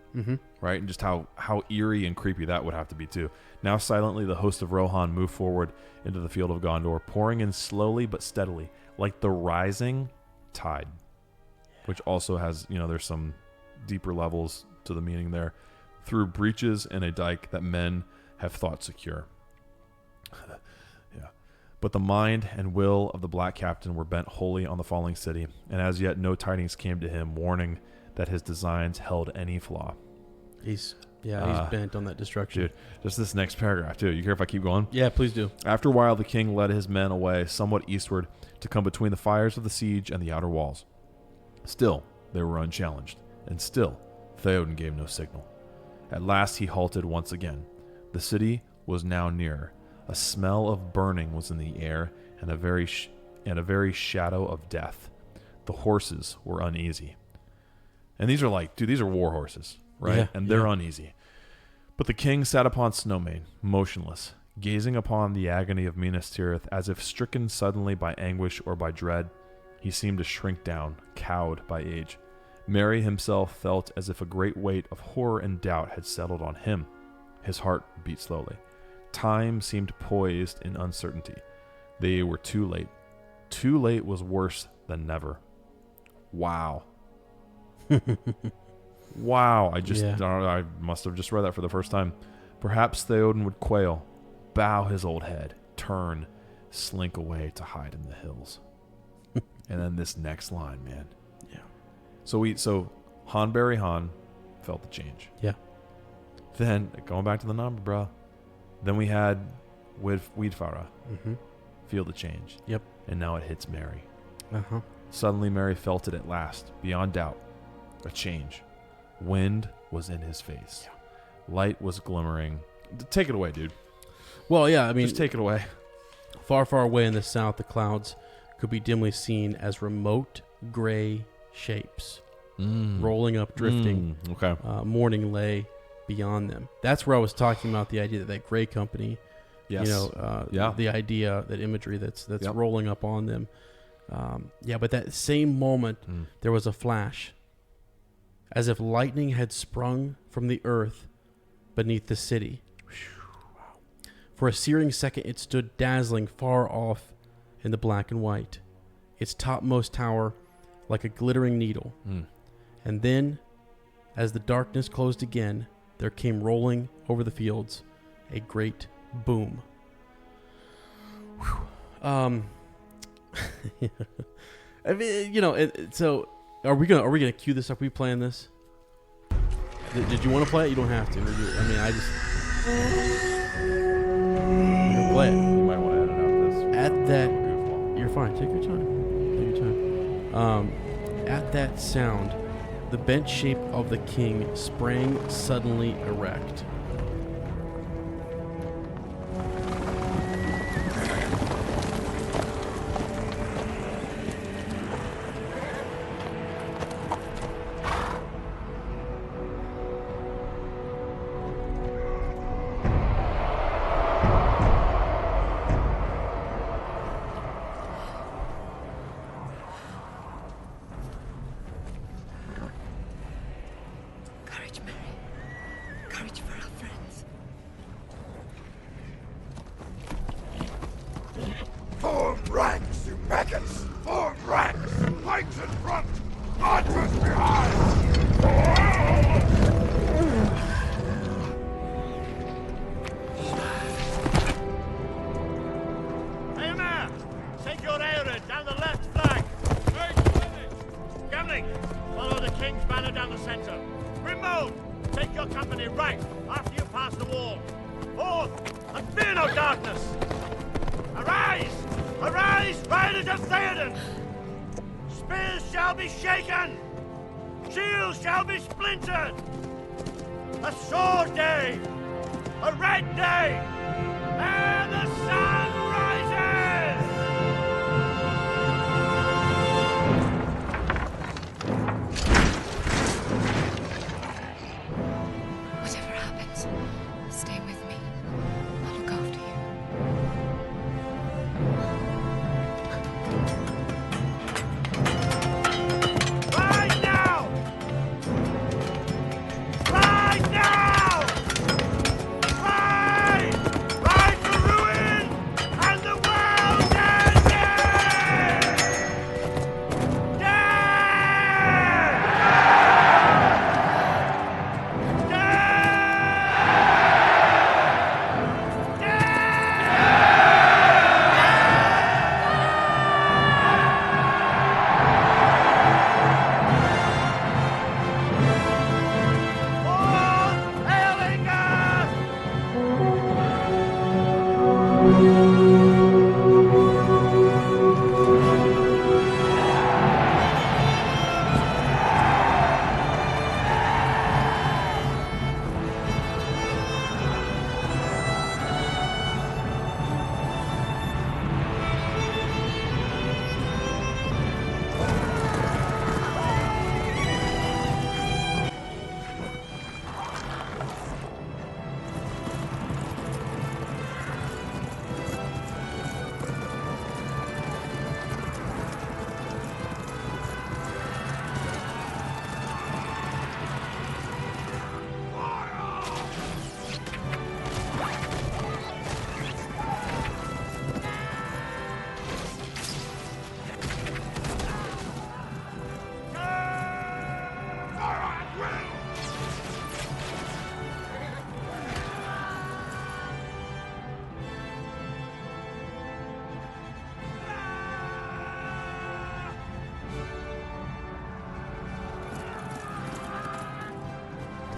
right? And just how eerie and creepy that would have to be too. Now silently, the host of Rohan moved forward into the field of Gondor, pouring in slowly but steadily, like the rising tide, which also has, there's some deeper levels to the meaning there, through breaches in a dike that men have thought secure. But the mind and will of the Black Captain were bent wholly on the falling city, and as yet no tidings came to him warning that his designs held any flaw. He's bent on that destruction. Dude, just this next paragraph, too. You care if I keep going? Yeah, please do. After a while, the king led his men away somewhat eastward to come between the fires of the siege and the outer walls. Still, they were unchallenged, and still, Theoden gave no signal. At last he halted once again. The city was now nearer. A smell of burning was in the air, and a very shadow of death. The horses were uneasy. And these are war horses, right? Yeah, and they're uneasy. But the king sat upon Snowmane, motionless, gazing upon the agony of Minas Tirith as if stricken suddenly by anguish or by dread. He seemed to shrink down, cowed by age. Merry himself felt as if a great weight of horror and doubt had settled on him. His heart beat slowly. Time seemed poised in uncertainty. They were too late. Too late was worse than never. Wow. Wow. I must have just read that for the first time. Perhaps Theoden would quail, bow his old head, turn, slink away to hide in the hills. And then this next line, man. Yeah. So Hanberry Han felt the change. Yeah. Then, going back to the number, bro. Then we had Weedfara feel the change. Yep. And now it hits Merry. Uh-huh. Suddenly, Merry felt it at last, beyond doubt. A change. Wind was in his face. Yeah. Light was glimmering. Take it away, dude. Well, yeah, I mean... Just take it away. Far, far away in the south, the clouds could be dimly seen as remote gray shapes rolling up, drifting. Okay. Morning lay beyond them. That's where I was talking about the idea that Gray Company, Yes. the idea, that imagery that's rolling up on them. But that same moment, there was a flash, as if lightning had sprung from the earth beneath the city. For a searing second, it stood dazzling far off in the black and white, its topmost tower like a glittering needle. And then, as the darkness closed again, there came rolling over the fields a great boom. I mean, so are we gonna cue this up? Are we playing this? Did you want to play it? You don't have to. I just play it. You might want to edit out this. At that, goofball. you're fine. Take your time. Take your time. At that sound, the bent shape of the king sprang suddenly erect. Courage, Mary. Courage for our friends. Form ranks, you maggots! Form ranks! Pikes in front! Archers behind! Hey, man! Take your area down the left flank! Gambling! Follow the king's banner down the center. Remove! Take your company right after you pass the wall. Forth, and fear no darkness! Arise! Arise, riders of Theoden! Spears shall be shaken! Shields shall be splintered! A sword day! A red day! And the sun rises! Whatever happens, stay with me. I'll look after you. Ride now! Ride now! Ride! Ride to ruin!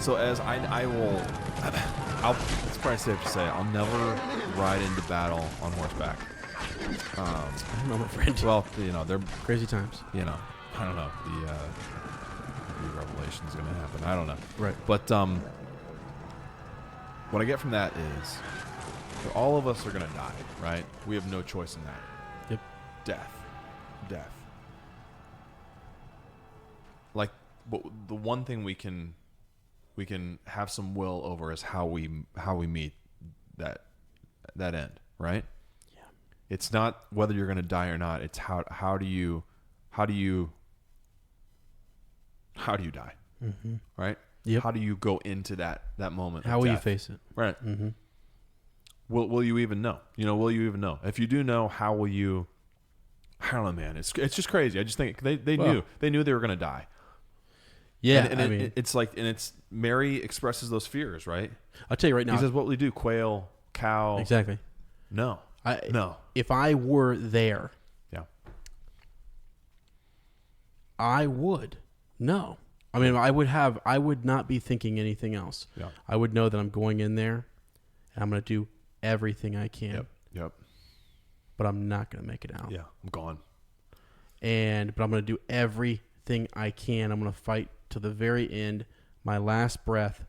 So as I will, it's probably safe to say I'll never ride into battle on horseback. I don't know, my friend. Well, they're Crazy times. I don't know. The revelation is going to happen. I don't know. Right. But what I get from that is all of us are going to die, right? We have no choice in that. Yep. Death. Like, but the one thing we can have some will over is how we meet that end, right? Yeah. It's not whether you're going to die or not. It's how do you die, Mm-hmm. right? Yep. How do you go into that moment? How of will you death? face it? Right. Mm-hmm. Will you even know? Will you even know? If you do know, how will you? I don't know, man. It's just crazy. I just think they knew they were going to die. Yeah, and it's like, and it's Mary expresses those fears, right? I'll tell you right now. He says, "What will you do? Quail, cow?" Exactly. No. No. If I were there, Yeah. I would. No. I mean, I would not be thinking anything else. Yeah. I would know that I'm going in there and I'm going to do everything I can. Yep. But I'm not going to make it out. Yeah. I'm gone. But I'm going to do everything I can. I'm going to fight to the very end, my last breath,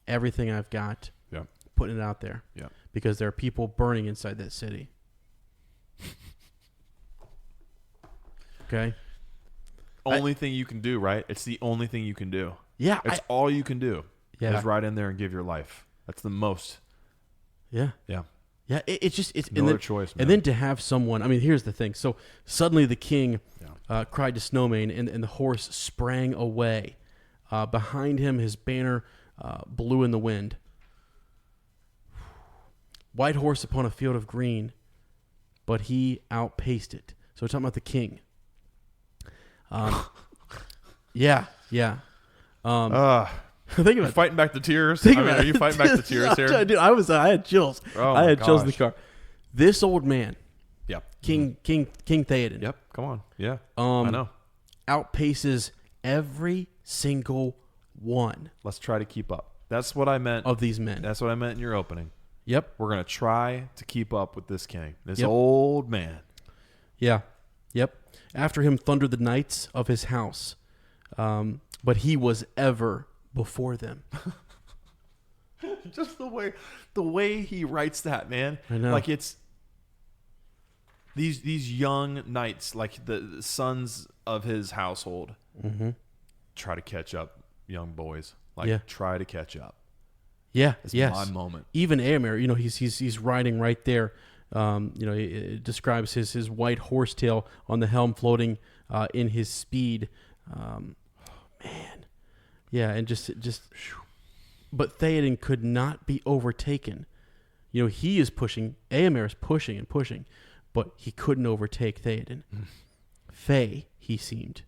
everything I've got, putting it out there. Yeah. Because there are people burning inside that city. Okay? Only thing you can do, right? It's the only thing you can do. Yeah. It's all you can do. Yeah. Is ride in there and give your life. That's the most. Yeah. Yeah. Yeah. It's No other choice, man. And then to have someone, I mean, here's the thing. So suddenly the king cried to Snowmane, and the horse sprang away. Behind him, his banner blew in the wind. White horse upon a field of green, but he outpaced it. So we're talking about the king. Yeah. Think about fighting back the tears. Are you fighting back the tears here? Dude, I had chills. Oh I my had chills in the gosh. car. This old man, Yep. King Theoden. Yep. Come on. Yeah. I know. Outpaces every single one Let's try to keep up. That's what I meant. of these men. That's what I meant in your opening. Yep. We're gonna try to keep up with this king, this Yep. old man. Yeah. Yep. After him thundered the knights of his house, but he was ever before them. Just the way he writes that, man. I know. Like it's these young knights, like the sons of his household, try to catch up, young boys. Like try to catch up. Yeah. It's yes. my moment. Even Aemir, he's riding right there. It describes his white horsetail on the helm floating in his speed. Man. Yeah, and just but Theoden could not be overtaken. He is pushing, Aemir is pushing and pushing, but he couldn't overtake Theoden. Fey, he seemed,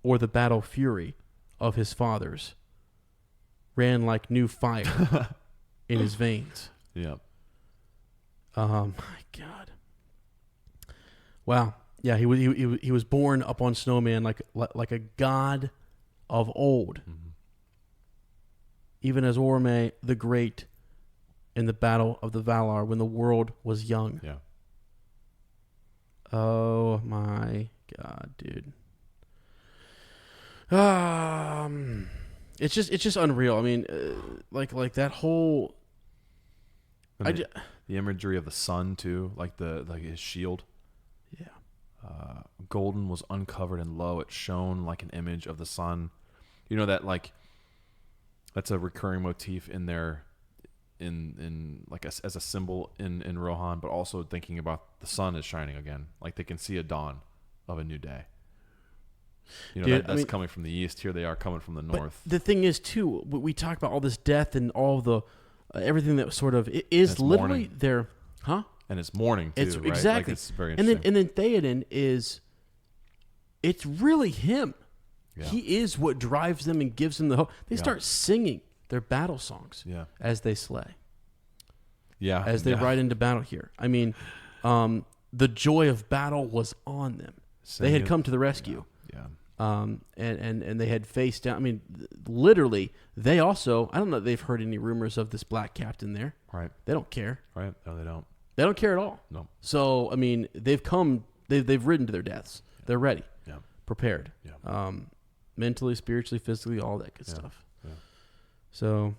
or the battle fury of his fathers, ran like new fire in his veins. Yeah. Oh my God! Wow. Yeah, he was born up on Snowman like a god of old. Mm-hmm. Even as Orome the Great in the Battle of the Valar when the world was young. Yeah. Oh my God, dude. It's just unreal. I mean, like that whole. The imagery of the sun too, like his shield. Yeah. Golden was uncovered and low. It shone like an image of the sun. That that's a recurring motif in there, in like as a symbol in Rohan, but also thinking about the sun is shining again. Like they can see a dawn of a new day. Dude, that's coming from the east. Here they are coming from the north. But the thing is, too, we talk about all this death and all the everything that sort of it is literally morning. there, huh? And it's morning too, It's right? exactly. Like it's very and interesting. then Theoden is, it's really him. Yeah. He is what drives them and gives them the hope. They start singing their battle songs as they slay. Yeah. As they ride into battle here. I mean, the joy of battle was on them. They had come to the rescue. Yeah. and they had face down. I mean, literally, they also. I don't know if they've heard any rumors of this black captain there. Right. They don't care. Right. No, they don't. They don't care at all. No. So I mean, they've come. They've ridden to their deaths. They're ready. Yeah. Prepared. Yeah. Mentally, spiritually, physically, all that good stuff. Yeah. So,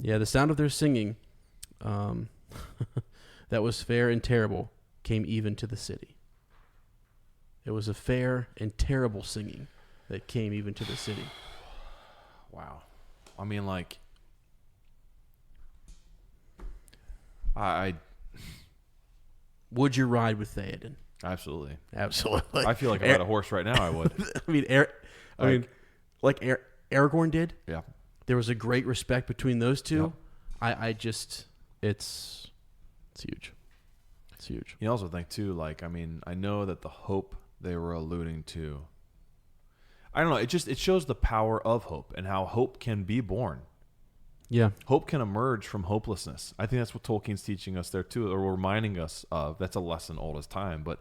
yeah, the sound of their singing, that was fair and terrible, came even to the city. It was a fair and terrible singing that came even to the city. Wow. I mean, like, I Would you ride with Theoden? absolutely. Absolutely. I feel like if I had a horse right now, I would. I mean, Aragorn did. Yeah. There was a great respect between those two. Yep. I just, it's huge. It's huge. You also think too, like, I mean, I know that the hope they were alluding to, I don't know, it shows the power of hope and how hope can be born. Yeah. Hope can emerge from hopelessness. I think that's what Tolkien's teaching us there too, or reminding us of. That's a lesson old as time, but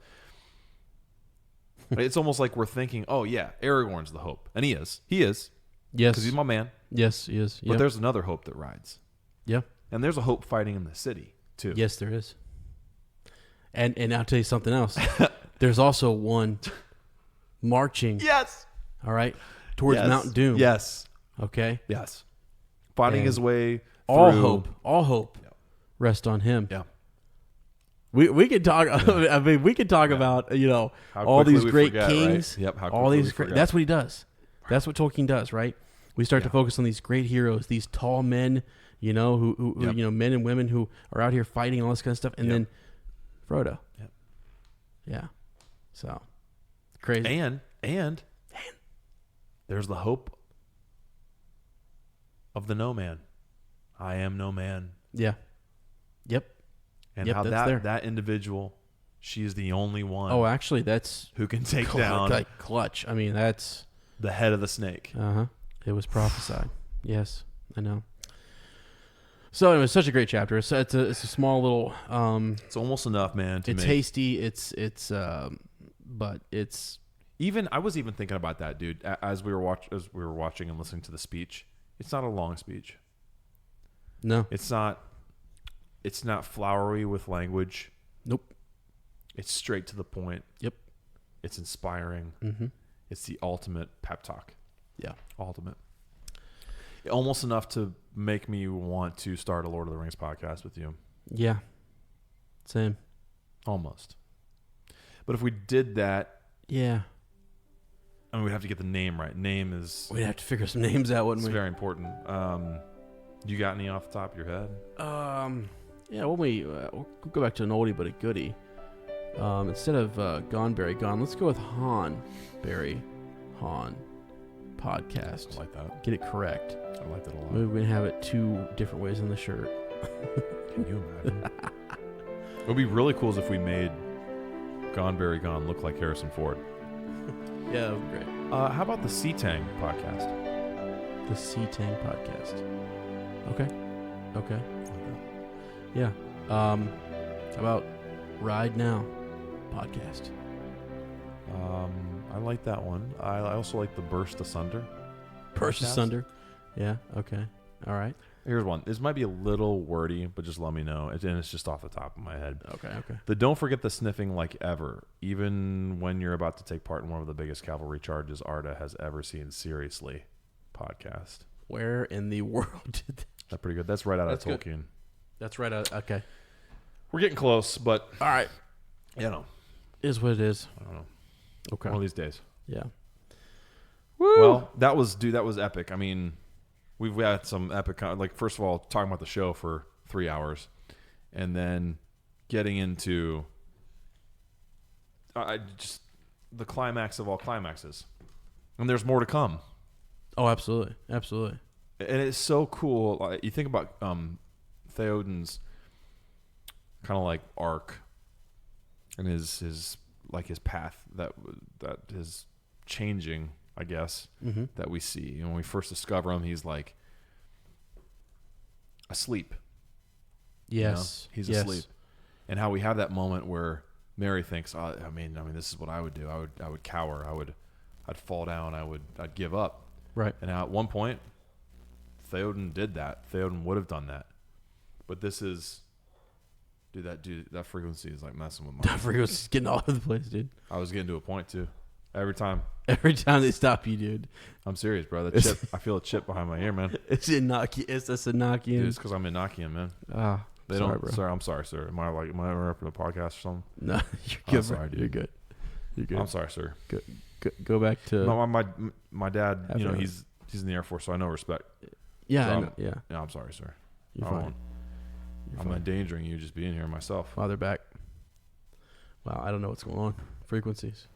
it's almost like we're thinking, oh yeah, Aragorn's the hope. And he is. Yes. Because he's my man. Yes, he is. But there's another hope that rides. Yeah. And there's a hope fighting in the city too. Yes, there is. And I'll tell you something else. There's also one marching. Yes. All right. Towards Mount Doom. Yes. Okay. Yes. Finding And his way through. All hope rest on him. Yeah. We could talk. I mean, we could talk about How all quickly these we great forget, kings. right? Yep. How All quickly these we great. forget. That's what he does. That's what Tolkien does, right? We start to focus on these great heroes, these tall men, who men and women who are out here fighting all this kind of stuff, and then Frodo. Yep. Yeah. So crazy. And there's the hope of the no man. I am no man. Yeah. Yep. And Yep, how that's there. that individual, she is the only one Oh, actually, that's who can take down like clutch. I mean, that's the head of the snake. It was prophesied. Yes, I know. So anyway, it's such a great chapter. It's a small little. It's almost enough, man. It's hasty. But it's even. I was even thinking about that, dude. As we were watching and listening to the speech. It's not a long speech. no. It's not flowery with language. Nope. It's straight to the point. Yep. It's inspiring. Mm-hmm. It's the ultimate pep talk. Yeah. Ultimate. Almost enough to make me want to start a Lord of the Rings podcast with you. Yeah. Same. Almost. But if we did that, Yeah. I mean, we'd have to get the name right. Name is We'd have to figure some names out, wouldn't we? very important. You got any off the top of your head? Yeah. When we'll go back to an oldie but a goodie. Instead of Gone Berry Gone, let's go with Han Berry Han podcast. I like that. Get it correct. I like that a lot. Maybe we can have it two different ways on the shirt. Can you imagine? It would be really cool if we made Gone Berry Gone look like Harrison Ford. Yeah, that would be great. How about the Sea-Tang podcast? The Sea-Tang podcast. Okay. Yeah. How about Ride Now podcast? I like that one. I also like the Burst Asunder. Burst podcast. Asunder. Yeah. Okay. All right. Here's one. This might be a little wordy, but just let me know. And it's just off the top of my head. Okay. The Don't Forget the Sniffing Like Ever. Even when you're about to take part in one of the biggest cavalry charges Arda has ever seen. Seriously. Podcast. Where in the world did that? That's pretty good. That's right out That's of good. Tolkien. That's right. Okay. We're getting close, but All right. Is what it is. I don't know. Okay. One of these days. Yeah. Well, that was epic. I mean, we've had some epic, like, first of all, talking about the show for 3 hours and then getting into just the climax of all climaxes. And there's more to come. Oh, absolutely. Absolutely. And it's so cool. Like, you think about Theoden's kind of like arc and his path that is changing, I guess, that we see. And when we first discover him, he's like asleep. Yes. He's asleep. And how we have that moment where Mary thinks, I mean, this is what I would do. I would cower. I would I'd fall down. I'd give up. Right. And at one point, Theoden did that. Theoden would have done that. But this is, dude, that frequency is like messing with my. That frequency's getting all over the place, dude. I was getting to a point too. Every time they stop you, dude. I'm serious, bro. That chip, I feel a chip behind my ear, man. It's a Enochian. It's a Enochian. Dude, it's because I'm Enochian, man. They sorry, don't. bro. Sorry, I'm sorry, sir. Am I interrupting the podcast or something? No, you're I'm good. sorry, dude. You're good. You're good. I'm sorry, sir. Go back to. No, my dad. You know, After- he's in the Air Force, so I know respect. Yeah, So I I'm- know. Yeah. Yeah, I'm sorry, sir. You're I fine. won't. You're I'm fine. endangering you just being here myself. Father back. Wow, I don't know what's going on. Frequencies.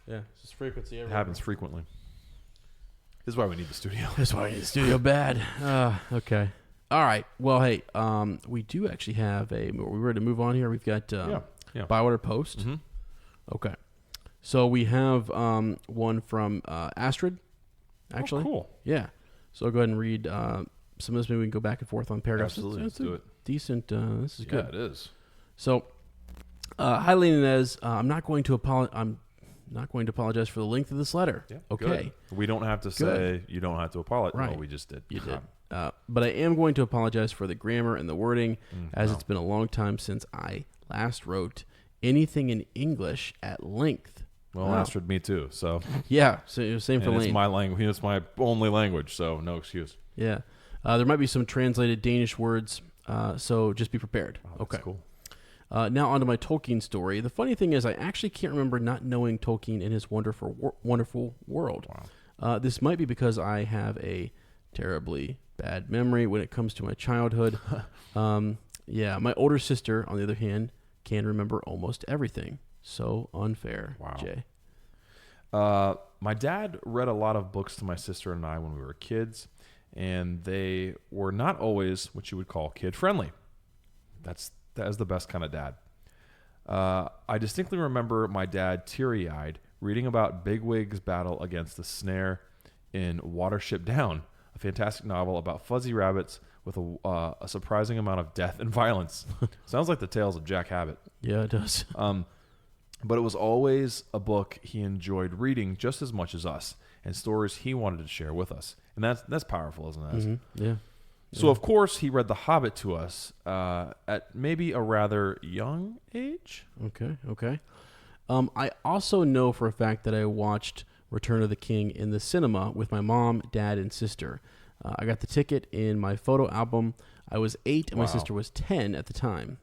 Yeah, it's just frequency. It happens frequently. This is why we need the studio. That's why I need the studio bad. Okay. All right. Well, hey, we do actually have are we ready to move on here? We've got Yeah. Bywater Post. Mm-hmm. Okay. So we have one from Astrid, actually. Oh, cool. Yeah. So I'll go ahead and read some of this. Maybe we can go back and forth on paragraphs. Absolutely. Let's do it. Decent. This is good. Yeah, it is. So, hi, Lena Inez. I'm not going to apologize for the length of this letter. Yeah. Okay. Good. We don't have to say you don't have to apologize. Right. No, we just did. You did. But I am going to apologize for the grammar and the wording, as no. it's been a long time since I last wrote anything in English at length. Well, Wow. Astrid, me too. So, Yeah, so same for and Lane. it's my language. It's my only language, so no excuse. Yeah. There might be some translated Danish words, so just be prepared. Wow, Okay. that's cool. Now onto my Tolkien story. The funny thing is I actually can't remember not knowing Tolkien in his wonderful world. Wow. This might be because I have a terribly bad memory when it comes to my childhood. Yeah, my older sister, on the other hand, can remember almost everything. So unfair, Wow. Jay. My dad read a lot of books to my sister and I when we were kids, and they were not always what you would call kid-friendly. That is the best kind of dad. I distinctly remember my dad teary-eyed reading about Bigwig's battle against the Snare in Watership Down, a fantastic novel about fuzzy rabbits with a surprising amount of death and violence. Sounds like the tales of Jack Habit. Yeah, it does. But it was always a book he enjoyed reading just as much as us, and stories he wanted to share with us. And that's powerful, isn't it? Mhm. Yeah. So, of course, he read The Hobbit to us at maybe a rather young age. Okay. I also know for a fact that I watched Return of the King in the cinema with my mom, dad, and sister. I got the ticket in my photo album. I was 8 and my Wow. sister was 10 at the time.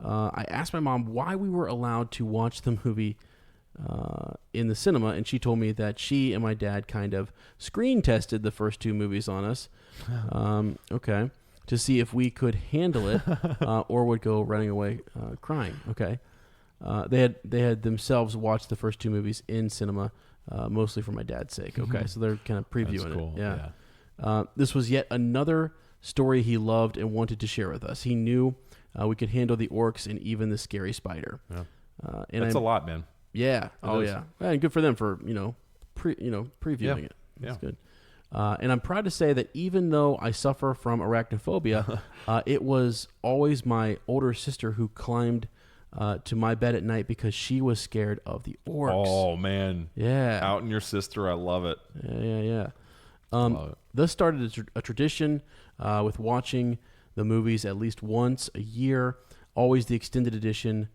I asked my mom why we were allowed to watch the movie in the cinema, and she told me that she and my dad kind of screen tested the first 2 movies on us. Okay. To see if we could handle it or would go running away crying. Okay. They had themselves watched the first 2 movies in cinema, mostly for my dad's sake. Okay, so they're kind of previewing That's cool. it. Yeah. This was yet another story he loved and wanted to share with us. He knew we could handle the orcs and even the scary spider. Yeah. And That's a lot, man. Yeah. Oh is. yeah. And good for them for previewing it. That's good. And I'm proud to say that even though I suffer from arachnophobia, it was always my older sister who climbed to my bed at night because she was scared of the orcs. Oh, man. Yeah. Out and your sister. I love it. Yeah. Love it. Thus started a tradition with watching the movies at least once a year, always the extended edition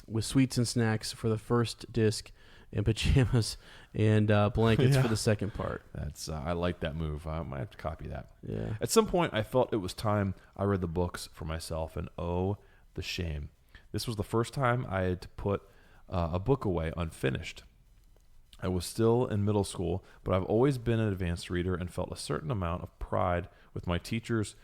with sweets and snacks for the first disc and pajamas and blankets for the second part. That's I like that move. I might have to copy that. Yeah. At some point, I felt it was time I read the books for myself, and oh, the shame. This was the first time I had to put a book away unfinished. I was still in middle school, but I've always been an advanced reader and felt a certain amount of pride with my teachers'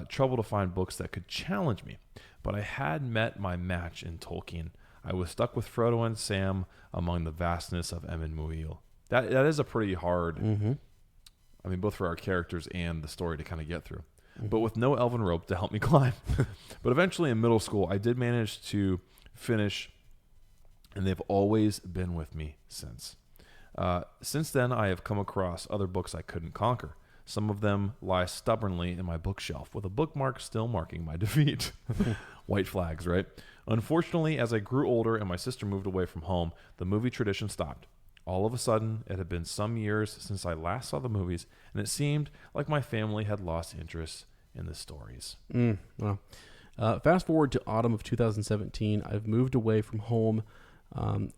trouble to find books that could challenge me. But I had met my match in Tolkien. I was stuck with Frodo and Sam among the vastness of Emin Muil. That is a pretty hard, I mean, both for our characters and the story to kind of get through. But with no elven rope to help me climb. But eventually in middle school, I did manage to finish, and they've always been with me since. Since then, I have come across other books I couldn't conquer. Some of them lie stubbornly in my bookshelf, with a bookmark still marking my defeat. White flags, right? Unfortunately, as I grew older and my sister moved away from home, the movie tradition stopped. All of a sudden, it had been some years since I last saw the movies, and it seemed like my family had lost interest in the stories. Well, fast forward to autumn of 2017. I've moved away from home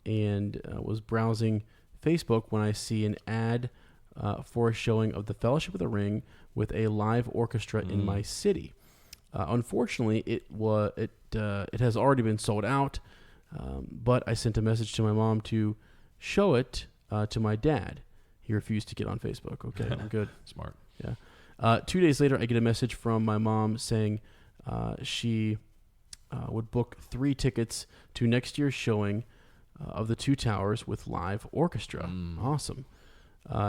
and was browsing Facebook when I see an ad for a showing of The Fellowship of the Ring with a live orchestra in my city. Unfortunately, it has already been sold out, but I sent a message to my mom to show it to my dad. He refused to get on Facebook. Okay, I'm good. Smart. Yeah. 2 days later, I get a message from my mom saying she would book 3 tickets to next year's showing of The Two Towers with live orchestra. Awesome.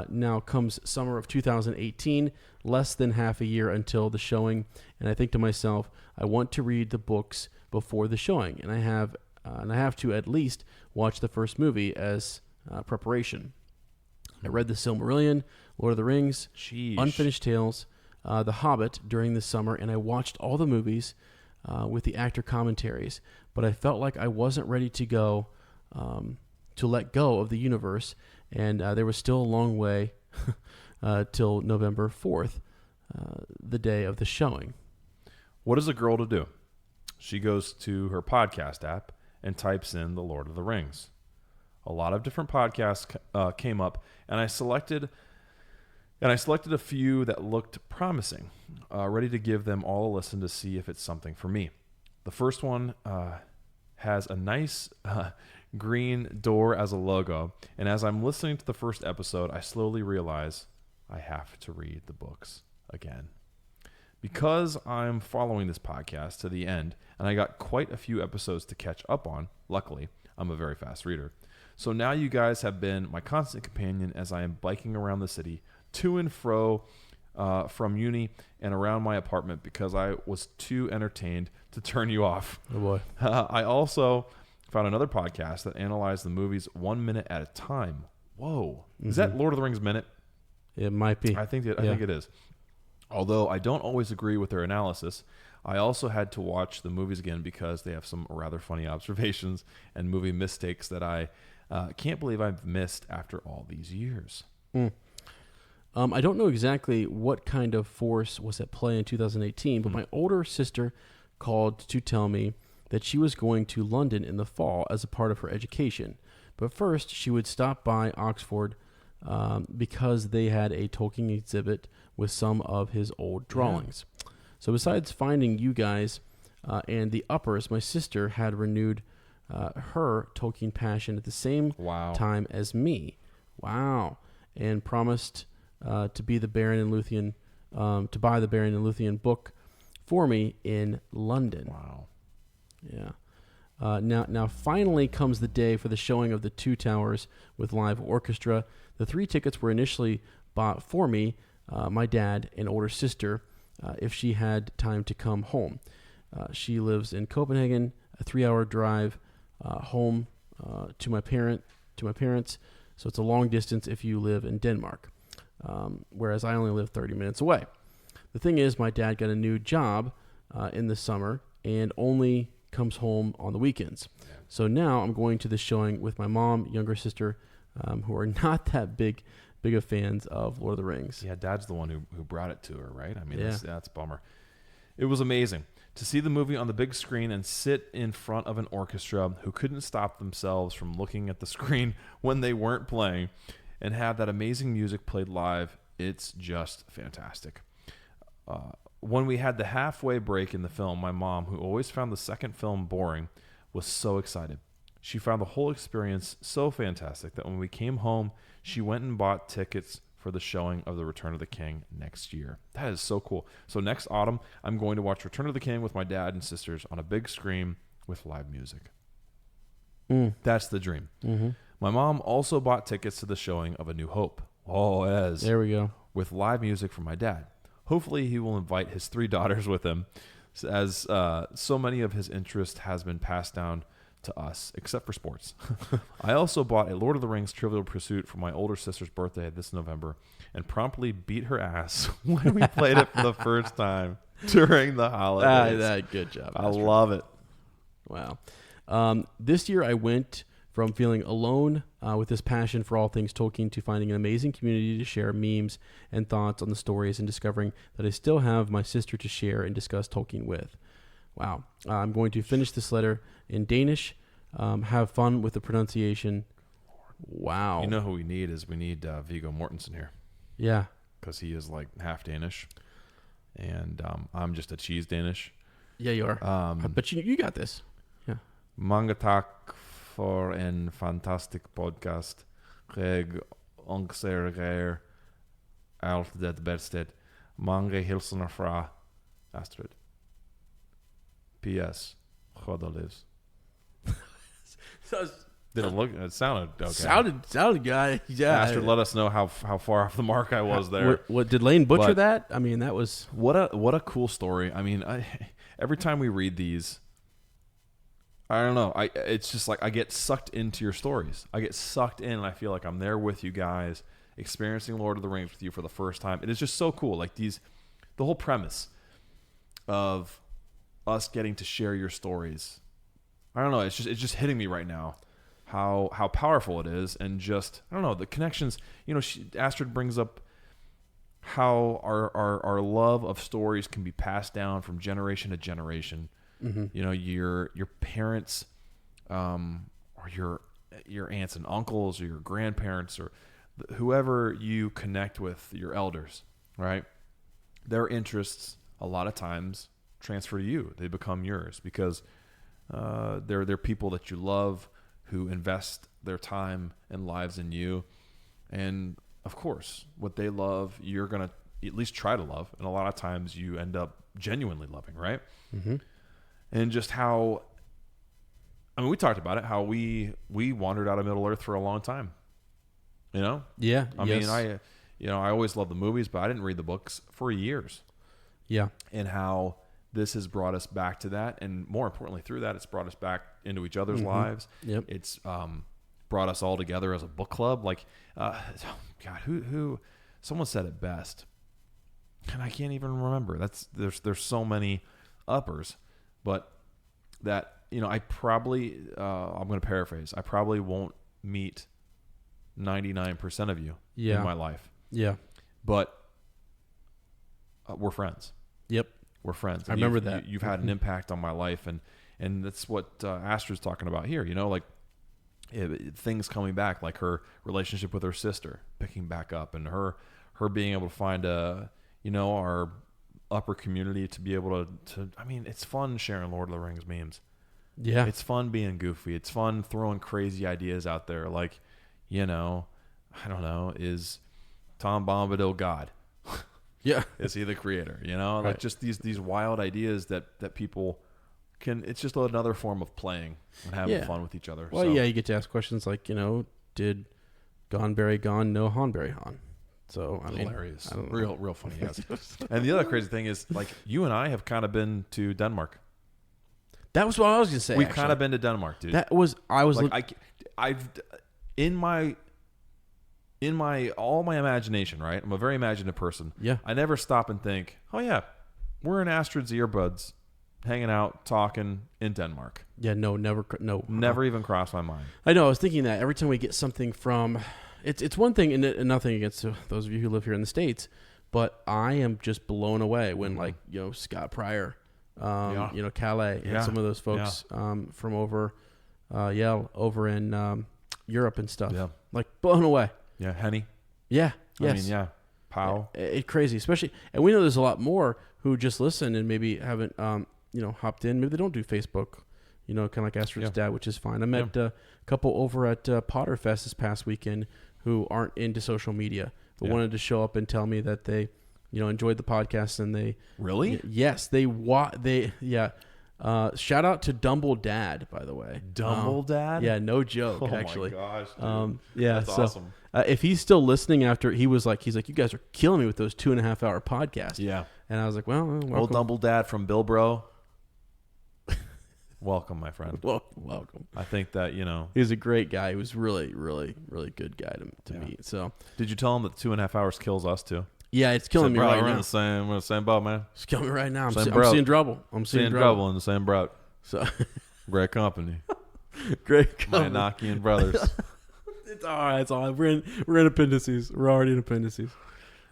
Now comes summer of 2018, less than half a year until the showing, and I think to myself, I want to read the books before the showing, and I have to at least watch the first movie as preparation. I read The Silmarillion, Lord of the Rings, Sheesh. Unfinished Tales, The Hobbit during the summer, and I watched all the movies with the actor commentaries, but I felt like I wasn't ready to let go of the universe, and there was still a long way till November 4th, the day of the showing. What is a girl to do? She goes to her podcast app and types in The Lord of the Rings. A lot of different podcasts came up, and I selected a few that looked promising, ready to give them all a listen to see if it's something for me. The first one has a nice green door as a logo, and as I'm listening to the first episode, I slowly realize I have to read the books again. Because I'm following this podcast to the end, and I got quite a few episodes to catch up on, luckily, I'm a very fast reader. So now you guys have been my constant companion as I am biking around the city, to and fro from uni and around my apartment because I was too entertained to turn you off. Oh boy. I also found another podcast that analyzed the movies 1 minute at a time. Whoa. Is that Lord of the Rings Minute? It might be. I think it is. Although I don't always agree with their analysis, I also had to watch the movies again because they have some rather funny observations and movie mistakes that I can't believe I've missed after all these years. I don't know exactly what kind of force was at play in 2018, but my older sister called to tell me that she was going to London in the fall as a part of her education. But first, she would stop by Oxford because they had a Tolkien exhibit with some of his old drawings. So besides finding you guys and the uppers, my sister had renewed her Tolkien passion at the same time as me. Wow. And promised to be the Baron and Luthien, to buy the Baron and Luthien book for me in London. Wow. Yeah. Now finally comes the day for the showing of The Two Towers with live orchestra. The 3 tickets were initially bought for me, my dad, and older sister, if she had time to come home. She lives in Copenhagen, a 3-hour drive home to my parents. So it's a long distance if you live in Denmark, whereas I only live 30 minutes away. The thing is, my dad got a new job in the summer and only comes home on the weekends. So now I'm going to the showing with my mom, younger sister, who are not that big of fans of Lord of the Rings. Yeah, Dad's the one who brought it to her, right? I mean, that's a bummer. It was amazing to see the movie on the big screen and sit in front of an orchestra who couldn't stop themselves from looking at the screen when they weren't playing and have that amazing music played live. It's just fantastic. When we had the halfway break in the film, my mom, who always found the second film boring, was so excited. She found the whole experience so fantastic that when we came home, she went and bought tickets for the showing of The Return of the King next year. That is so cool. So next autumn, I'm going to watch Return of the King with my dad and sisters on a big screen with live music. That's the dream. My mom also bought tickets to the showing of A New Hope. There we go. With live music from my dad. Hopefully he will invite his 3 daughters with him, as so many of his interest has been passed down to us, except for sports. I also bought a Lord of the Rings Trivial Pursuit for my older sister's birthday this November and promptly beat her ass when we played it for the first time. during the holidays. Good job. I love it. Wow. This year I went from feeling alone with this passion for all things Tolkien to finding an amazing community to share memes and thoughts on the stories and discovering that I still have my sister to share and discuss Tolkien with. Wow. I'm going to finish this letter in Danish. Have fun with the pronunciation. Wow. You know who we need Viggo Mortensen here. Yeah. Because he is like half Danish. And I'm just a cheese Danish. Yeah, you are. But you got this. Yeah. Mange tack for en fantastisk podcast. Jeg ønsker alt det bedste. Mange hilsener fra Astrid. P.S. Hoda lives. Did it look? It sounded okay. Sounded good. Yeah. Astrid let us know how far off the mark I was there. What did Lane butcher But that? I mean, that was what a cool story. I mean, every time we read these, I don't know. It's just like I get sucked into your stories. I get sucked in, and I feel like I'm there with you guys, experiencing Lord of the Rings with you for the first time. It is just so cool. Like the whole premise of us getting to share your stories. I don't know. It's just hitting me right now. How powerful it is, and just I don't know the connections. You know, Astrid brings up how our love of stories can be passed down from generation to generation. Mm-hmm. You know, your parents, or your aunts and uncles, or your grandparents, or whoever you connect with, your elders, right? Their interests a lot of times transfer to you. They become yours because they're people that you love, who invest their time and lives in you. And of course, what they love, you're going to at least try to love. And a lot of times you end up genuinely loving, right? Mm-hmm. And just how, I mean, we talked about it, how we wandered out of Middle Earth for a long time, you know? Yeah. I mean, I always loved the movies, but I didn't read the books for years. Yeah. And how this has brought us back to that, and more importantly, through that, it's brought us back into each other's lives. Yep. It's brought us all together as a book club. Like, God, who? Someone said it best, and I can't even remember. There's so many uppers, but that I probably I'm going to paraphrase. I probably won't meet 99% of you in my life. Yeah, but we're friends. Yep. We're friends. I remember that. You've had an impact on my life, and that's what Astrid's talking about here. You know, like things coming back, like her relationship with her sister picking back up, and her being able to find our upper community to be able to. I mean, it's fun sharing Lord of the Rings memes. Yeah, it's fun being goofy. It's fun throwing crazy ideas out there. Like, I don't know, is Tom Bombadil God? Yeah. Is he the creator? Like Right. just these wild ideas that people can, it's just another form of playing and having fun with each other. Well, yeah, you get to ask questions like, did Gonberry Gon know Hanberry Han? So, I mean, hilarious. Real funny, yes. And the other crazy thing is, like, you and I have kind of been to Denmark. That was what I was going to say. We've kind of been to Denmark, dude. In all my imagination, right? I'm a very imaginative person. Yeah. I never stop and think, oh yeah, we're in Astrid's earbuds, hanging out, talking in Denmark. Yeah, never. Never even crossed my mind. I know. I was thinking that every time we get something from, it's one thing, and nothing against those of you who live here in the States, but I am just blown away when Scott Pryor, Calais, and some of those folks from over in Europe and stuff, like blown away. Yeah, Henny. Yeah. Yes. I mean, yeah. Pow. It's crazy, especially, and we know there's a lot more who just listen and maybe haven't, hopped in. Maybe they don't do Facebook, kind of like Astrid's dad, which is fine. I met a couple over at Potterfest this past weekend who aren't into social media, but wanted to show up and tell me that they, enjoyed the podcast, and they really, yes, shout out to Dumble Dad, by the way. Dumble Dad? Yeah, no joke, actually. Oh my gosh, dude. That's awesome. If he's still listening after, he's like, you guys are killing me with those 2.5 hour podcasts. Yeah. And I was like, well, welcome. Old Dumble Dad from Bilbro. Welcome, my friend. Welcome. I think that, He was a great guy. He was really, really, really good guy to meet. So, did you tell him that 2.5 hours kills us too? Yeah, it's killing me Bro, right we're now. in the same boat, man. It's killing me right now. I'm, Same I'm boat. seeing trouble. I'm seeing trouble. in the same boat. So Great company. great. My Enochian brothers. It's all right. It's all right. We're in appendices. We're already in appendices.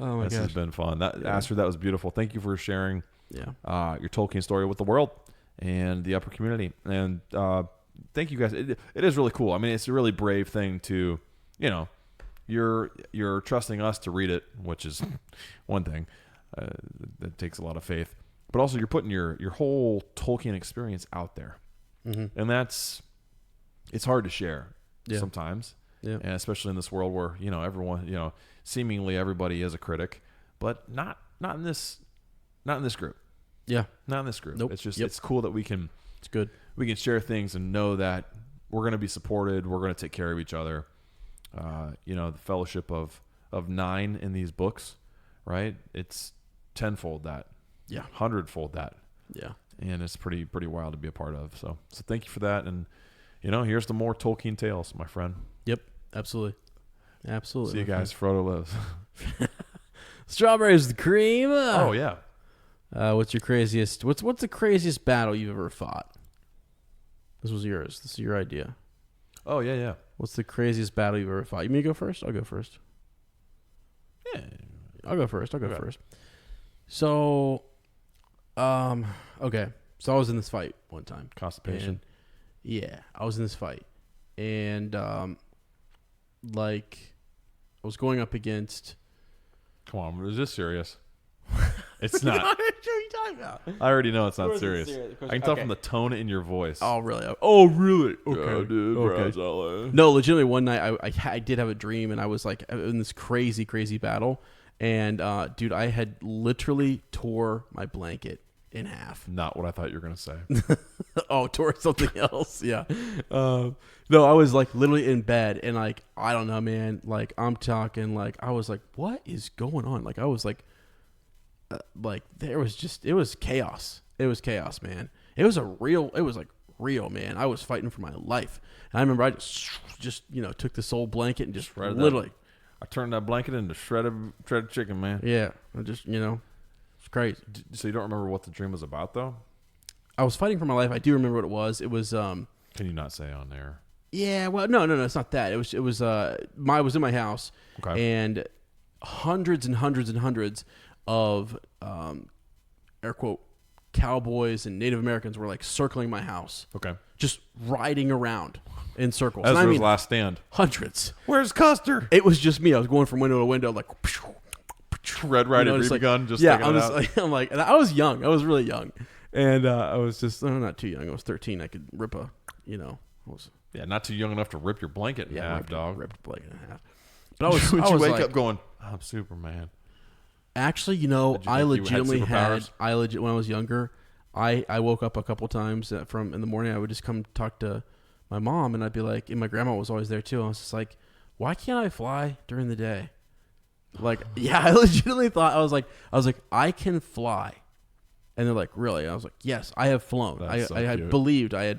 Oh my This has gosh. been fun. Astrid, that was beautiful. Thank you for sharing Yeah. your Tolkien story with the world and the upper community. And thank you guys. It is really cool. I mean, it's a really brave thing to, you're trusting us to read it, which is one thing that takes a lot of faith. But also, you're putting your whole Tolkien experience out there, and it's hard to share sometimes. Yeah. And especially in this world where everyone, seemingly everybody is a critic, but not in this group. Yeah. Not in this group. Nope. It's just Yep. it's cool that we can share things and know that we're going to be supported. We're going to take care of each other. The fellowship of 9 in these books, right? It's tenfold that. Yeah. 100-fold that. Yeah. And it's pretty wild to be a part of. So thank you for that. And here's the more Tolkien tales, my friend. Yep. Absolutely. Absolutely. See you guys. Frodo lives. Strawberries with cream. Oh yeah. What's your craziest? What's the craziest battle you've ever fought? This was yours. This is your idea. Oh yeah. What's the craziest battle you've ever fought? You mean to go first? I'll go first. Yeah. I'll go first. So, okay. So I was in this fight one time. Constipation. And, yeah, I was in this fight, and I was going up against. Come on, is this serious? It's not. What are you talking about? I already know it's not course it's serious. serious. Of course- I can tell okay. from the tone in your voice. Oh really? Oh really? Okay. Yeah, dude, Okay. bro, No, legitimately, one night I did have a dream, and I was like in this crazy battle, and dude, I had literally tore my blanket in half. Not what I thought you were gonna say. Oh, tore something else. Yeah. No, I was like literally in bed, and like I don't know, man. Like I'm talking, like I was like, what is going on? Like I was like there was it was chaos. It was chaos, man. It was like real, man. I was fighting for my life. And I remember I just took this old blanket and just Shredded that. literally. I turned that blanket into shredded chicken, man. Yeah, I just it's crazy. So you don't remember what the dream was about, though? I was fighting for my life. I do remember what it was. It was Can you not say on there? yeah, well, no, it's not that. It was I was in my house, Okay. and hundreds and hundreds and hundreds of air quote cowboys and Native Americans were like circling my house, Okay. just riding around in circles. As And I their mean, last stand. hundreds. Where's Custer? It was just me. I was going from window to window, like Red Riding just BB like, gun, just yeah. sticking it out. I'm like, and I was young. I was really young, and I was just not too young. I was 13. I could rip a, I was Yeah, not too young enough to rip your blanket in half, dog. ripped the blanket in half. But I was, Would I you was wake like, up going, I'm Superman? actually, Did you I think you had legitimately superpowers? when I was younger, I woke up a couple times from in the morning. I would just come talk to my mom, and I'd be like, and my grandma was always there too. I was just like, why can't I fly during the day? Like, yeah, I legitimately thought I was like, I can fly, and they're like, really? I was like, yes, I have flown. That's so I had cute. believed I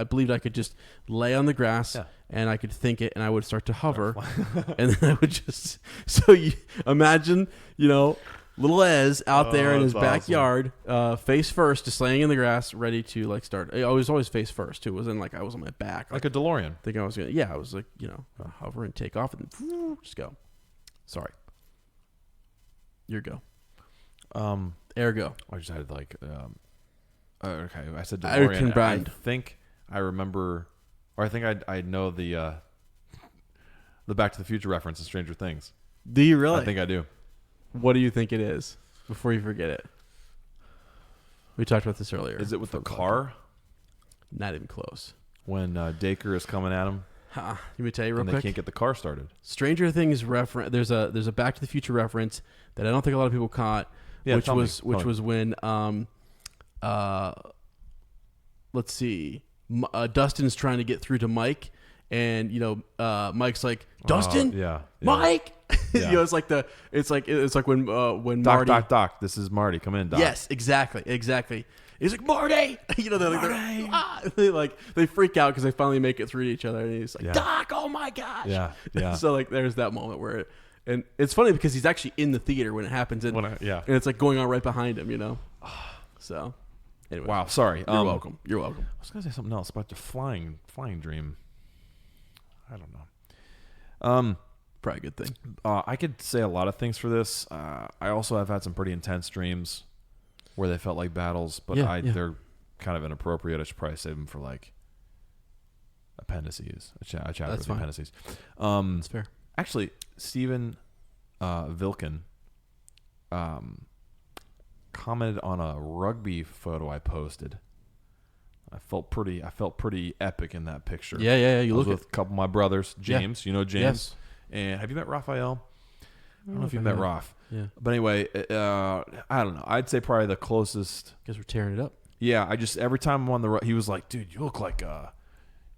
believed I could just lay on the grass and I could think it, and I would start to hover, and then I would just. So you imagine, little Ez out there in his that's awesome. backyard, face first, just laying in the grass, ready to like start. I was always face first too. It wasn't like I was on my back, Like a DeLorean. think I was gonna. Yeah, I was like, hover and take off and then just go. Sorry. Your go. Ergo. I just had like, okay, I said I DeLorean. combined. I think I remember, or I think I know the Back to the Future reference in Stranger Things. Do you really? I think I do. What do you think it is? Before you forget it. We talked about this earlier. Is it with the before car Not even close. when Dacre is coming at him Let me tell you real and they quick. can't get the car started? Stranger Things reference. There's a Back to the Future reference that I don't think a lot of people caught. Yeah, which tell me, was tell me. was when let's see, Dustin's trying to get through to Mike, and Mike's like, Dustin, Yeah. Mike. Yeah. It's like when Doc, Marty. Doc, this is Marty. Come in, Doc. Yes, exactly. He's like, Marty. They're like they freak out because they finally make it through to each other, and he's like, Yeah. Doc, oh my gosh. Yeah. So like, there's that moment where And it's funny because he's actually in the theater when it happens, and and it's like going on right behind him, you know. So, anyway, Wow, sorry. You're welcome. You're welcome. I was gonna say something else about the flying dream. I don't know. Probably a good thing. I could say a lot of things for this. I also have had some pretty intense dreams where they felt like battles, but they're kind of inappropriate. I should probably save them for like appendices. A chapter That's of fine. appendices. That's fair. Actually, Stephen Vilkin commented on a rugby photo I posted. I felt pretty epic in that picture. Yeah. You I was look with a couple of my brothers. James, you know James. Yes. And have you met Raphael? I don't know if you met Raph. Yeah. But anyway, I don't know. I'd say probably the closest. Guess we're tearing it up. Yeah, I just every time I'm on the road, he was like, "Dude, you look like a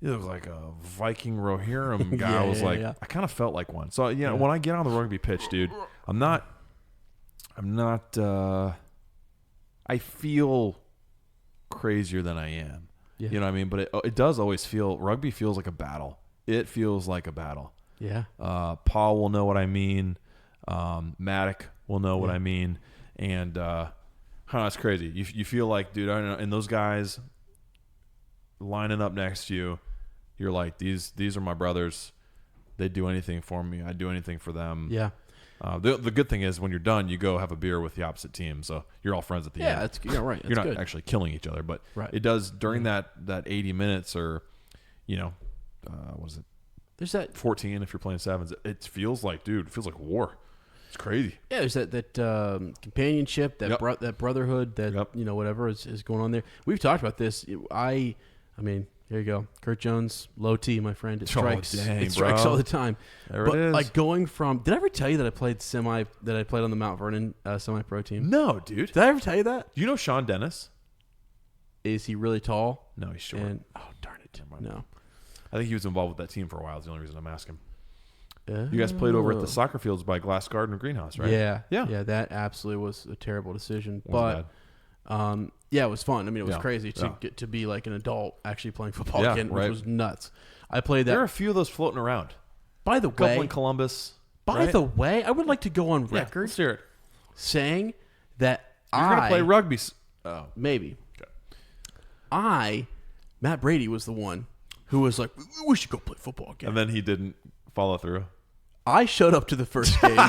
Viking Rohirrim guy." I was like, I kind of felt like one. So when I get on the rugby pitch, dude, I'm not. I feel crazier than I am. Yeah. You know what I mean? But it does always feel. Rugby feels like a battle. It feels like a battle. Yeah. Paul will know what I mean. Maddock will know what I mean. And it's crazy. You feel like, dude, I don't know. And those guys lining up next to you, you're like, these are my brothers. They'd do anything for me. I'd do anything for them. Yeah. The good thing is when you're done, you go have a beer with the opposite team. So you're all friends at the end. Yeah, right. You're not good. actually killing each other, but Right. it does during that 80 minutes or, what is it? There's that 14 if you're playing sevens. It feels like, dude, it feels like war. It's crazy. Yeah, there's that companionship, that that brotherhood, that whatever is going on there. We've talked about this. I mean, there you go. Kurt Jones, low T, my friend. It strikes. Dang, it strikes bro. all the time. There but it is. like going from, did I ever tell you that I played on the Mount Vernon semi-pro team? No, dude. Did I ever tell you that? Do you know Sean Dennis? Is he really tall? No, he's short. And, oh darn it! No. I think he was involved with that team for a while. Is the only reason I'm asking. You guys played over at the soccer fields by Glass Garden Greenhouse, right? Yeah. Yeah. That absolutely was a terrible decision, Wasn't but it was fun. I mean, it was Yeah. crazy to Yeah. get to be like an adult actually playing football Yeah, again, which right. was nuts. I played that. There are a few of those floating around. By the Couple way, in Columbus. By right? the way, I would like to go on Yeah, record let's hear it. saying that You're going to play rugby. Oh. maybe Okay. Matt Brady was the one who was like, we should go play football again. And then he didn't follow through. I showed up to the first game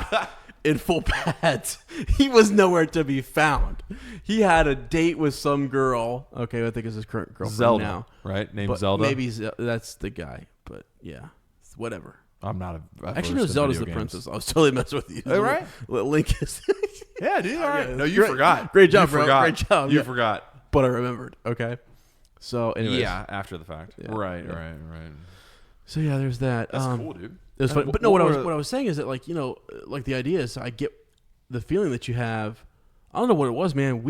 in full pads. He was nowhere to be found. He had a date with some girl. Okay, I think it's his current girlfriend Zelda, now. right? Named But Zelda. Maybe that's the guy. But yeah, whatever. I'm not a. Actually, no, Zelda's the princess. I was totally messing with you. Oh, right? Link is. Yeah, dude. All right. Yeah, No, you great- forgot. great job, You bro. forgot. Great job. You Yeah. forgot. But I remembered. Okay. So, anyways. Yeah, after the fact. Yeah. Right. Yeah. Right. So yeah, there's that. That's cool, dude. It was And fun. But no, what were- I was saying is that, like, like the idea is, I get the feeling that you have. I don't know what it was, man.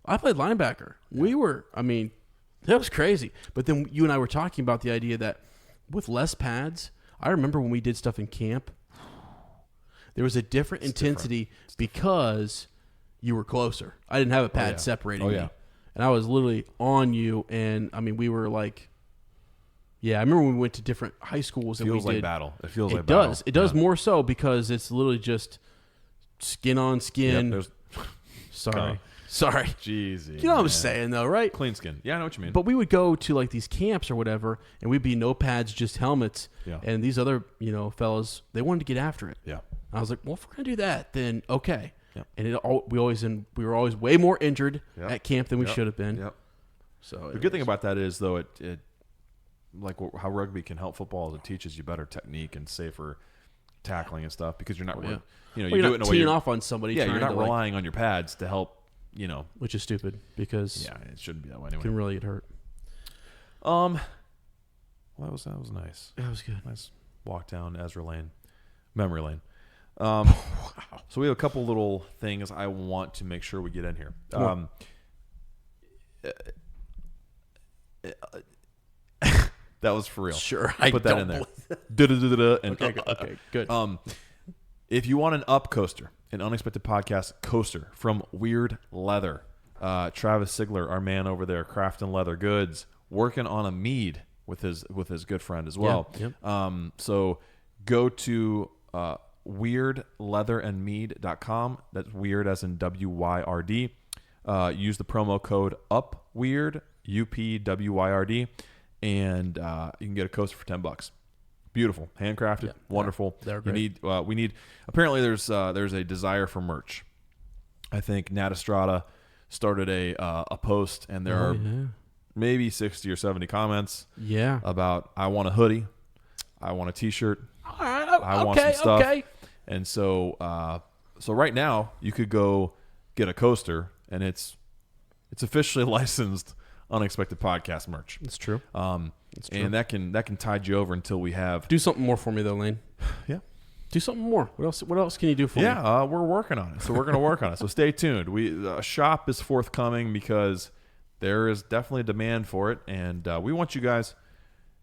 I played linebacker. That was crazy. But then you and I were talking about the idea that with less pads, I remember when we did stuff in camp, there was a different intensity because you were closer. I didn't have a pad separating me. And I was literally on you, and we were like, yeah, I remember when we went to different high schools and Feels we like did battle. It feels like It battle. does. It does more so because it's literally just skin on skin. Yep, Sorry. Jeez. You know what I'm saying, though, right? Clean skin. Yeah, I know what you mean. But we would go to like these camps or whatever, and we'd be no pads, just helmets. Yeah. And these other, fellas, they wanted to get after it. Yeah. I was like, well, if we're gonna do that, then okay. Yeah. And we were always way more injured Yep. at camp than we Yep. should have been. Yep. So The good thing about that is, though, it like how rugby can help football is it teaches you better technique and safer tackling and stuff because you're not, yeah. you you're do not it in a way. teeing You're, off on somebody. yeah, you're trying not to, relying on your pads to help. which is stupid because Yeah, it shouldn't be that way anyway. can really get hurt. Well, that was nice. That was good. Nice walk down Ezra Lane, memory lane. So we have a couple little things I want to make sure we get in here. That was for real. Sure, I I put that don't in there. believe Da-da-da-da-da, and Okay, good. if you want an up coaster, an unexpected podcast coaster from Weird Leather, Travis Sigler, our man over there, crafting leather goods, working on a mead with his good friend as well. Yep. So go to weirdleatherandmead.com. That's weird as in WYRD. Use the promo code UPWYRD, UPWYRD, and you can get a coaster for $10. Beautiful, handcrafted, wonderful. They're great. We need. Apparently, there's a desire for merch. I think Nat Estrada started a post, and there are maybe 60 or 70 comments. Yeah. About I want a hoodie, I want a T-shirt, I want okay, some stuff. okay. And so right now you could go get a coaster, and it's officially licensed Unexpected Podcast merch. It's true. It's true. And that can tide you over until we have. Do something more for me though, Lane. Yeah. Do something more. What else can you do for me? Yeah, we're working on it. So we're going to work on it. So stay tuned. A shop is forthcoming because there is definitely a demand for it, and we want you guys.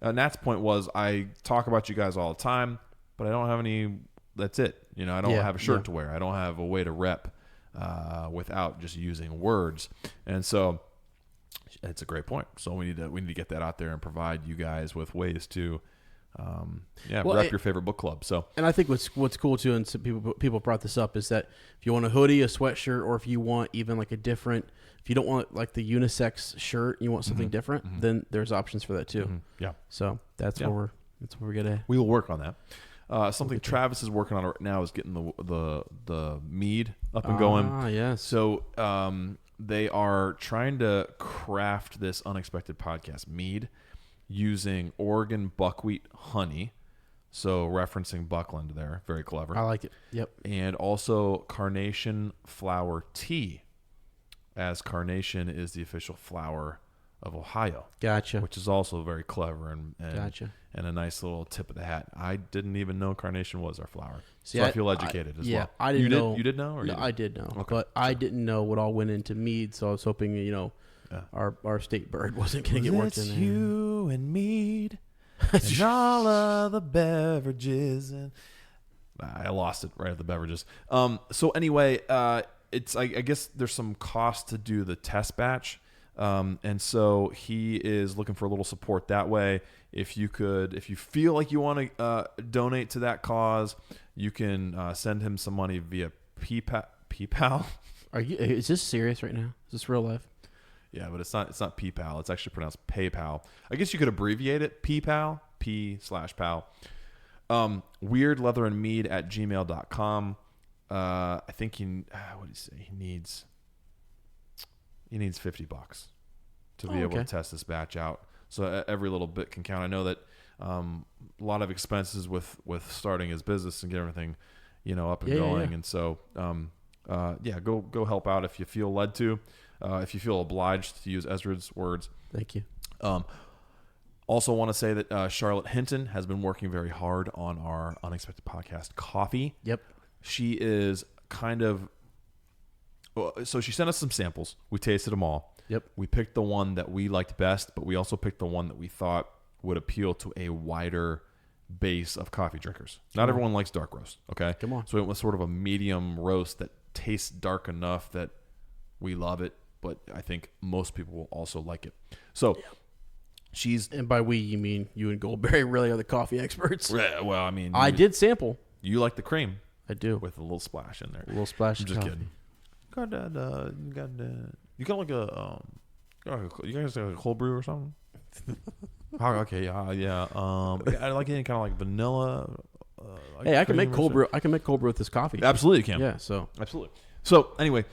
Nat's point was I talk about you guys all the time, but I don't have any. That's it. I don't have a shirt to wear. I don't have a way to rep without just using words, and so. It's a great point. So we need to get that out there and provide you guys with ways to, rep your favorite book club. So, and I think what's cool too, and some people brought this up, is that if you want a hoodie, a sweatshirt, or if you want even like if you don't want like the unisex shirt, you want something different, then there's options for that too. Yeah. So that's what we're gonna. We will work on that. Something Travis is working on right now is getting the mead up and going. Ah, yes. So they are trying to craft this Unexpected Podcast mead using Oregon buckwheat honey. So referencing Buckland there. Very clever. I like it. Yep. And also carnation flower tea, as carnation is the official flower of Ohio. Gotcha. Which is also very clever and Gotcha. And a nice little tip of the hat. I didn't even know carnation was our flower. See, so I feel educated as well. Yeah, I didn't know. You did know? Or no, I did know. Okay. But I didn't know what all went into mead, so I was hoping, our state bird wasn't going to get worked in there. You and mead and all of the beverages. And I lost it right at the beverages. So anyway, it's I guess there's some cost to do the test batch. And so he is looking for a little support that way. If you feel like you want to donate to that cause, you can send him some money via PayPal. Is this serious right now? Is this real life? Yeah, but it's not PayPal. It's actually pronounced PayPal. I guess you could abbreviate it. PayPal, P/pal. weirdleatherandmead@gmail.com. I think what did he say? He needs $50 to be able to test this batch out. So every little bit can count. I know that a lot of expenses with starting his business and get everything, up and going. Yeah. And so, go help out if you feel led to. If you feel obliged to use Ezra's words. Thank you. Also want to say that Charlotte Hinton has been working very hard on our Unexpected Podcast coffee. Yep. She is so she sent us some samples. We tasted them all. Yep. We picked the one that we liked best, but we also picked the one that we thought would appeal to a wider base of coffee drinkers. Not everyone likes dark roast, okay? Come on. So it was sort of a medium roast that tastes dark enough that we love it, but I think most people will also like it. So And by we, you mean you and Goldberry really are the coffee experts? Yeah, well, I mean... I did sample. You like the cream. I do. With a little splash in there. A little splash I'm of just coffee. kidding. You got like you guys got a cold brew or something? Okay, yeah. I like any kind of like vanilla. Hey, I can make cold brew. I can make cold brew with this coffee. Absolutely, you can. Yeah. So absolutely. So anyway,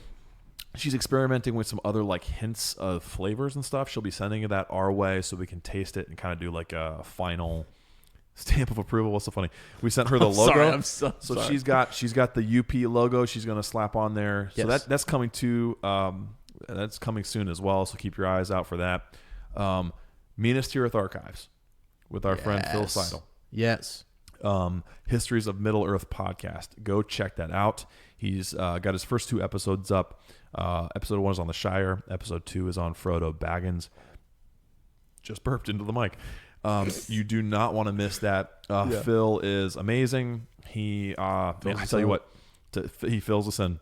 she's experimenting with some other like hints of flavors and stuff. She'll be sending that our way so we can taste it and kind of do like a final stamp of approval. What's so funny? We sent her the logo. Sorry, I'm so sorry. she's got the UP logo. She's gonna slap on there. So Yes. that's coming too. That's coming soon as well. So keep your eyes out for that. Minas Tirith Archives with our friend Phil Seidel. Yes. Histories of Middle Earth podcast. Go check that out. He's got his first 2 episodes up. Episode 1 is on the Shire. Episode 2 is on Frodo Baggins. Just burped into the mic. You do not want to miss that. Phil is amazing. He, I tell you what, he fills us in.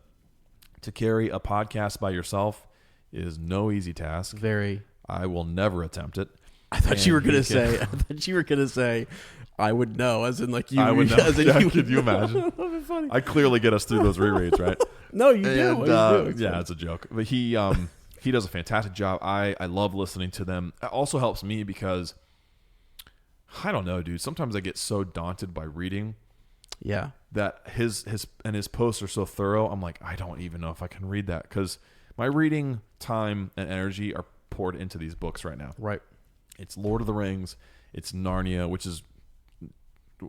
To carry a podcast by yourself is no easy task. Very. I will never attempt it. I thought you were going to say, I would know, as in like you. I would know. As in Yeah, you could you imagine? That'd be funny. I clearly get us through those rereads, right? No, you do. And, You do. It's yeah, fun. it's a joke. But he does a fantastic job. I love listening to them. It also helps me because I don't know, dude. Sometimes I get so daunted by reading Yeah. that his posts are so thorough. I'm like, I don't even know if I can read that because my reading time and energy are poured into these books right now. Right. It's Lord of the Rings. It's Narnia, which is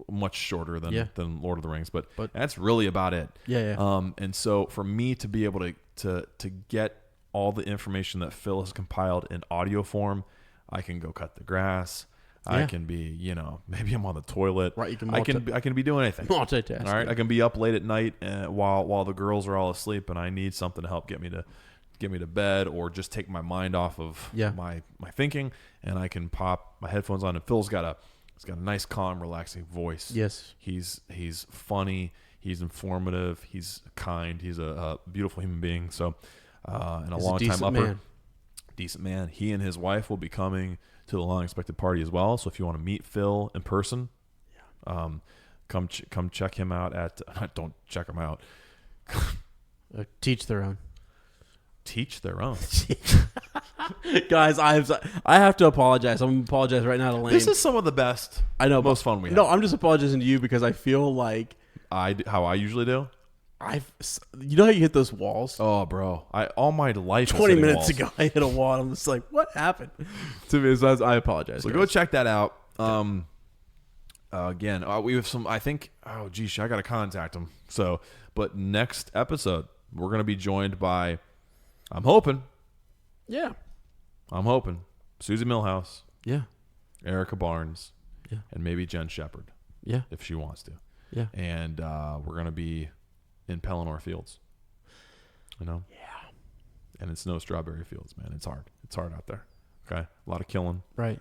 much shorter than Lord of the Rings, but that's really about it. Yeah. And so for me to be able to get all the information that Phil has compiled in audio form, I can go cut the grass. I can be, maybe I'm on the toilet. Right. You can I can be doing anything. multitask. All right. I can be up late at night while the girls are all asleep, and I need something to help get me to bed, or just take my mind off of my thinking, and I can pop my headphones on. And Phil's got a nice, calm, relaxing voice. Yes. He's funny. He's informative. He's kind. He's a beautiful human being. So, and He's long a time upper, man. decent man. He and his wife will be coming to the long expected party as well. So if you want to meet Phil in person, come check him out at. Don't check him out. Teach their own. Teach their own. Guys, I have to apologize. I'm going to apologize right now to Lane. This is some of the best. I know, most fun we have. No, I'm just apologizing to you because I feel like how I usually do. you know how you hit those walls? Oh, bro! All my life. 20 minutes walls. ago, I hit a wall. And I'm just like, what happened? To me, so I apologize. So guys. go check that out. Again, we have some. I think. Oh, geez, I got to contact him. So, but next episode, we're going to be joined by. I'm hoping, Susie Millhouse, Erica Barnes, and maybe Jen Shepard, if she wants to, and we're gonna be in Pelennor Fields, and it's no strawberry fields, man. It's hard out there. Okay, a lot of killing, right?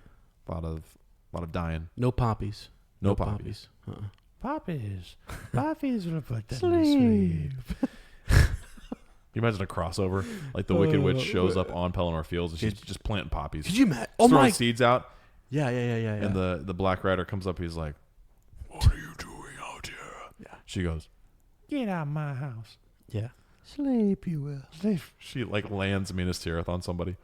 A lot of dying. No poppies. No poppies. Poppies will put them to sleep. Can you imagine a crossover? Like the Wicked Witch shows up on Pelennor Fields and she's just planting poppies. Could you imagine? Throwing seeds out. Yeah. And the Black Rider comes up. He's like, What are you doing out here? Yeah. She goes, get out of my house. Yeah. Sleep, you will. Sleep. She like lands Minas Tirith on somebody.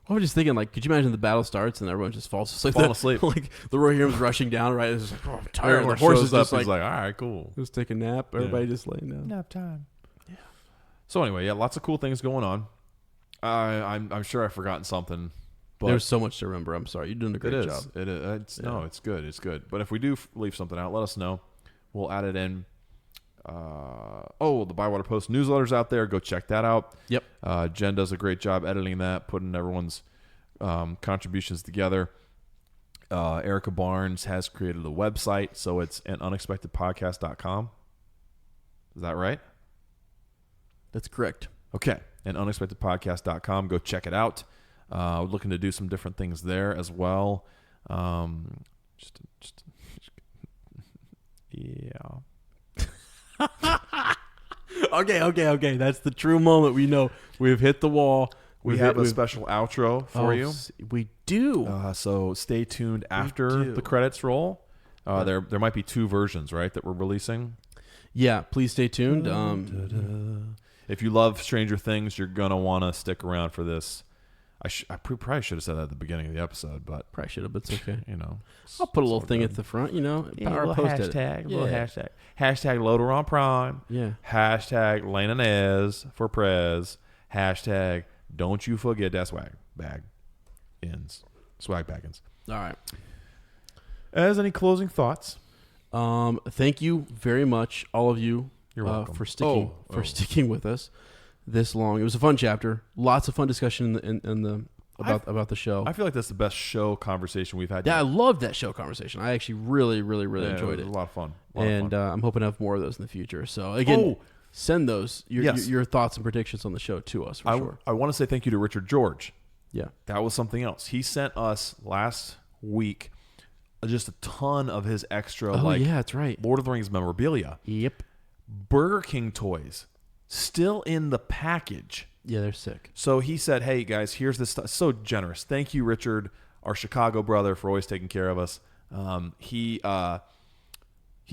I was just thinking, like, could you imagine the battle starts and everyone just falls asleep? Falling asleep. Like the Rohirrim's rushing down, right? It's just like, oh, I'm tired. The The horse is up. just He's like, all right, cool. just take a nap. Everybody just laying down. Nap time. Yeah. So anyway, lots of cool things going on. I'm sure I've forgotten something. But there's so much to remember. I'm sorry. You're doing a great job. It is. No, it's good. It's good. But if we do leave something out, let us know. We'll add it in. The Bywater Post newsletter's out there. Go check that out. Yep. Jen does a great job editing that, putting everyone's contributions together. Erica Barnes has created a website, so it's an unexpectedpodcast.com. Is that right? That's correct. Okay. And unexpectedpodcast.com. Go check it out. We're looking to do some different things there as well. Yeah. Okay. That's the true moment. We know we've hit the wall. We have a special outro for you. We do. So stay tuned after the credits roll. There might be two versions, right, that we're releasing. Yeah, please stay tuned. If you love Stranger Things, you're going to want to stick around for this. I probably should have said that at the beginning of the episode, but probably should have, but it's okay. It's, I'll put a little all thing good. at the front, power little post hashtag, it. little hashtag. Hashtag LOTR on Prime. Yeah. Hashtag Lane and Ez for Prez. Hashtag don't you forget that swag bag ends. Swag baggins. All right. As any closing thoughts? Thank you very much, all of you. You're welcome. For sticking with us this long. It was a fun chapter. Lots of fun discussion about the show. I feel like that's the best show conversation we've had. Yeah, I yet. loved that show conversation. I actually really enjoyed It it. was a lot of fun. I'm hoping to have more of those in the future. So again, send those your thoughts and predictions on the show to us for sure. I want to say thank you to Richard George. Yeah, that was something else. He sent us last week just a ton of his extra that's right. Lord of the Rings memorabilia. Yep. Burger King toys still in the package. Yeah, they're sick. So he said, hey guys, here's this stuff. So generous. Thank you, Richard, our Chicago brother, for always taking care of us. He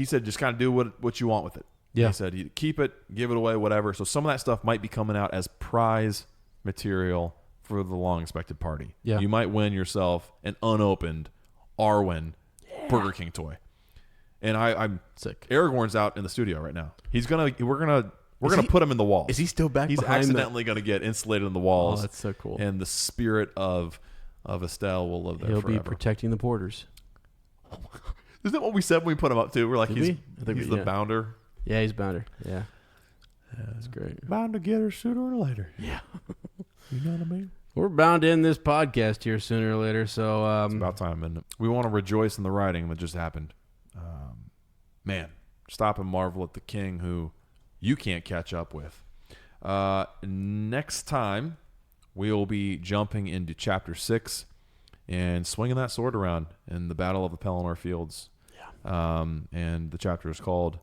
said just kind of do what you want with it. Yeah. He said you keep it, give it away, whatever. So some of that stuff might be coming out as prize material for the long expected party. Yeah. You might win yourself an unopened Arwen Burger King toy. And I'm Sick. Aragorn's out in the studio right now. We're gonna put him in the walls. Is he still back He's behind accidentally gonna get insulated in the walls. Oh, that's so cool. And the spirit of Estelle will live there He'll forever. be protecting the porters. Isn't that what we said when we put him up too? We're like, Did he's we? I think the we- yeah. bounder. Yeah, he's bounder. Yeah. That's great. Bound to get her sooner or later. Yeah. You know what I mean? We're bound to end this podcast here sooner or later. So, It's about time, isn't it? We want to rejoice in the writing that just happened. Man, stop and marvel at the king who you can't catch up with. Next time, we'll be jumping into Chapter 6 and swinging that sword around in the Battle of the Pelennor Fields. Yeah. And the chapter is called...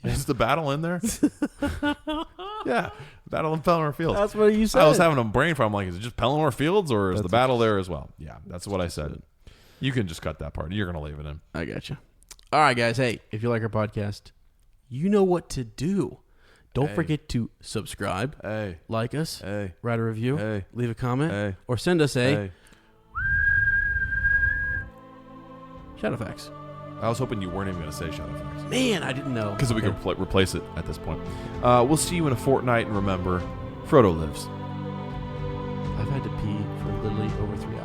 Is the battle in there? Yeah, Battle of Pelennor Fields. that's what you said. I was having a brain fart. I'm like, is it just Pelennor Fields or is the battle there as well? Yeah, that's what I said. You can just cut that part. You're going to leave it in. I got you. All right, guys. Hey, if you like our podcast, you know what to do. Don't forget to subscribe, Hey, like us, hey, write a review, Hey. leave a comment, Hey. or send us a hey. Shadowfax. I was hoping you weren't even going to say Shadowfax. Man, I didn't know. Because we could replace it at this point. We'll see you in a fortnight, and remember, Frodo lives. I've had to pee for literally over 3 hours.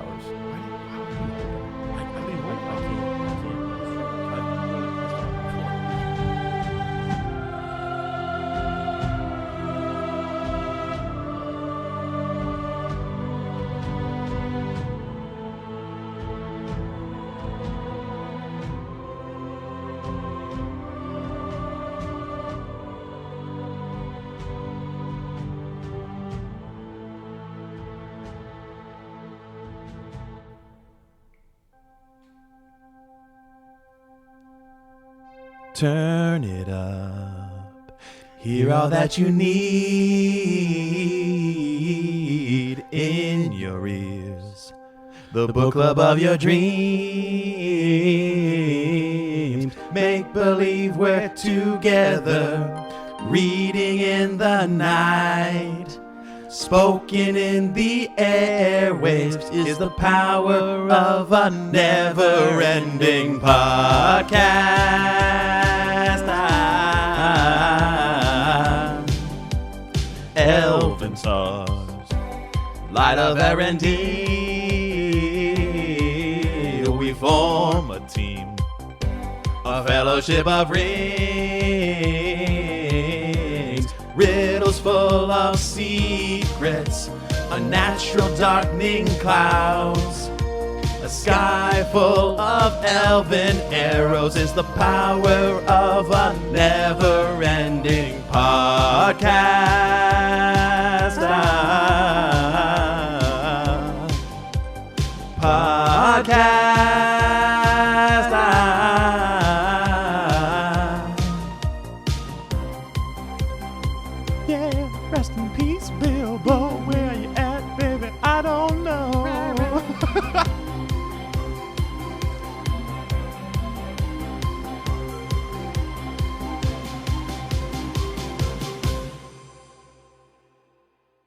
Turn it up. Hear all that you need in your ears. The book club of your dreams. Make believe we're together. Reading in the night. Spoken in the airwaves is the power of a never-ending podcast. Elven stars, light of Erendil, we form a team, a fellowship of rings, riddles full of secrets, unnatural darkening clouds, a sky full of elven arrows is the power of a never-ending podcast. Yeah, rest in peace, Bilbo. Where you at, baby? I don't know.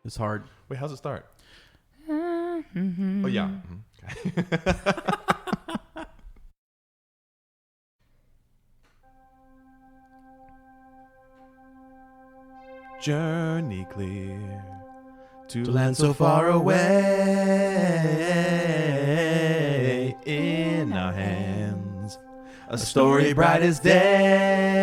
It's hard. Wait, how's it start? Oh, yeah. Okay. Journey clear to land so far away. In our hands, a story bright as day.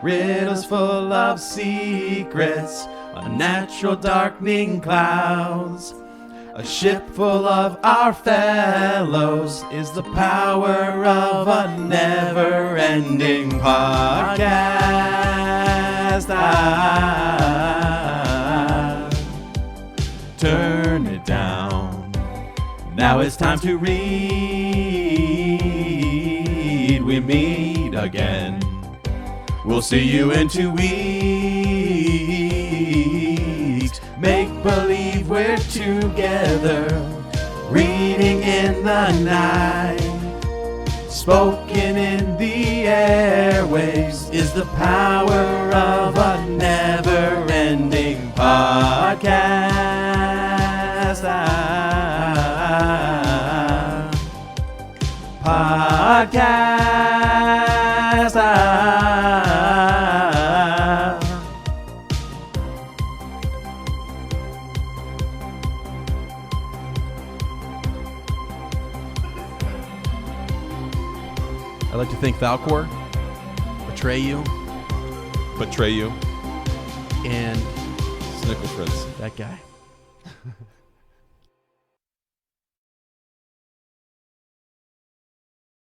Riddles full of secrets, unnatural darkening clouds. A ship full of our fellows is the power of a never-ending podcast. Turn it down. Now it's time to read. We meet again. We'll see you in 2 weeks. Make believe we're together, reading in the night. Spoken in the airwaves is the power of a never-ending podcast. I'd like to thank Falcor, Betray You, Betray You. and Snickle Fritz. that guy.